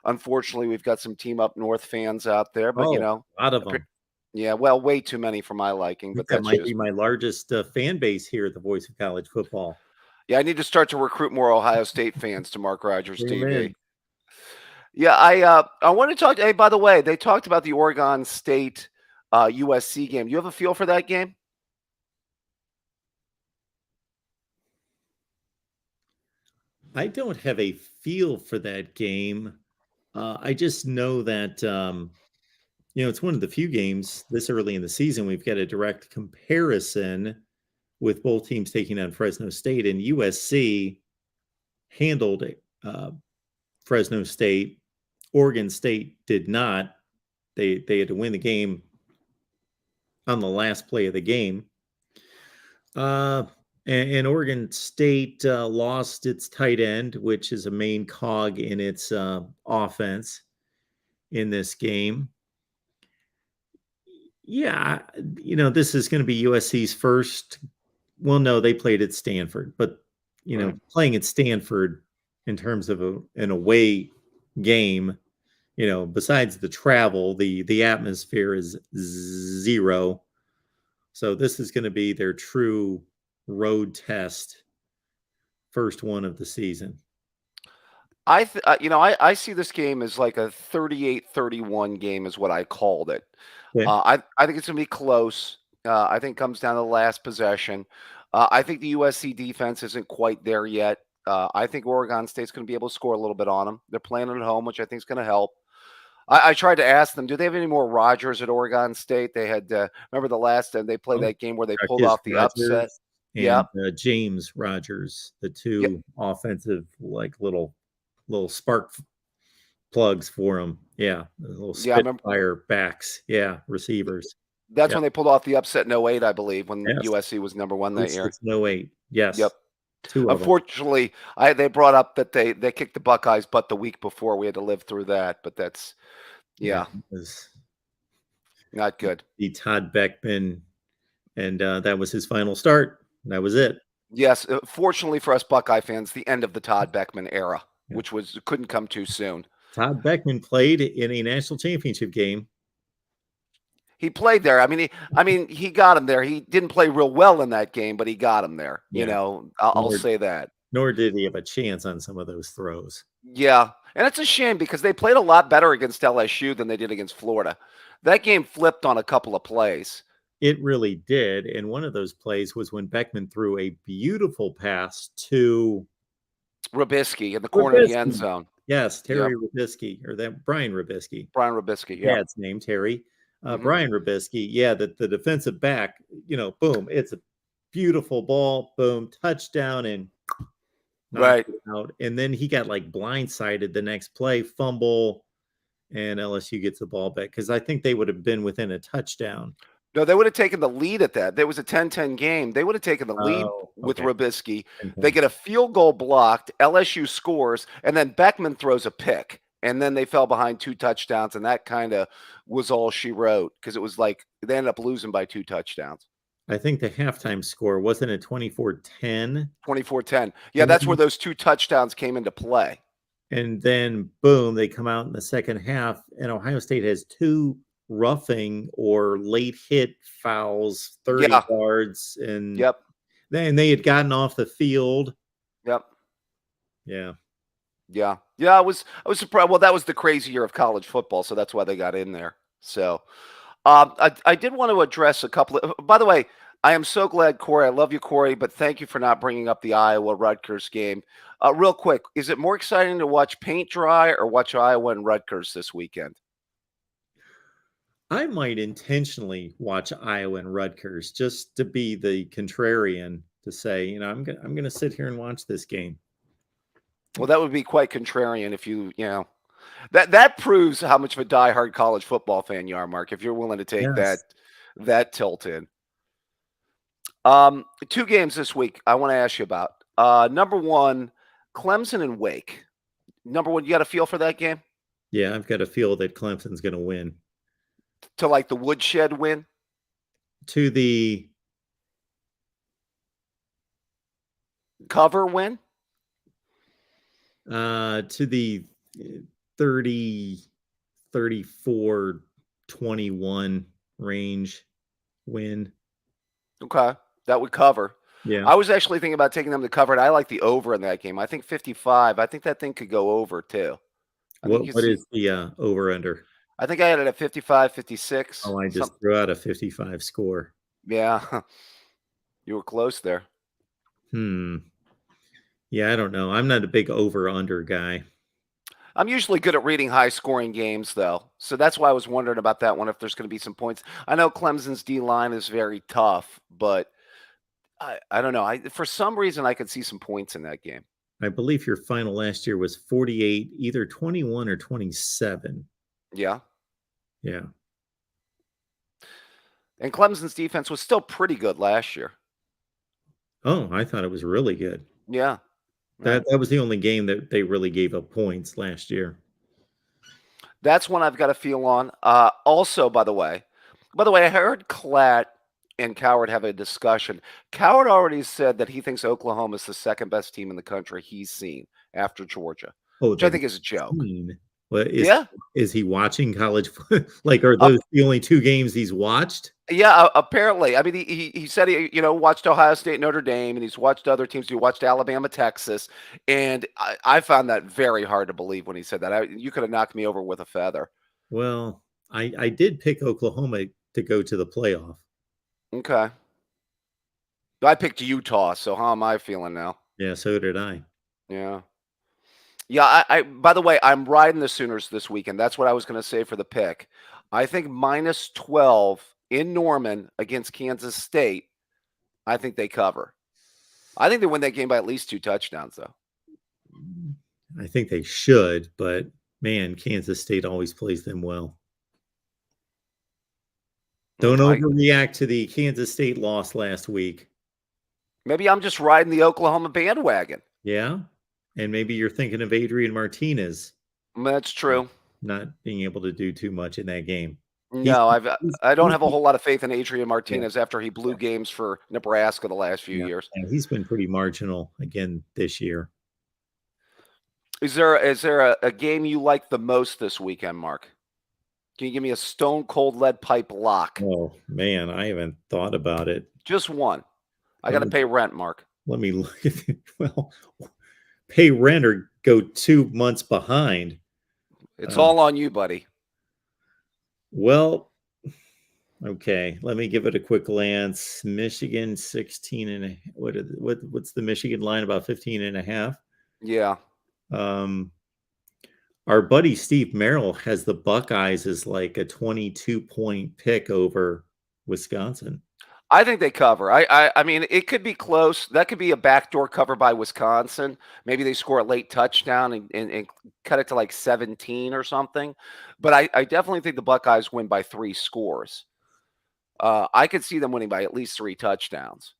Speaker 8: Unfortunately, we've got some Team Up North fans out there, but you know,
Speaker 1: a lot of them.
Speaker 8: Yeah, well, way too many for my liking. But
Speaker 1: that might be my largest fan base here at the Voice of College Football.
Speaker 8: Yeah, I need to start to recruit more Ohio State fans to Mark Rogers TV. Yeah, I want to talk. Hey, by the way, they talked about the Oregon State USC game. You have a feel for that game?
Speaker 1: I don't have a feel for that game. I just know that you know, it's one of the few games this early in the season we've got a direct comparison with both teams taking on Fresno State, and USC handled Fresno State. Oregon State did not. They had to win the game on the last play of the game. And Oregon State lost its tight end, which is a main cog in its offense in this game. Yeah, you know, this is going to be USC's first. Well, no, they played at Stanford, but you know, playing at Stanford in terms of an away game, besides the travel, the atmosphere is zero. So this is going to be their true road test, first one of the season.
Speaker 8: I see this game as like a 38-31 game is what I called it.
Speaker 1: Okay.
Speaker 8: I think it's going to be close. I think it comes down to the last possession. I think the USC defense isn't quite there yet. I think Oregon State's going to be able to score a little bit on them. They're playing at home, which I think is going to help. I tried to ask them, do they have any more Rogers at Oregon State? They had, remember the last time they played that game where they pulled off the upset?
Speaker 1: And James Rogers, the two offensive, like little spark plugs for them. Yeah. Little Spitfire backs. Yeah. Receivers.
Speaker 8: That's when they pulled off the upset in 08, I believe, when USC was number one that year.
Speaker 1: 08. Yes.
Speaker 8: Yep.
Speaker 1: Two
Speaker 8: Unfortunately, they brought up that they kicked the Buckeyes butt the week before. We had to live through that, but that's it
Speaker 1: was
Speaker 8: not good.
Speaker 1: The Todd Beckman, and that was his final start. That was it.
Speaker 8: Yes, fortunately for us Buckeye fans, the end of the Todd Beckman era, which couldn't come too soon.
Speaker 1: Todd Beckman played in a national championship game.
Speaker 8: He played there. I mean, he got him there. He didn't play real well in that game, but he got him there. I'll say that.
Speaker 1: Nor did he have a chance on some of those throws.
Speaker 8: Yeah, and it's a shame because they played a lot better against LSU than they did against Florida. That game flipped on a couple of plays.
Speaker 1: It really did, and one of those plays was when Beckman threw a beautiful pass to
Speaker 8: Robisky in the corner of the end zone.
Speaker 1: Yes, Terry Robisky, or that Brian Robisky.
Speaker 8: Brian Robisky, yeah.
Speaker 1: Dad's name, Terry. Brian Robisky, the defensive back, boom, it's a beautiful ball, boom, touchdown, and knocked it out. And then he got like blindsided the next play, fumble, and LSU gets the ball back because I think they would have been within a touchdown.
Speaker 8: No, they would have taken the lead at that. There was a 10-10 game. They would have taken the lead with Robisky. They get a field goal blocked, LSU scores, and then Beckman throws a pick. And then they fell behind 2 touchdowns, and that kind of was all she wrote because it was like they ended up losing by 2 touchdowns.
Speaker 1: I think the halftime score wasn't it 24-10?
Speaker 8: 24-10. Yeah, that's where those 2 touchdowns came into play.
Speaker 1: And then, boom, they come out in the second half, and Ohio State has 2 roughing or late hit fouls, 30 yards, and then they had gotten off the field.
Speaker 8: Yep.
Speaker 1: Yeah.
Speaker 8: Yeah. Yeah, I was surprised. Well, that was the crazy year of college football, so that's why they got in there. So I did want to address a couple of, by the way, I am so glad, Corey. I love you, Corey, but thank you for not bringing up the Iowa-Rutgers game. Real quick, is it more exciting to watch paint dry or watch Iowa and Rutgers this weekend?
Speaker 1: I might intentionally watch Iowa and Rutgers just to be the contrarian, to say, I'm going to sit here and watch this game.
Speaker 8: Well, that would be quite contrarian if that proves how much of a diehard college football fan you are, Mark, if you're willing to take that tilt in. 2 games this week I want to ask you about. Number 1, Clemson and Wake. Number 1, you got a feel for that game?
Speaker 1: Yeah, I've got a feel that Clemson's going to win.
Speaker 8: To like the woodshed win?
Speaker 1: To the
Speaker 8: cover win?
Speaker 1: To the 30, 34, 21 range win.
Speaker 8: Okay. That would cover.
Speaker 1: Yeah.
Speaker 8: I was actually thinking about taking them to cover, and I like the over in that game. I think 55. I think that thing could go over too.
Speaker 1: What is the over under?
Speaker 8: I think I had it at 55, 56.
Speaker 1: Oh, I just threw out a 55 score.
Speaker 8: Yeah. You were close there.
Speaker 1: Yeah, I don't know. I'm not a big over-under guy.
Speaker 8: I'm usually good at reading high-scoring games, though. So that's why I was wondering about that one, if there's going to be some points. I know Clemson's D-line is very tough, but I don't know. For some reason, I could see some points in that game.
Speaker 1: I believe your final last year was 48, either 21 or 27.
Speaker 8: Yeah.
Speaker 1: Yeah.
Speaker 8: And Clemson's defense was still pretty good last year.
Speaker 1: Oh, I thought it was really good.
Speaker 8: Yeah.
Speaker 1: That was the only game that they really gave up points last year.
Speaker 8: That's one I've got a feel on. Also, by the way, I heard Klatt and Coward have a discussion. Coward already said that he thinks Oklahoma is the second best team in the country he's seen after Georgia, which I think is a joke.
Speaker 1: Well,
Speaker 8: Yeah.
Speaker 1: is he watching college? Like, are those the only 2 games he's watched?
Speaker 8: Yeah, apparently. I mean, he said he watched Ohio State, Notre Dame, and he's watched other teams. He watched Alabama, Texas, and I found that very hard to believe when he said that. You could have knocked me over with a feather.
Speaker 1: Well, I did pick Oklahoma to go to the playoff.
Speaker 8: Okay. I picked Utah, so how am I feeling now?
Speaker 1: Yeah, so did I.
Speaker 8: Yeah. Yeah, I by the way, I'm riding the Sooners this weekend. That's what I was going to say for the pick. I think -12 in Norman against Kansas State. I think they cover. I think they win that game by at least 2 touchdowns, though.
Speaker 1: I think they should, but man, Kansas State always plays them well. Don't overreact to the Kansas State loss last week.
Speaker 8: Maybe I'm just riding the Oklahoma bandwagon.
Speaker 1: Yeah, and maybe you're thinking of Adrian Martinez.
Speaker 8: That's true.
Speaker 1: Not being able to do too much in that game.
Speaker 8: No, I don't have a whole lot of faith in Adrian Martinez after he blew games for Nebraska the last few years.
Speaker 1: And he's been pretty marginal again this year.
Speaker 8: Is there a game you like the most this weekend, Mark? Can you give me a stone cold lead pipe lock?
Speaker 1: Oh man, I haven't thought about it.
Speaker 8: Just one. I got to pay rent, Mark.
Speaker 1: Let me look at it. Well, pay rent or go 2 months behind.
Speaker 8: It's all on you, buddy.
Speaker 1: Well, okay. Let me give it a quick glance. Michigan 16 and what's the Michigan line? About 15 and a half.
Speaker 8: Yeah.
Speaker 1: Our buddy Steve Merrill has the Buckeyes as like a 22-point pick over Wisconsin.
Speaker 8: I think they cover. I mean, it could be close. That could be a backdoor cover by Wisconsin. Maybe they score a late touchdown and cut it to like 17 or something. But I definitely think the Buckeyes win by 3 scores. I could see them winning by at least 3 touchdowns.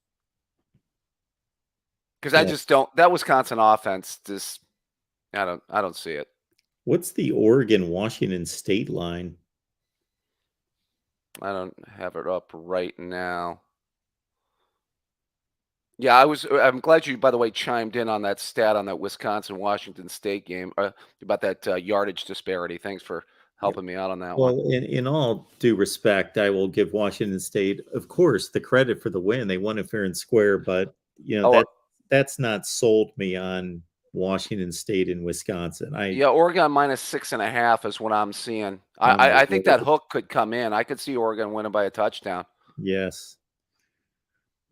Speaker 8: Because I just don't. That Wisconsin offense just, I don't see it.
Speaker 1: What's the Oregon-Washington State line?
Speaker 8: I don't have it up right now. Yeah, I'm glad you, by the way, chimed in on that stat on that Wisconsin-Washington State game about that yardage disparity. Thanks for helping me out on that one.
Speaker 1: Well, in all due respect, I will give Washington State, of course, the credit for the win. They won it fair and square, but that's not sold me on Washington State and Wisconsin.
Speaker 8: Oregon -6.5 is what I'm seeing. I think that hook could come in. I could see Oregon winning by a touchdown.
Speaker 1: Yes.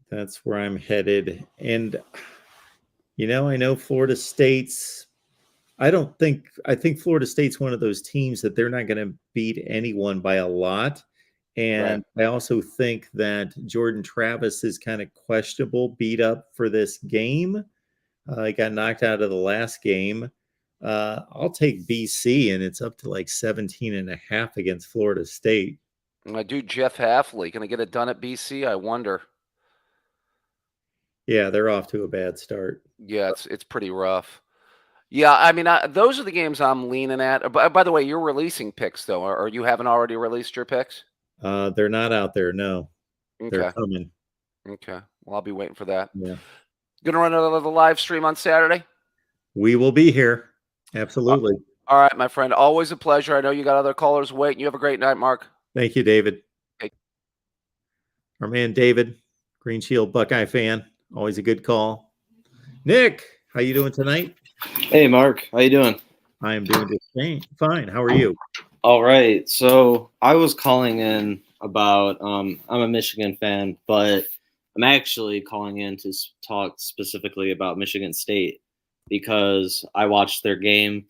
Speaker 1: That's where I'm headed. And, I know Florida State's, I think Florida State's one of those teams that they're not going to beat anyone by a lot. And I also think that Jordan Travis is kind of questionable, beat up for this game. He got knocked out of the last game. I'll take BC, and it's up to like 17.5 against Florida State.
Speaker 8: Dude, Jeff Hafley, going to get it done at BC? I wonder.
Speaker 1: Yeah, they're off to a bad start.
Speaker 8: Yeah, it's pretty rough. Yeah, I mean, those are the games I'm leaning at. By the way, you're releasing picks, though, or you haven't already released your picks?
Speaker 1: They're not out there, no.
Speaker 8: Okay.
Speaker 1: They're coming.
Speaker 8: Okay. Well, I'll be waiting for that.
Speaker 1: Yeah.
Speaker 8: Going to run another live stream on Saturday?
Speaker 1: We will be here. Absolutely.
Speaker 8: All right, my friend. Always a pleasure. I know you got other callers waiting. You have a great night, Mark.
Speaker 1: Thank you, David.
Speaker 8: Hey.
Speaker 1: Our man, David, Greenshield Buckeye fan. Always a good call. Nick, how you doing tonight?
Speaker 9: Hey, Mark. How you doing?
Speaker 1: I am doing just fine. How are you?
Speaker 9: All right. So I was calling in about I'm a Michigan fan, but I'm actually calling in to talk specifically about Michigan State because I watched their game.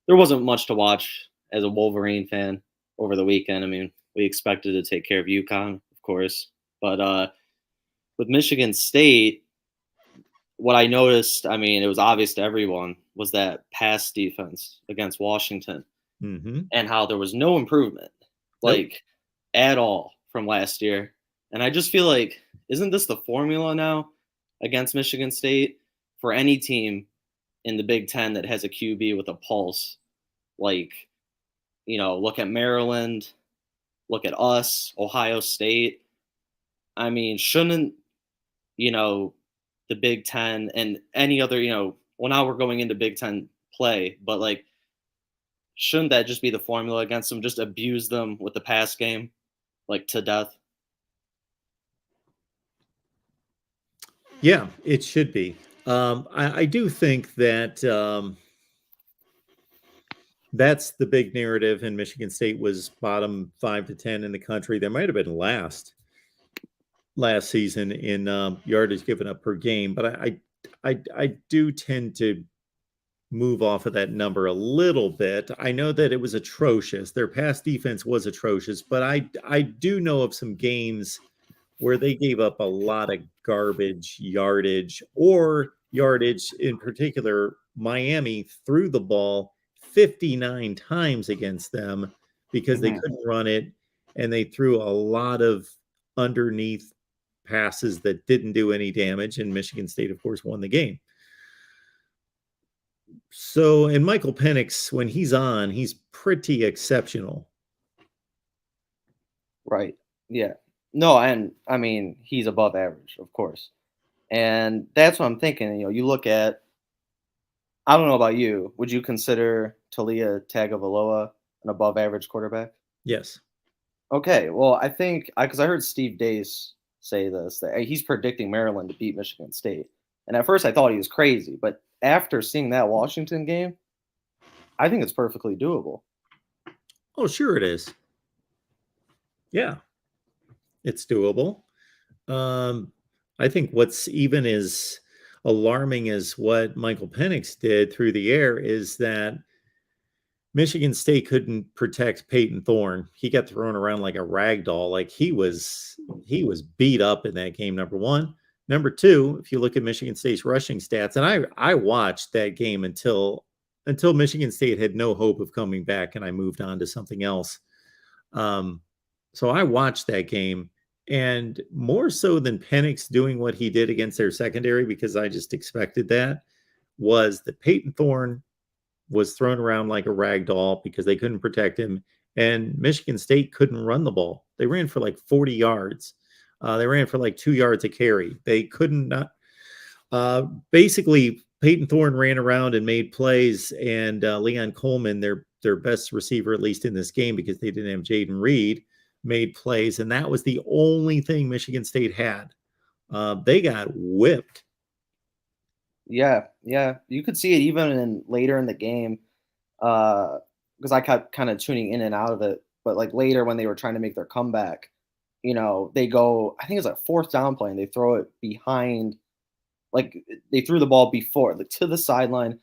Speaker 9: There wasn't much to watch as a Wolverine fan over the weekend. I mean, we expected to take care of UConn, of course, but with Michigan State, what I noticed, I mean, it was obvious to everyone, was that pass defense against Washington and how there was no improvement, at all from last year. And I just feel like, isn't this the formula now against Michigan State for any team in the Big Ten that has a QB with a pulse? Look at Maryland, look at us, Ohio State. I mean, shouldn't, the Big Ten and any other, now we're going into Big Ten play, but shouldn't that just be the formula against them? Just abuse them with the pass game, like to death.
Speaker 1: Yeah, it should be. I do think that that's the big narrative. And Michigan State was bottom 5 to 10 in the country. They might have been last season in yardage given up per game, but I do tend to move off of that number a little bit. I know that it was atrocious. Their pass defense was atrocious, but I do know of some games where they gave up a lot of garbage yardage, or yardage in particular. Miami threw the ball 59 times against them because they couldn't run it, and they threw a lot of underneath passes that didn't do any damage, and Michigan State, of course, won the game. So, and Michael Penix, when he's on, he's pretty exceptional.
Speaker 9: Right. Yeah. No, and I mean, he's above average, of course. And that's what I'm thinking. You look at, I don't know about you, would you consider Talia Tagovailoa an above average quarterback?
Speaker 1: Yes.
Speaker 9: Okay. Well, I think, because I heard Steve Dace say this, that he's predicting Maryland to beat Michigan State. And at first I thought he was crazy, but after seeing that Washington game, I think it's perfectly doable.
Speaker 1: Oh, sure it is. Yeah, it's doable. I think what's even as alarming as what Michael Penix did through the air is that Michigan State couldn't protect Peyton Thorne. He got thrown around like a rag doll. Like he was beat up in that game, number one. Number two, if you look at Michigan State's rushing stats, and I watched that game until Michigan State had no hope of coming back, and I moved on to something else. So I watched that game, and more so than Penix doing what he did against their secondary, because I just expected that, was that Peyton Thorne was thrown around like a rag doll because they couldn't protect him, and Michigan State couldn't run the ball. They ran for like 40 yards. They ran for like 2 yards a carry. They couldn't. Basically, Peyton Thorne ran around and made plays, and Leon Coleman, their best receiver, at least in this game, because they didn't have Jaden Reed, made plays, and that was the only thing Michigan State had. They got whipped.
Speaker 9: Yeah, you could see it even later in the game, because I kept kind of tuning in and out of it. But like later when they were trying to make their comeback, they go, I think it's like fourth down play, and they throw it behind, like they threw the ball before, like to the sideline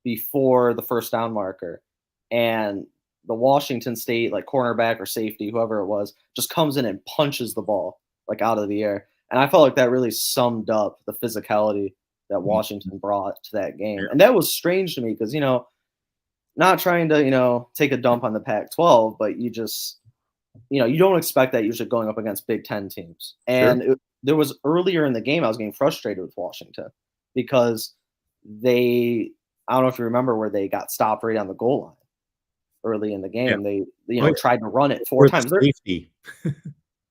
Speaker 9: before the first down marker, and the Washington State like cornerback or safety, whoever it was, just comes in and punches the ball like out of the air. And I felt like that really summed up the physicality that Washington brought to that game. And that was strange to me because, not trying to, take a dump on the Pac-12, but you just, you don't expect that usually going up against Big Ten teams. And there was earlier in the game, I was getting frustrated with Washington because I don't know if you remember where they got stopped right on the goal line early in the game. They, tried to run it four times.
Speaker 1: Safety.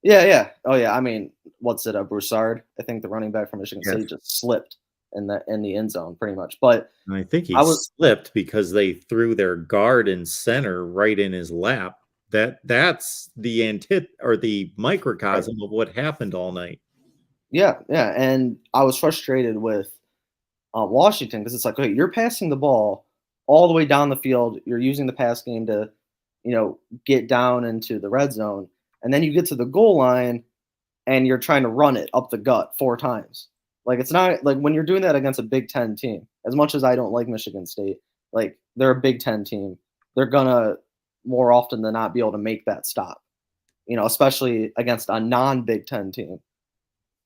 Speaker 9: Yeah. Oh yeah. I mean, what's it? Broussard, I think the running back from Michigan State just slipped in the end zone pretty much. But
Speaker 1: I think he slipped because they threw their guard and center right in his lap. That's the microcosm of what happened all night.
Speaker 9: Yeah. And I was frustrated with Washington because it's like, okay, you're passing the ball all the way down the field. You're using the pass game to, get down into the red zone. And then you get to the goal line and you're trying to run it up the gut 4 times. Like, it's not like when you're doing that against a Big Ten team, as much as I don't like Michigan State, like they're a Big Ten team. They're going to more often than not be able to make that stop, especially against a non-Big Ten team,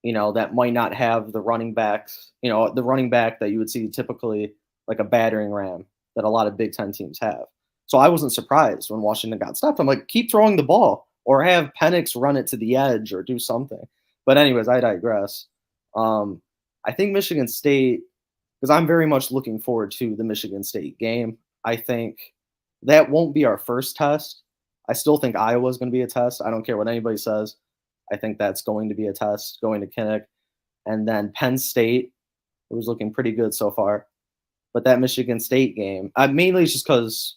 Speaker 9: that might not have the running backs, the running back that you would see typically like a battering ram that a lot of Big Ten teams have. So I wasn't surprised when Washington got stopped. I'm like, keep throwing the ball or have Penix run it to the edge or do something. But anyways, I digress. I think Michigan State, because I'm very much looking forward to the Michigan State game. I think that won't be our first test. I still think Iowa's going to be a test. I don't care what anybody says. I think that's going to be a test going to Kinnick. And then Penn State, who's looking pretty good so far. But that Michigan State game, mainly it's just because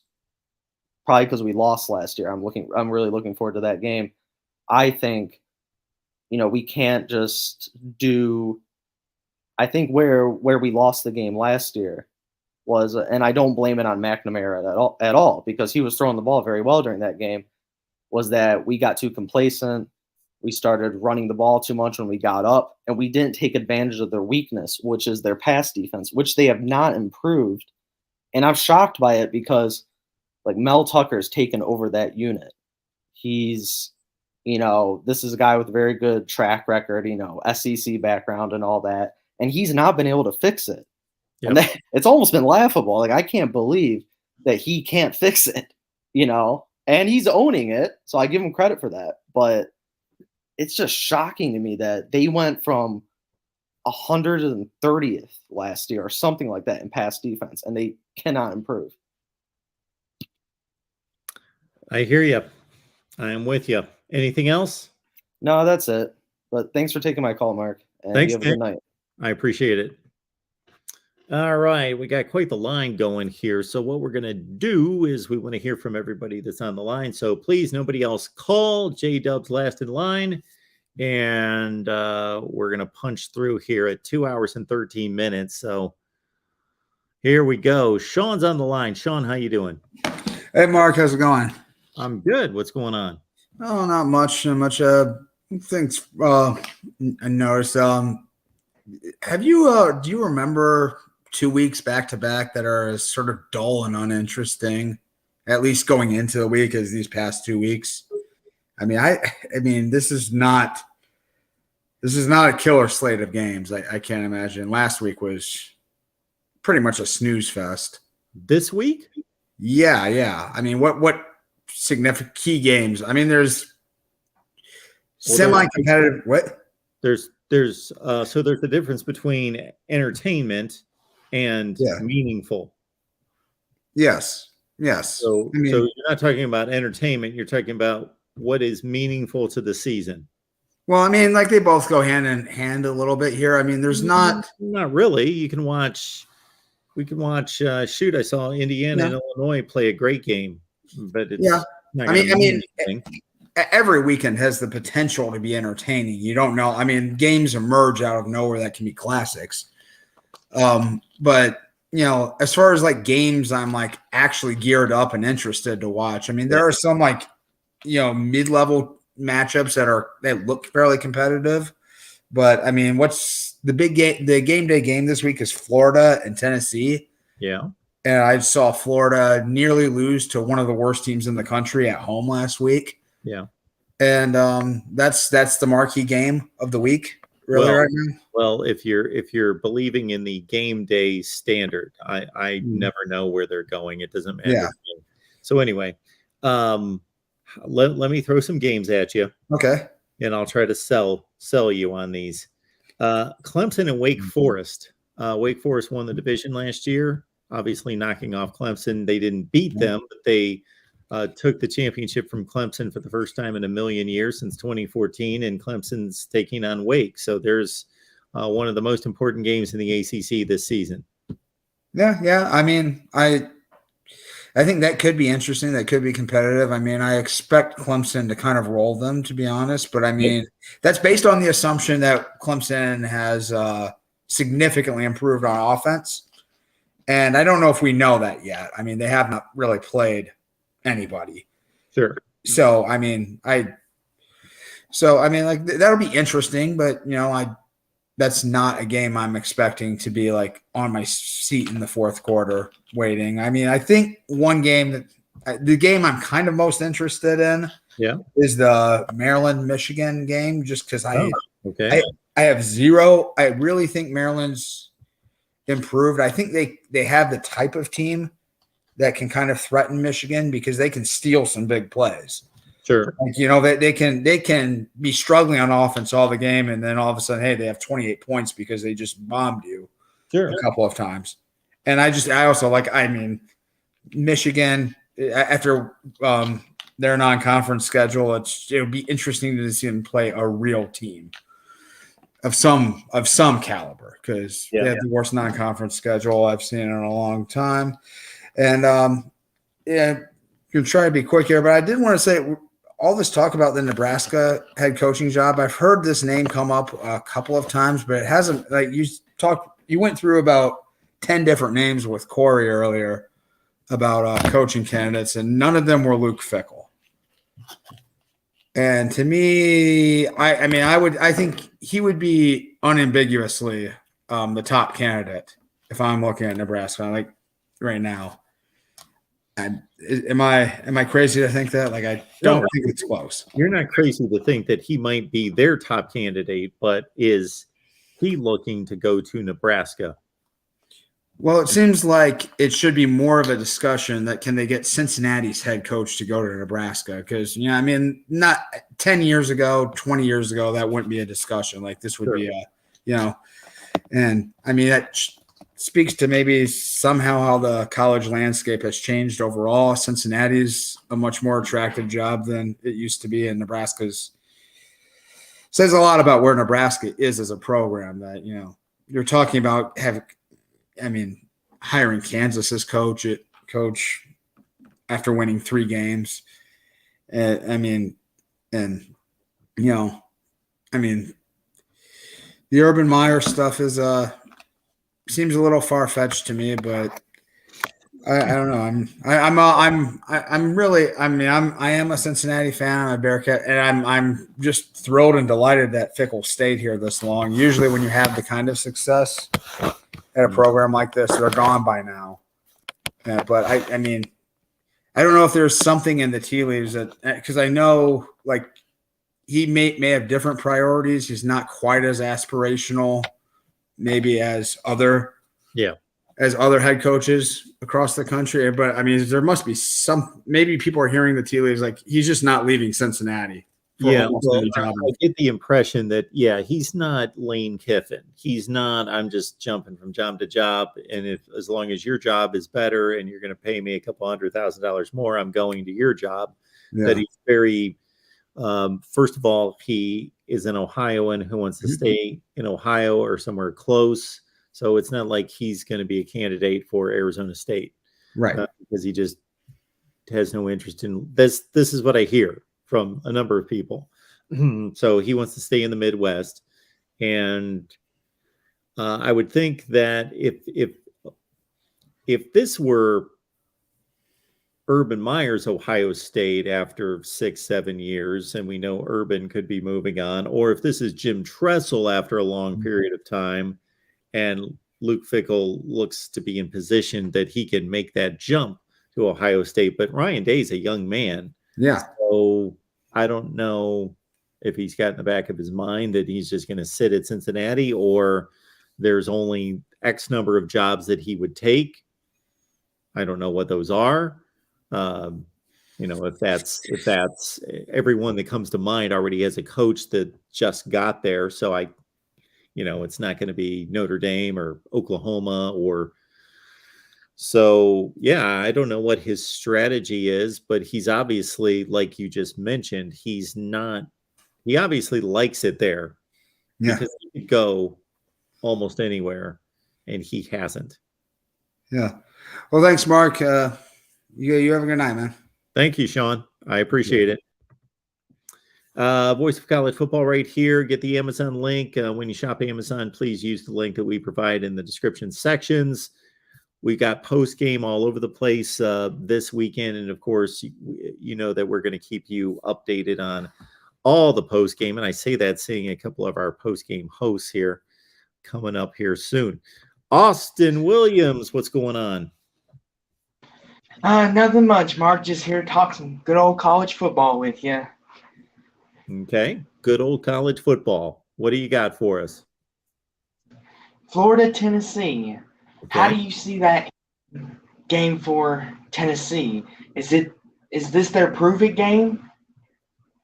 Speaker 9: probably because we lost last year. I'm really looking forward to that game. I think, we can't just do. I think where we lost the game last year was, and I don't blame it on McNamara at all because he was throwing the ball very well during that game, was that we got too complacent. We started running the ball too much when we got up, and we didn't take advantage of their weakness, which is their pass defense, which they have not improved. And I'm shocked by it because, like, Mel Tucker's taken over that unit. He's, this is a guy with a very good track record, SEC background and all that, and he's not been able to fix it. Yep. And it's almost been laughable. Like, I can't believe that he can't fix it, and he's owning it. So I give him credit for that. But it's just shocking to me that they went from 130th last year or something like that in pass defense, and they cannot improve.
Speaker 1: I hear you. I am with you. Anything else?
Speaker 9: No, that's it. But thanks for taking my call, Mark. And
Speaker 1: thanks,
Speaker 9: you have a good night.
Speaker 1: I appreciate it. All right. We got quite the line going here. So what we're going to do is we want to hear from everybody that's on the line. So please, nobody else call. J-Dub's last in line. And we're going to punch through here at 2 hours and 13 minutes. So here we go. Sean's on the line. Sean, how you doing?
Speaker 10: Hey, Mark. How's it going?
Speaker 1: I'm good. What's going on?
Speaker 10: Oh, not much. Things I noticed. Do you remember 2 weeks back to back that are as sort of dull and uninteresting, at least going into the week, as these past 2 weeks? I mean, this is not a killer slate of games. I can't imagine. Last week was pretty much a snooze fest.
Speaker 1: This week?
Speaker 10: Yeah. I mean, what significant key games? I mean, there's semi-competitive. What?
Speaker 1: There's a difference between entertainment and meaningful.
Speaker 10: Yes.
Speaker 1: So you're not talking about entertainment. You're talking about what is meaningful to the season.
Speaker 10: Well, I mean, like, they both go hand in hand a little bit here. I mean, there's not
Speaker 1: really. We can watch. I saw Indiana and Illinois play a great game, but it's not
Speaker 10: every weekend has the potential to be entertaining. You don't know. I mean, games emerge out of nowhere that can be classics. But as far as like games, I'm like actually geared up and interested to watch. I mean, there are some like mid-level matchups that look fairly competitive, but I mean, what's the big game? The game day game this week is Florida and Tennessee.
Speaker 1: Yeah.
Speaker 10: And I saw Florida nearly lose to one of the worst teams in the country at home last week.
Speaker 1: Yeah.
Speaker 10: And that's the marquee game of the week, really, right now.
Speaker 1: Well, if you're believing in the game day standard, I never know where they're going. It doesn't matter. Yeah. So anyway, let me throw some games at you.
Speaker 10: Okay.
Speaker 1: And I'll try to sell you on these. Clemson and Wake Forest. Wake Forest won the division last year, obviously knocking off Clemson. They didn't beat them, but they took the championship from Clemson for the first time in a million years since 2014, and Clemson's taking on Wake. So there's one of the most important games in the ACC this season.
Speaker 10: Yeah. I mean, I think that could be interesting. That could be competitive. I mean, I expect Clemson to kind of roll them, to be honest. But, I mean, that's based on the assumption that Clemson has significantly improved on offense. And I don't know if we know that yet. I mean, they have not really played anybody.
Speaker 1: Sure.
Speaker 10: So, I mean, like, that'll be interesting. But, that's not a game I'm expecting to be like on my seat in the fourth quarter waiting. I mean, I think the game I'm kind of most interested in is the Maryland-Michigan game, just because I have zero. I really think Maryland's improved. I think they have the type of team that can kind of threaten Michigan because they can steal some big plays.
Speaker 1: Sure.
Speaker 10: Like, they can be struggling on offense all the game, and then all of a sudden, hey, they have 28 points because they just bombed you a couple of times. And I also like, I mean, Michigan, after their non-conference schedule, it would be interesting to see them play a real team of some caliber, because they have the worst non-conference schedule I've seen in a long time. And Gonna try to be quick here, but I did want to say all this talk about the Nebraska head coaching job. I've heard this name come up a couple of times, but it hasn't. Like you went through about 10 different names with Corey earlier about coaching candidates, and none of them were Luke Fickell. And to me, I think he would be unambiguously the top candidate if I'm looking at Nebraska, like right now. Am I crazy to think that? Like, I don't think it's close.
Speaker 1: You're not crazy to think that he might be their top candidate, but is he looking to go to Nebraska?
Speaker 10: Well, it seems like it should be more of a discussion that can they get Cincinnati's head coach to go to Nebraska? Because, not 10 years ago, 20 years ago, that wouldn't be a discussion. Like, this would be and I mean, that speaks to maybe somehow how the college landscape has changed overall. Cincinnati's a much more attractive job than it used to be, and Nebraska's says a lot about where Nebraska is as a program. That you're talking about hiring Kansas as coach after winning 3 games. The Urban Meyer stuff is seems a little far-fetched to me, but I don't know. I am a Cincinnati fan. I'm a Bearcat, and I'm just thrilled and delighted that Fickell stayed here this long. Usually when you have the kind of success at a program like this, they're gone by now. But I don't know if there's something in the tea leaves because I know like he may have different priorities. He's not quite as aspirational maybe as other head coaches across the country. But there must be maybe people are hearing the tea leaves like he's just not leaving Cincinnati.
Speaker 1: I get the impression that he's not Lane Kiffin. He's not. I'm just jumping from job to job, and as long as your job is better and you're going to pay me a couple $100,000 more, I'm going to your job. Yeah. That he's very. First of all, he is an Ohioan who wants to stay in Ohio or somewhere close. So it's not like he's going to be a candidate for Arizona State,
Speaker 10: right?
Speaker 1: Because he just has no interest in this. This is what I hear from a number of people. So he wants to stay in the Midwest. And I would think that if this were Urban Meyer's Ohio State after 6-7 years, and we know Urban could be moving on, or if this is Jim Tressel after a long period of time, and Luke Fickell looks to be in position that he can make that jump to Ohio State. But Ryan Day's a young man.
Speaker 10: Yeah.
Speaker 1: So I don't know if he's got in the back of his mind that he's just going to sit at Cincinnati, or there's only X number of jobs that he would take. I don't know what those are. If that's everyone that comes to mind already has a coach that just got there. So it's not going to be Notre Dame or Oklahoma I don't know what his strategy is, but he's obviously, like you just mentioned, he obviously likes it there.
Speaker 10: Yeah.
Speaker 1: Because he could go almost anywhere, and he hasn't.
Speaker 10: Yeah. Well, thanks, Mark. You have a good night, man.
Speaker 1: Thank you, Sean. I appreciate it. Voice of College Football right here. Get the Amazon link. When you shop Amazon, please use the link that we provide in the description sections. We got post game all over the place this weekend. And of course, you know that we're going to keep you updated on all the post game. And I say that seeing a couple of our post game hosts here coming up here soon. Austin Williams, what's going on?
Speaker 11: Nothing much, Mark. Just here to talk some good old college football with you.
Speaker 1: Okay, good old college football. What do you got for us?
Speaker 11: Florida, Tennessee. Okay. How do you see that game for Tennessee? Is this their prove it game?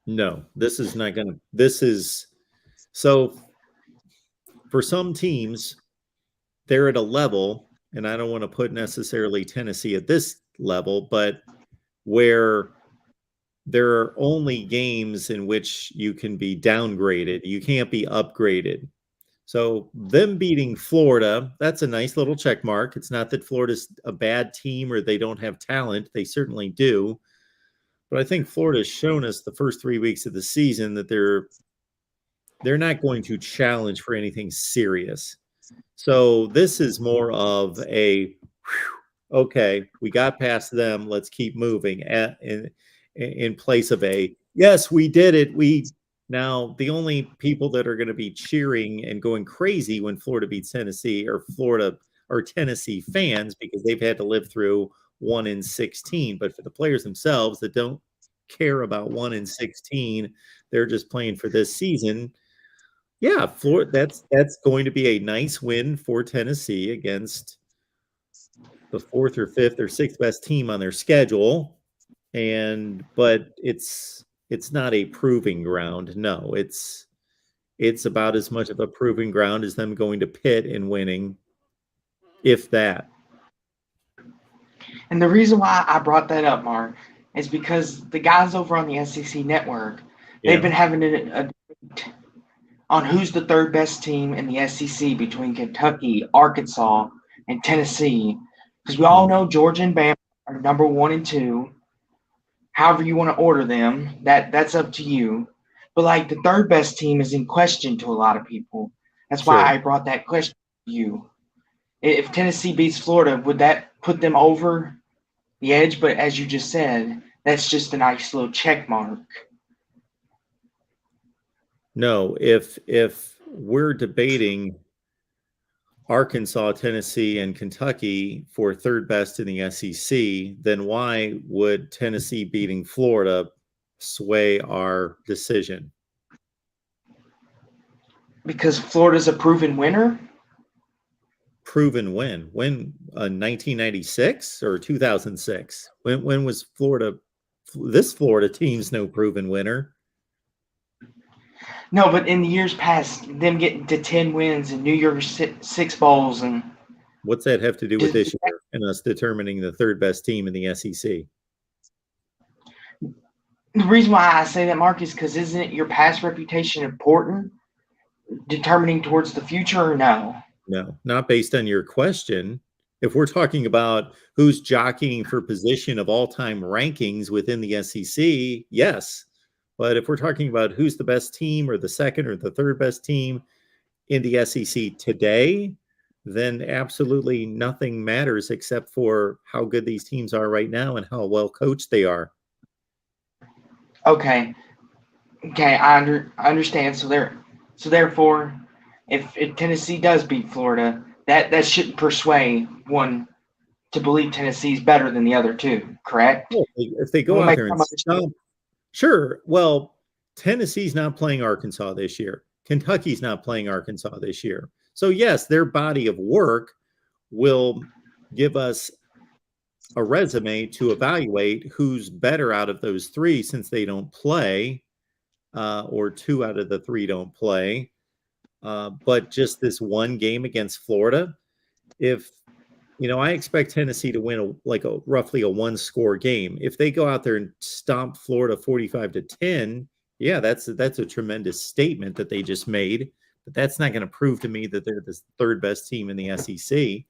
Speaker 1: No, this is not going to. This is so for some teams, they're at a level, and I don't want to put necessarily Tennessee at this level, but where there are only games in which you can be downgraded. You can't be upgraded. So them beating Florida, that's a nice little check mark. It's not that Florida's a bad team or they don't have talent. They certainly do. But I think Florida has shown us the first 3 weeks of the season that they're not going to challenge for anything serious. So this is more of a, okay, we got past them. Let's keep moving in place of a, yes, we did it. Now the only people that are going to be cheering and going crazy when Florida beats Tennessee are Florida or Tennessee fans, because they've had to live through 1-16. But for the players themselves that don't care about 1-16, they're just playing for this season. Yeah, Florida, that's going to be a nice win for Tennessee against the 4th or 5th or 6th best team on their schedule. But it's not a proving ground. No, it's about as much of a proving ground as them going to Pitt and winning, if that.
Speaker 11: And the reason why I brought that up, Mark, is because the guys over on the SEC network, they've been having a debate on who's the 3rd best team in the SEC between Kentucky, Arkansas, and Tennessee. Because we all know Georgia and Bama are number 1 and 2. However you want to order them, that's up to you. But like the 3rd best team is in question to a lot of people. That's why I brought that question to you. If Tennessee beats Florida, would that put them over the edge? But as you just said, that's just a nice little check mark.
Speaker 1: No, if we're debating Arkansas, Tennessee, and Kentucky for 3rd best in the SEC, then why would Tennessee beating Florida sway our decision?
Speaker 11: Because Florida's a proven winner?
Speaker 1: Proven win? When 1996 or 2006? When was Florida? This Florida team's no proven winner.
Speaker 11: No, but in the years past, them getting to 10 wins and New Year's 6 bowls and
Speaker 1: what's that have to do with this year and us determining the 3rd best team in the SEC?
Speaker 11: The reason why I say that, Mark, is because isn't it your past reputation important, determining towards the future, or no?
Speaker 1: No, not based on your question. If we're talking about who's jockeying for position of all-time rankings within the SEC, yes. But if we're talking about who's the best team or the 2nd or the 3rd best team in the SEC today, then absolutely nothing matters except for how good these teams are right now and how well coached they are.
Speaker 11: Okay, I understand. So therefore, if Tennessee does beat Florida, that shouldn't persuade one to believe Tennessee's better than the other two, correct?
Speaker 1: Well, if they go out there and stomp. Sure. Well, Tennessee's not playing Arkansas this year. Kentucky's not playing Arkansas this year. So, yes, their body of work will give us a resume to evaluate who's better out of those 3 since they don't play, or 2 out of the 3 don't play. But just this one game against Florida, I expect Tennessee to win roughly a 1-score game. If they go out there and stomp Florida 45-10, yeah, that's a tremendous statement that they just made. But that's not going to prove to me that they're the 3rd best team in the SEC.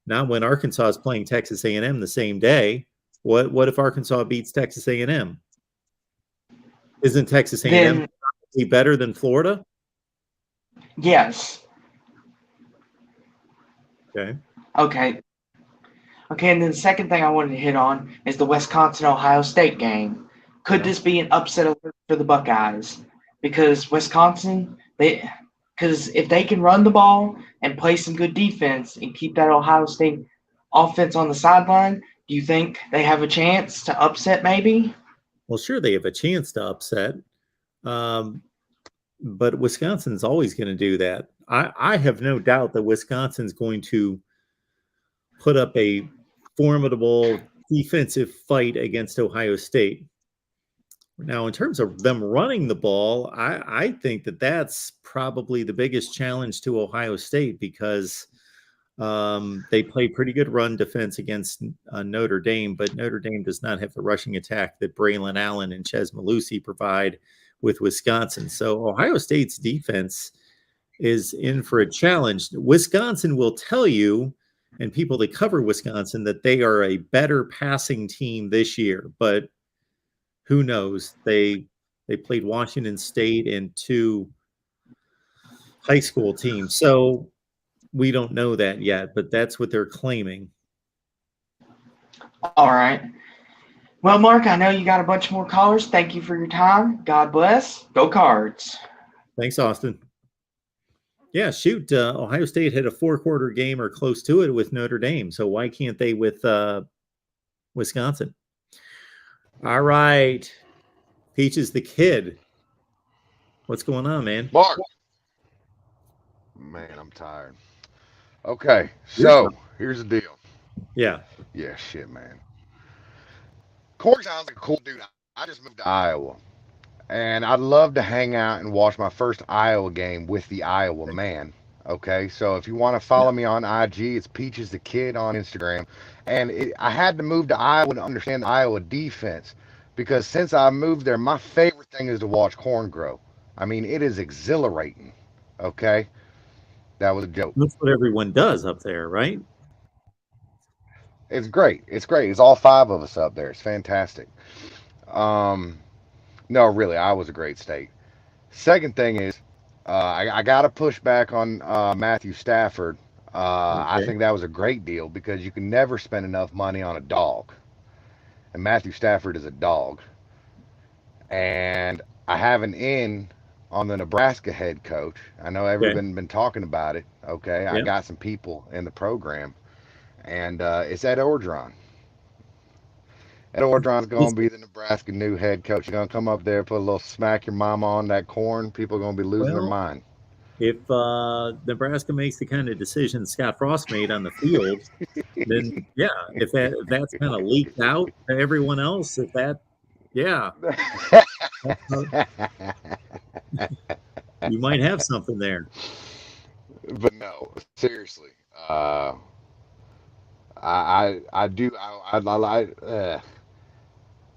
Speaker 1: Not when Arkansas is playing Texas A&M the same day. What if Arkansas beats Texas A&M? Isn't Texas A&M better than Florida?
Speaker 11: Yes.
Speaker 1: Okay.
Speaker 11: Okay, and then the second thing I wanted to hit on is the Wisconsin-Ohio State game. Could this be an upset alert for the Buckeyes? Because Wisconsin, because if they can run the ball and play some good defense and keep that Ohio State offense on the sideline, do you think they have a chance to upset maybe?
Speaker 1: Well, sure, they have a chance to upset. But Wisconsin's always going to do that. I have no doubt that Wisconsin's going to put up a formidable defensive fight against Ohio State. Now, in terms of them running the ball, I think that's probably the biggest challenge to Ohio State, because they play pretty good run defense against Notre Dame, but Notre Dame does not have the rushing attack that Braylon Allen and Ches Malusi provide with Wisconsin. So Ohio State's defense is in for a challenge. Wisconsin will tell you, and people that cover Wisconsin, that they are a better passing team this year. But who knows? They played Washington State and 2 high school teams. So we don't know that yet, but that's what they're claiming.
Speaker 11: All right. Well, Mark, I know you got a bunch more callers. Thank you for your time. God bless. Go Cards.
Speaker 1: Thanks, Austin. Yeah, shoot. Ohio State had a 4-quarter game or close to it with Notre Dame. So why can't they with Wisconsin? All right. Peaches the Kid. What's going on, man?
Speaker 12: Mark. Man, I'm tired. Okay, so here's the deal.
Speaker 1: Yeah.
Speaker 12: Yeah, shit, man. Corey sounds like a cool dude. I just moved to Iowa, and I'd love to hang out and watch my first Iowa game with the Iowa man. Okay, so if you want to follow me on IG, it's Peaches the Kid on Instagram. And I had to move to Iowa to understand the Iowa defense, because since I moved there, my favorite thing is to watch corn grow. I mean, it is exhilarating. Okay, that was a joke.
Speaker 1: That's what everyone does up there, right?
Speaker 12: It's great. It's great. It's all 5 of us up there. It's fantastic. No, really, Iowa's a great state. Second thing is, I got to push back on Matthew Stafford. I think that was a great deal because you can never spend enough money on a dog. And Matthew Stafford is a dog. And I have an in on the Nebraska head coach. I know everyone's been talking about it. Okay, I got some people in the program. And it's Ed Orgeron. Ed Orgeron's going to be the Nebraska new head coach. You're going to come up there, put a little smack your mama on that corn. People are going to be losing their mind.
Speaker 1: If Nebraska makes the kind of decision Scott Frost made on the field, then if that's kind of leaked out to everyone else, you might have something there.
Speaker 12: But no, seriously,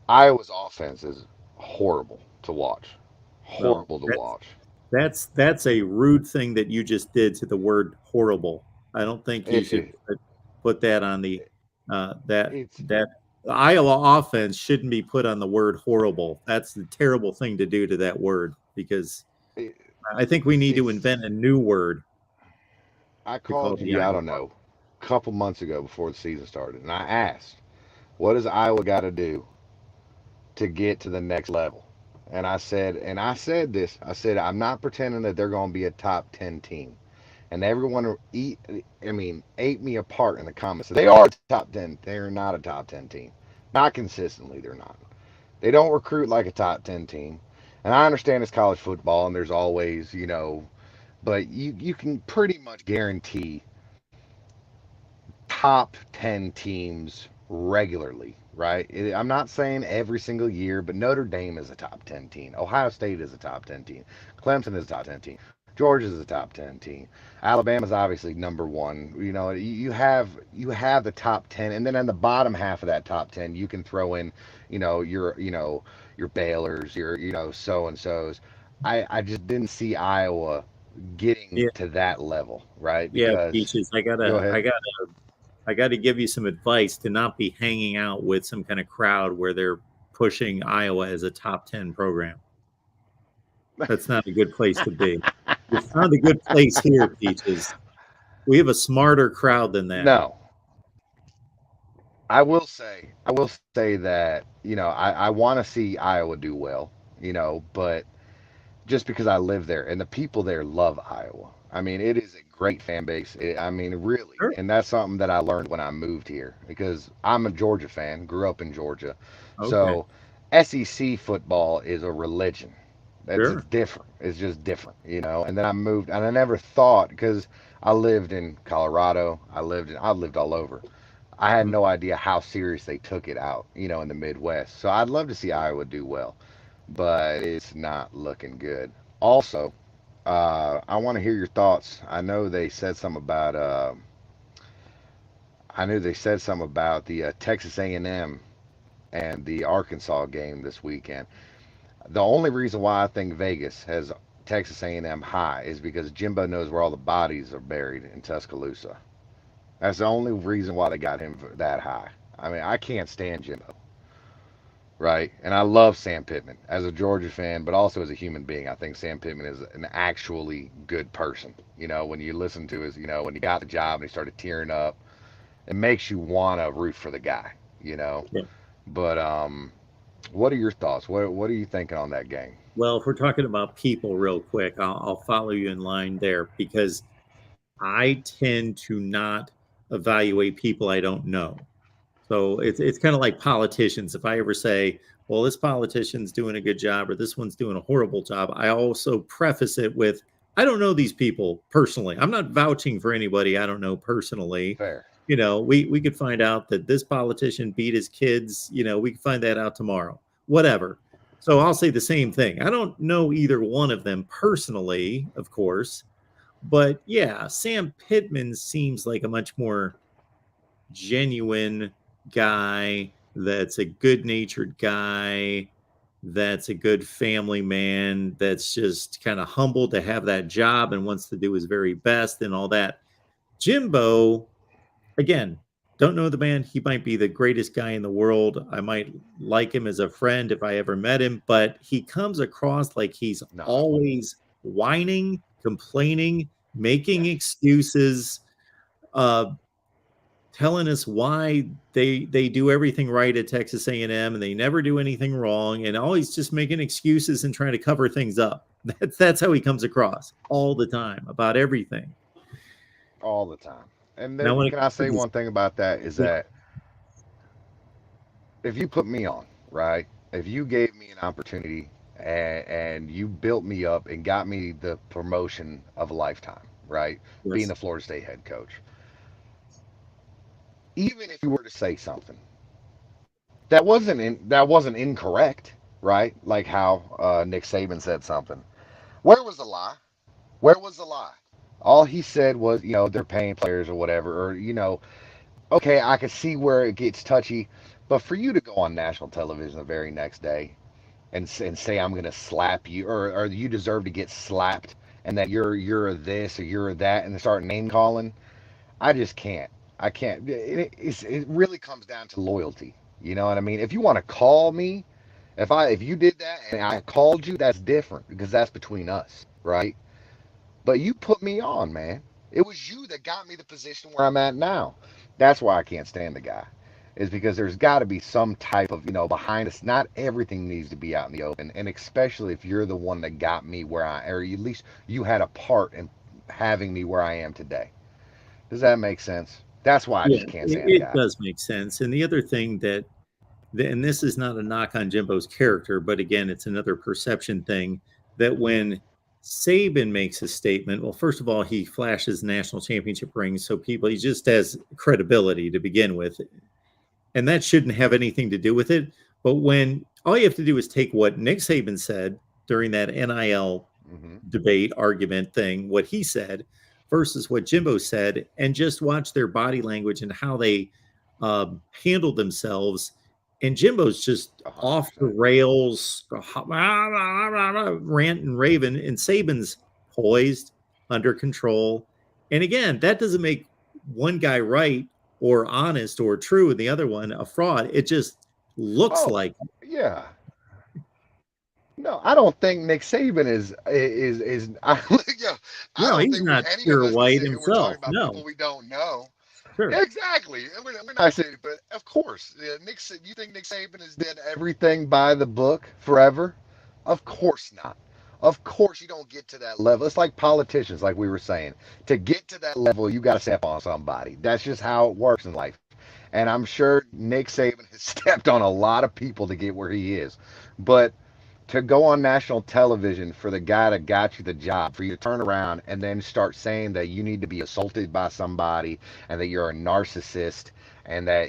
Speaker 12: Iowa's offense is horrible to watch. Horrible to watch.
Speaker 1: That's a rude thing that you just did to the word horrible. I don't think you should put that on the that Iowa offense shouldn't be put on the word horrible. That's the terrible thing to do to that word, because I think we need to invent a new word.
Speaker 12: I called you, I don't know, a couple months ago before the season started, and I asked, what does Iowa got to do to get to the next level? And I said this, I'm not pretending that they're going to be a top 10 team. And everyone ate me apart in the comments. They are top 10. They're not a top 10 team. Not consistently, they're not. They don't recruit like a top 10 team. And I understand it's college football and there's always, but you can pretty much guarantee top 10 teams regularly, right? I'm not saying every single year, but Notre Dame is a top 10 team. Ohio State is a top 10 team. Clemson is a top 10 team. Georgia is a top 10 team. Alabama's obviously number 1. You have the top 10, and then in the bottom half of that top 10, you can throw in, your Baylors, your so and so's. I just didn't see Iowa getting to that level, right?
Speaker 1: Because, Peaches, I gotta give you some advice to not be hanging out with some kind of crowd where they're pushing Iowa as a top 10 program. That's not a good place to be. You found a good place here, Peaches. We have a smarter crowd than that.
Speaker 12: No. I will say that, I want to see Iowa do well, but just because I live there and the people there love Iowa. I mean, it is a great fan base. Really. Sure. And that's something that I learned when I moved here, because I'm a Georgia fan, grew up in Georgia. Okay. So SEC football is a religion. It's different. It's just different, And then I moved, and I never thought, because I lived in Colorado. I lived all over. I had no idea how serious they took it out, in the Midwest. So I'd love to see Iowa do well, but it's not looking good. Also, I want to hear your thoughts. I know they said something about the Texas A&M and the Arkansas game this weekend. The only reason why I think Vegas has Texas A&M high is because Jimbo knows where all the bodies are buried in Tuscaloosa. That's the only reason why they got him that high. I mean, I can't stand Jimbo. right? And I love Sam Pittman as a Georgia fan, but also as a human being. I think Sam Pittman is an actually good person. When you listen to his, when he got the job and he started tearing up, it makes you want to root for the guy, you know.
Speaker 1: Yeah.
Speaker 12: But what are your thoughts? What are you thinking on that game?
Speaker 1: Well, if we're talking about people real quick, I'll follow you in line there because I tend to not evaluate people I don't know. So it's kind of like politicians. If I ever say, well, this politician's doing a good job or this one's doing a horrible job, I also preface it with, I don't know these people personally. I'm not vouching for anybody I don't know personally.
Speaker 12: Fair.
Speaker 1: We could find out that this politician beat his kids. We could find that out tomorrow. Whatever. So I'll say the same thing. I don't know either one of them personally, of course. But yeah, Sam Pittman seems like a much more genuine guy that's a good natured guy, that's a good family man, that's just kind of humble to have that job and wants to do his very best and all that. Jimbo, again, don't know the man. He might be the greatest guy in the world. I might like him as a friend if I ever met him, but he comes across like he's always whining, complaining, making excuses, telling us why they do everything right at Texas A&M and they never do anything wrong, and always just making excuses and trying to cover things up. That's how he comes across all the time about everything.
Speaker 12: All the time. And then, can I say one thing about that is that if you put me on, right? If you gave me an opportunity and you built me up and got me the promotion of a lifetime, right?
Speaker 1: Yes.
Speaker 12: Being the Florida State head coach. Even if you were to say something that wasn't incorrect, right? Like how Nick Saban said something. Where was the lie? Where was the lie? All he said was, they're paying players or whatever, or okay, I can see where it gets touchy, but for you to go on national television the very next day and say I'm going to slap you, or you deserve to get slapped, and that you're this or you're that, and start name calling, I just can't. I can't. It really comes down to loyalty. You know what I mean? If you want to call me, if you did that and I called you, that's different because that's between us, right? But you put me on, man. It was you that got me the position where I'm at now. That's why I can't stand the guy. Is because there's got to be some type of, behind us. Not everything needs to be out in the open. And especially if you're the one that got me where or at least you had a part in having me where I am today. Does that make sense? That's why I just can't stand the guy.
Speaker 1: It does make sense. And the other thing and this is not a knock on Jimbo's character, but again, it's another perception thing, that when Saban makes a statement, well, first of all, he flashes national championship rings, so he just has credibility to begin with. And that shouldn't have anything to do with it. But when all you have to do is take what Nick Saban said during that NIL debate, argument thing, what he said versus what Jimbo said, and just watch their body language and how they handled themselves. And Jimbo's just 100%. Off the rails, rant and raving, and Saban's poised, under control. And again, that doesn't make one guy right or honest or true and the other one a fraud. It just looks like.
Speaker 12: Yeah. No, I don't think Nick Saban is.
Speaker 1: No, he's not pure white himself. No,
Speaker 12: people we don't know.
Speaker 1: Sure.
Speaker 12: Exactly. We're not saying, but of course, you think Nick Saban has done everything by the book forever? Of course not. Of course, you don't get to that level. It's like politicians, like we were saying. To get to that level, you got to step on somebody. That's just how it works in life. And I'm sure Nick Saban has stepped on a lot of people to get where he is. But to go on national television for the guy that got you the job, for you to turn around and then start saying that you need to be assaulted by somebody and that you're a narcissist and that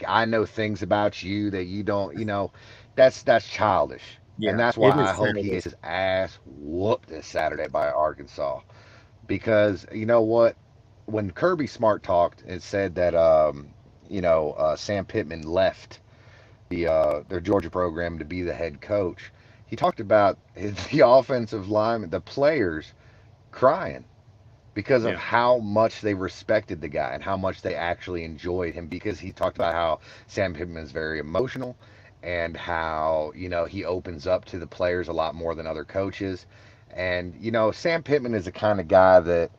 Speaker 12: I know things about you that you don't, that's childish. Yeah, and that's why I hope he gets his ass whooped this Saturday by Arkansas. Because you know what? When Kirby Smart talked and said that Sam Pittman left their Georgia program to be the head coach, he talked about the offensive line, the players crying because of how much they respected the guy and how much they actually enjoyed him, because he talked about how Sam Pittman is very emotional and how, he opens up to the players a lot more than other coaches. And, Sam Pittman is the kind of guy that,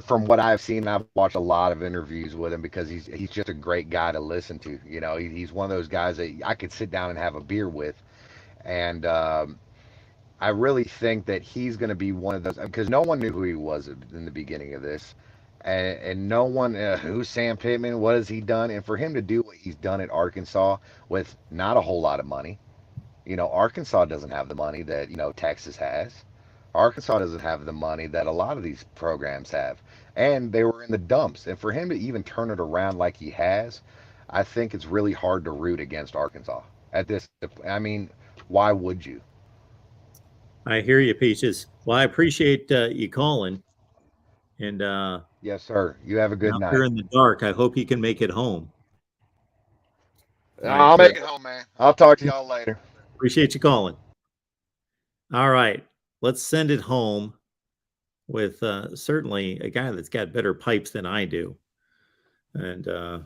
Speaker 12: from what I've seen, I've watched a lot of interviews with him because he's just a great guy to listen to. He's one of those guys that I could sit down and have a beer with. And I really think that he's going to be one of those, because no one knew who he was in the beginning of this. And no one, who's Sam Pittman? What has he done? And for him to do what he's done at Arkansas with not a whole lot of money, Arkansas doesn't have the money that, Texas has. Arkansas doesn't have the money that a lot of these programs have. And they were in the dumps. And for him to even turn it around like he has, I think it's really hard to root against Arkansas at this. I mean, why would you?
Speaker 1: I hear you, Peaches. Well, I appreciate you calling. And
Speaker 12: yes, sir. You have a good night.
Speaker 1: Here in the dark, I hope you can make it home.
Speaker 12: I'll make it home, man. I'll talk to y'all later.
Speaker 1: Appreciate you calling. All right, let's send it home with certainly a guy that's got better pipes than I do. And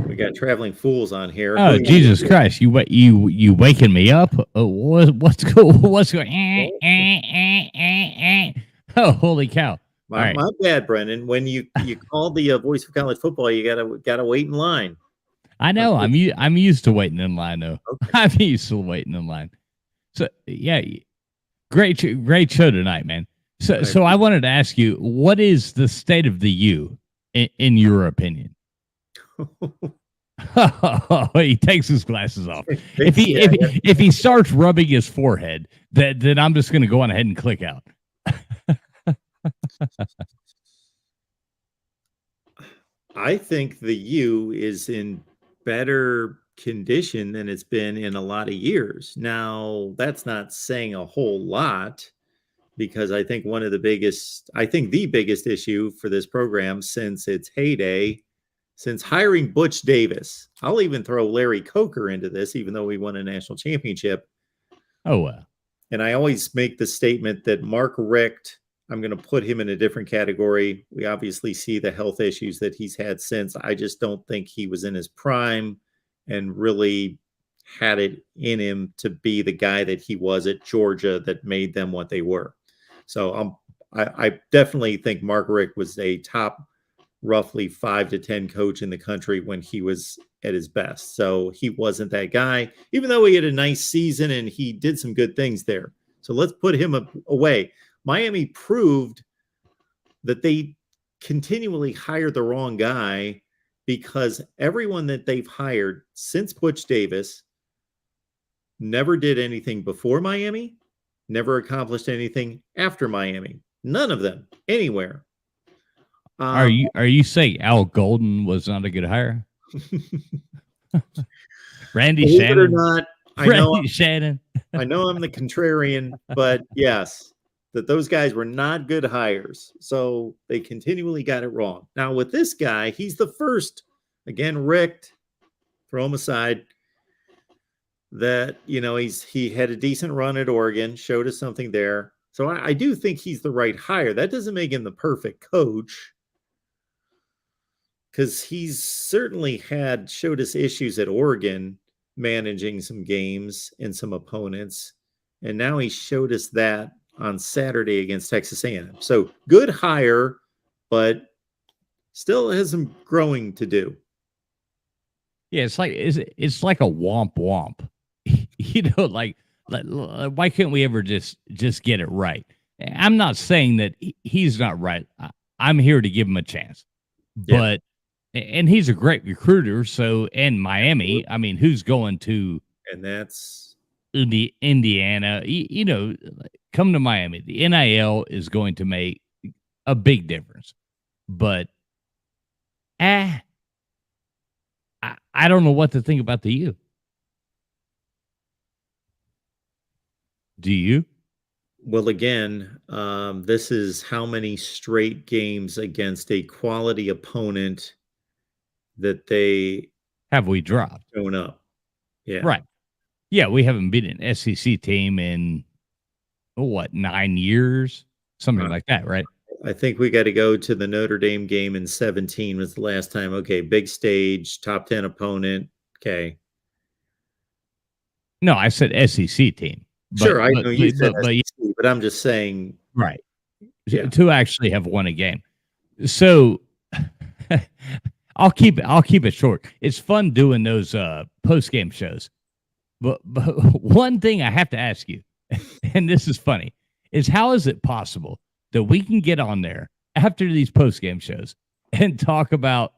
Speaker 1: we got Traveling Fools on here.
Speaker 13: Oh, Jesus Christ! You waking me up? Oh, what's going? Oh, holy cow!
Speaker 1: My bad, Brendan. When you call the voice of college football, you gotta wait in line.
Speaker 13: I know. I'm used to waiting in line, though. Okay. I'm used to waiting in line. So yeah, great show tonight, man. So I wanted to ask you, what is the state of the U in your opinion? He takes his glasses off. If he starts rubbing his forehead, then I'm just going to go on ahead and click out.
Speaker 1: I think the U is in better condition than it's been in a lot of years. Now, that's not saying a whole lot, because I think the biggest issue for this program since its heyday, since hiring Butch Davis, I'll even throw Larry Coker into this, even though we won a national championship.
Speaker 13: Oh, wow.
Speaker 1: And I always make the statement that Mark Richt, I'm going to put him in a different category. We obviously see the health issues that he's had since. I just don't think he was in his prime and really had it in him to be the guy that he was at Georgia that made them what they were. So I definitely think Mark Richt was a top roughly 5 to 10 coach in the country when he was at his best. So he wasn't that guy, even though he had a nice season and he did some good things there. So let's put him away. Miami proved that they continually hired the wrong guy, because everyone that they've hired since Butch Davis never did anything before Miami, never accomplished anything after Miami. None of them anywhere.
Speaker 13: Are you saying Al Golden was not a good hire? Randy Shannon or not?
Speaker 1: I know I'm the contrarian, but yes, that those guys were not good hires. So they continually got it wrong. Now with this guy, he's the first, again, Richt, throw him aside, that, he had a decent run at Oregon, showed us something there. So I do think he's the right hire. That doesn't make him the perfect coach, because he's certainly showed us issues at Oregon, managing some games and some opponents. And now he showed us that on Saturday against Texas A&M. So good hire, but still has some growing to do.
Speaker 13: Yeah, it's like a womp womp. Like why can't we ever just get it right? I'm not saying that he's not right. I'm here to give him a chance. But and he's a great recruiter. So, and Miami, I mean, who's going to?
Speaker 1: And that's
Speaker 13: Indiana. Come to Miami. The NIL is going to make a big difference. But I don't know what to think about the U. Do you?
Speaker 1: Well, again, this is how many straight games against a quality opponent that
Speaker 13: we dropped.
Speaker 1: Shown up. Yeah.
Speaker 13: Right. Yeah, we haven't beat an SEC team in 9 years? Something like that, right?
Speaker 1: I think we got to go to the Notre Dame game in 2017 was the last time. Okay, big stage, top 10 opponent. Okay.
Speaker 13: No, I said SEC team.
Speaker 1: Sure, I know you said
Speaker 13: but
Speaker 1: SEC, but I'm just saying.
Speaker 13: Right.
Speaker 1: Yeah.
Speaker 13: To actually have won a game. So I'll keep it short. It's fun doing those post-game shows. But one thing I have to ask you, and this is funny, is how is it possible that we can get on there after these post-game shows and talk about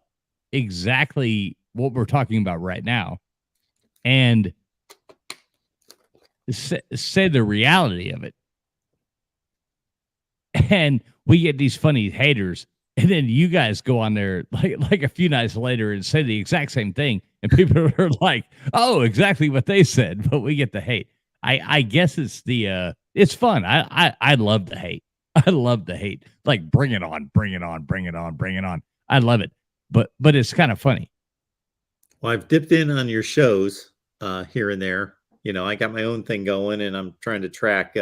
Speaker 13: exactly what we're talking about right now and say the reality of it? And we get these funny haters, and then you guys go on there like a few nights later and say the exact same thing, and people are like, "Oh, exactly what they said," but we get the hate. I guess it's it's fun. I love the hate. I love the hate. Like, bring it on, bring it on, bring it on, bring it on. I love it, but it's kind of funny.
Speaker 1: Well, I've dipped in on your shows here and there. I got my own thing going, and I'm trying to track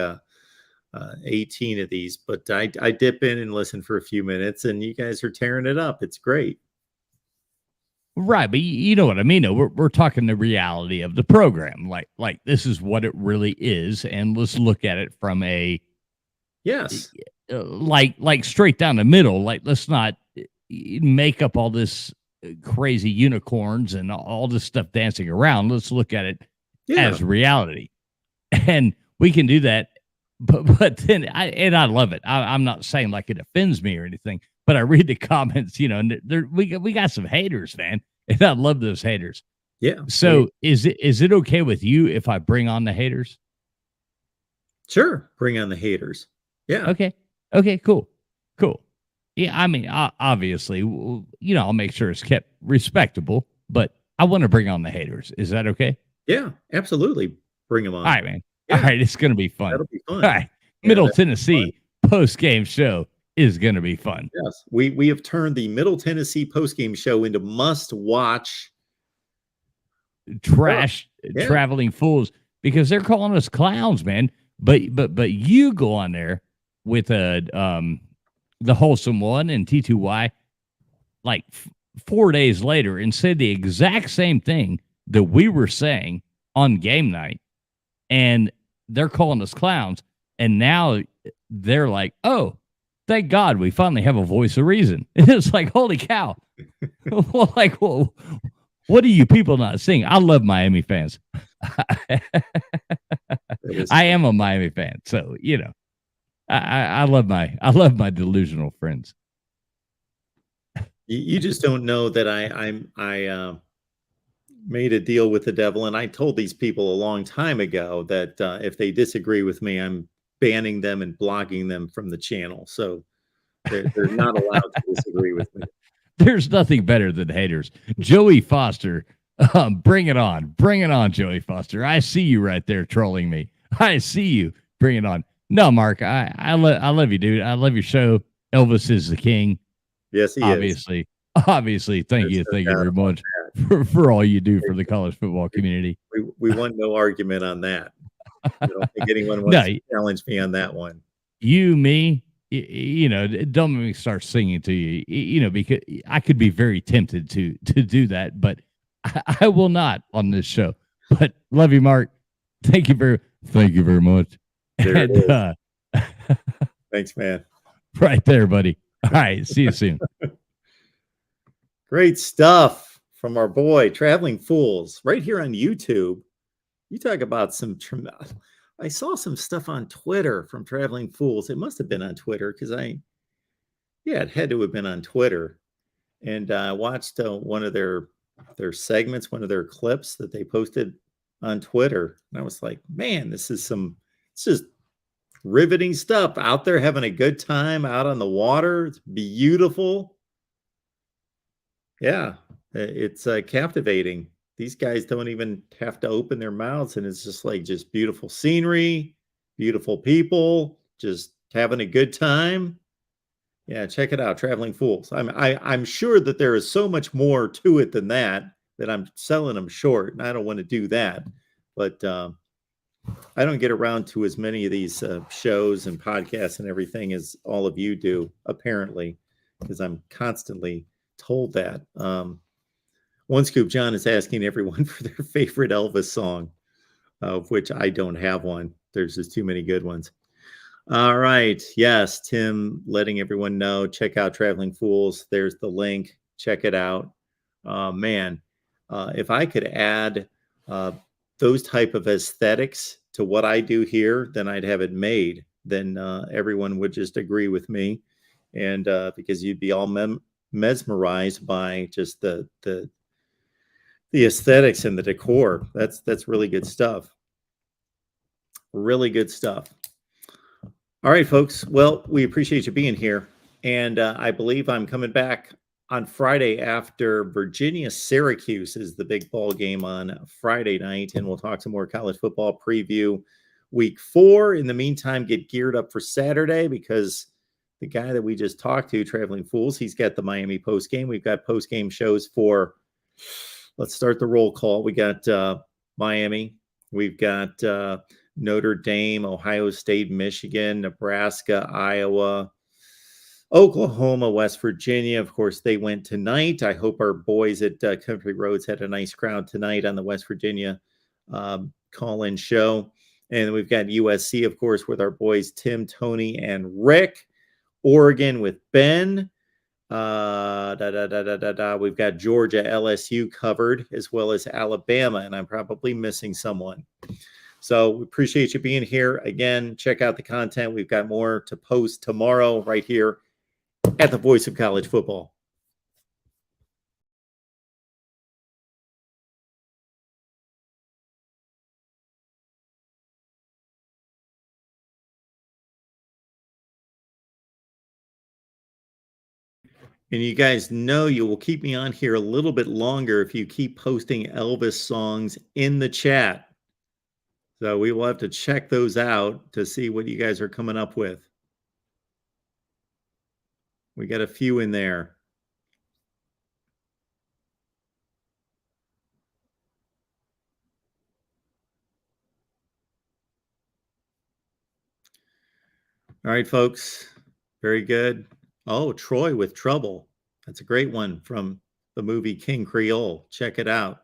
Speaker 1: 18 of these, but I dip in and listen for a few minutes, and you guys are tearing it up. It's great.
Speaker 13: Right, but you know what I mean. We're talking the reality of the program. Like this is what it really is, and let's look at it from a like straight down the middle. Like, let's not make up all this crazy unicorns and all this stuff dancing around. Let's look at it as reality, and we can do that. But then I love it. I'm not saying like it offends me or anything, but I read the comments, and we got some haters, man, and I love those haters.
Speaker 1: Yeah.
Speaker 13: So is it okay with you if I bring on the haters?
Speaker 1: Sure, bring on the haters. Yeah.
Speaker 13: Okay. Cool. Yeah, I mean, obviously, I'll make sure it's kept respectable, but I want to bring on the haters. Is that okay?
Speaker 1: Yeah, absolutely. Bring them on.
Speaker 13: All right, man.
Speaker 1: Yeah.
Speaker 13: All right, it's going to be fun.
Speaker 1: That'll be fun.
Speaker 13: All right, Middle Tennessee post-game show is going to be fun.
Speaker 1: Yes, we have turned the Middle Tennessee post-game show into must-watch
Speaker 13: traveling fools, because they're calling us clowns, man. But you go on there with the Wholesome One and T2Y like 4 days later and said the exact same thing that we were saying on game night, and they're calling us clowns, and now they're like, "Oh, thank God we finally have a voice of reason." And it's like, holy cow. Well, what are you people not seeing? I love Miami fans. I am a Miami fan, so I love my delusional friends.
Speaker 1: You just don't know that I made a deal with the devil, and I told these people a long time ago that if they disagree with me, I'm banning them and blocking them from the channel. So they're not allowed to disagree with me.
Speaker 13: There's nothing better than haters. Joey Foster, bring it on, Joey Foster. I see you right there trolling me. I see you. Bring it on. No, Mark, I love you, dude. I love your show. Elvis is the king.
Speaker 1: Yes, he
Speaker 13: is. Obviously. Thank you very much for all you do for the college football community.
Speaker 1: We want no argument on that. I don't think anyone wants to challenge me on that one.
Speaker 13: You, me, don't make me start singing to you, because I could be very tempted to do that, but I will not on this show. But love you, Mark. Thank you very much.
Speaker 1: And, thanks, man.
Speaker 13: Right there, buddy. All right. See you soon.
Speaker 1: Great stuff from our boy Traveling Fools right here on YouTube. You talk about I saw some stuff on Twitter from Traveling Fools. It must have been on Twitter because it had to have been on Twitter. And I watched one of their segments, one of their clips that they posted on Twitter. And I was like, man, it's just riveting stuff out there, having a good time out on the water. It's beautiful. Yeah, it's captivating. These guys don't even have to open their mouths, and it's just beautiful scenery, beautiful people, just having a good time. Yeah, check it out, Traveling Fools. I'm sure that there is so much more to it than that I'm selling them short, and I don't want to do that. But I don't get around to as many of these shows and podcasts and everything as all of you do, apparently, because I'm constantly told that. One Scoop John is asking everyone for their favorite Elvis song. of which I don't have one. There's just too many good ones. All right. Yes, Tim letting everyone know. Check out Traveling Fools. There's the link. Check it out. Man, if I could add those type of aesthetics to what I do here, then I'd have it made. Then everyone would just agree with me. And because you'd be all mesmerized by just the aesthetics and the decor. That's really good stuff. Really good stuff. All right, folks. Well, we appreciate you being here. And I believe I'm coming back on Friday after Virginia-Syracuse is the big ball game on Friday night. And we'll talk some more college football preview week 4. In the meantime, get geared up for Saturday because the guy that we just talked to, Traveling Fools, he's got the Miami postgame. We've got postgame shows for, let's start the roll call. We got Miami. We've got Notre Dame, Ohio State, Michigan, Nebraska, Iowa, Oklahoma, West Virginia. Of course, they went tonight. I hope our boys at Country Roads had a nice crowd tonight on the West Virginia call-in show. And we've got USC, of course, with our boys Tim, Tony, and Rick. Oregon with Ben. We've got Georgia, LSU covered, as well as Alabama, and I'm probably missing someone. So we appreciate you being here. Again, check out the content. We've got more to post tomorrow right here at the Voice of College Football. And you guys know you will keep me on here a little bit longer if you keep posting Elvis songs in the chat. So we will have to check those out to see what you guys are coming up with. We got a few in there. All right, folks. Very good. Oh, Troy with Trouble. That's a great one from the movie King Creole. Check it out.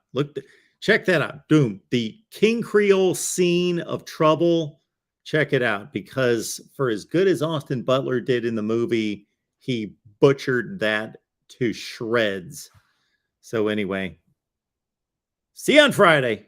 Speaker 1: Check that out. Doom. The King Creole scene of Trouble. Check it out, because for as good as Austin Butler did in the movie, he butchered that to shreds. So anyway, see you on Friday.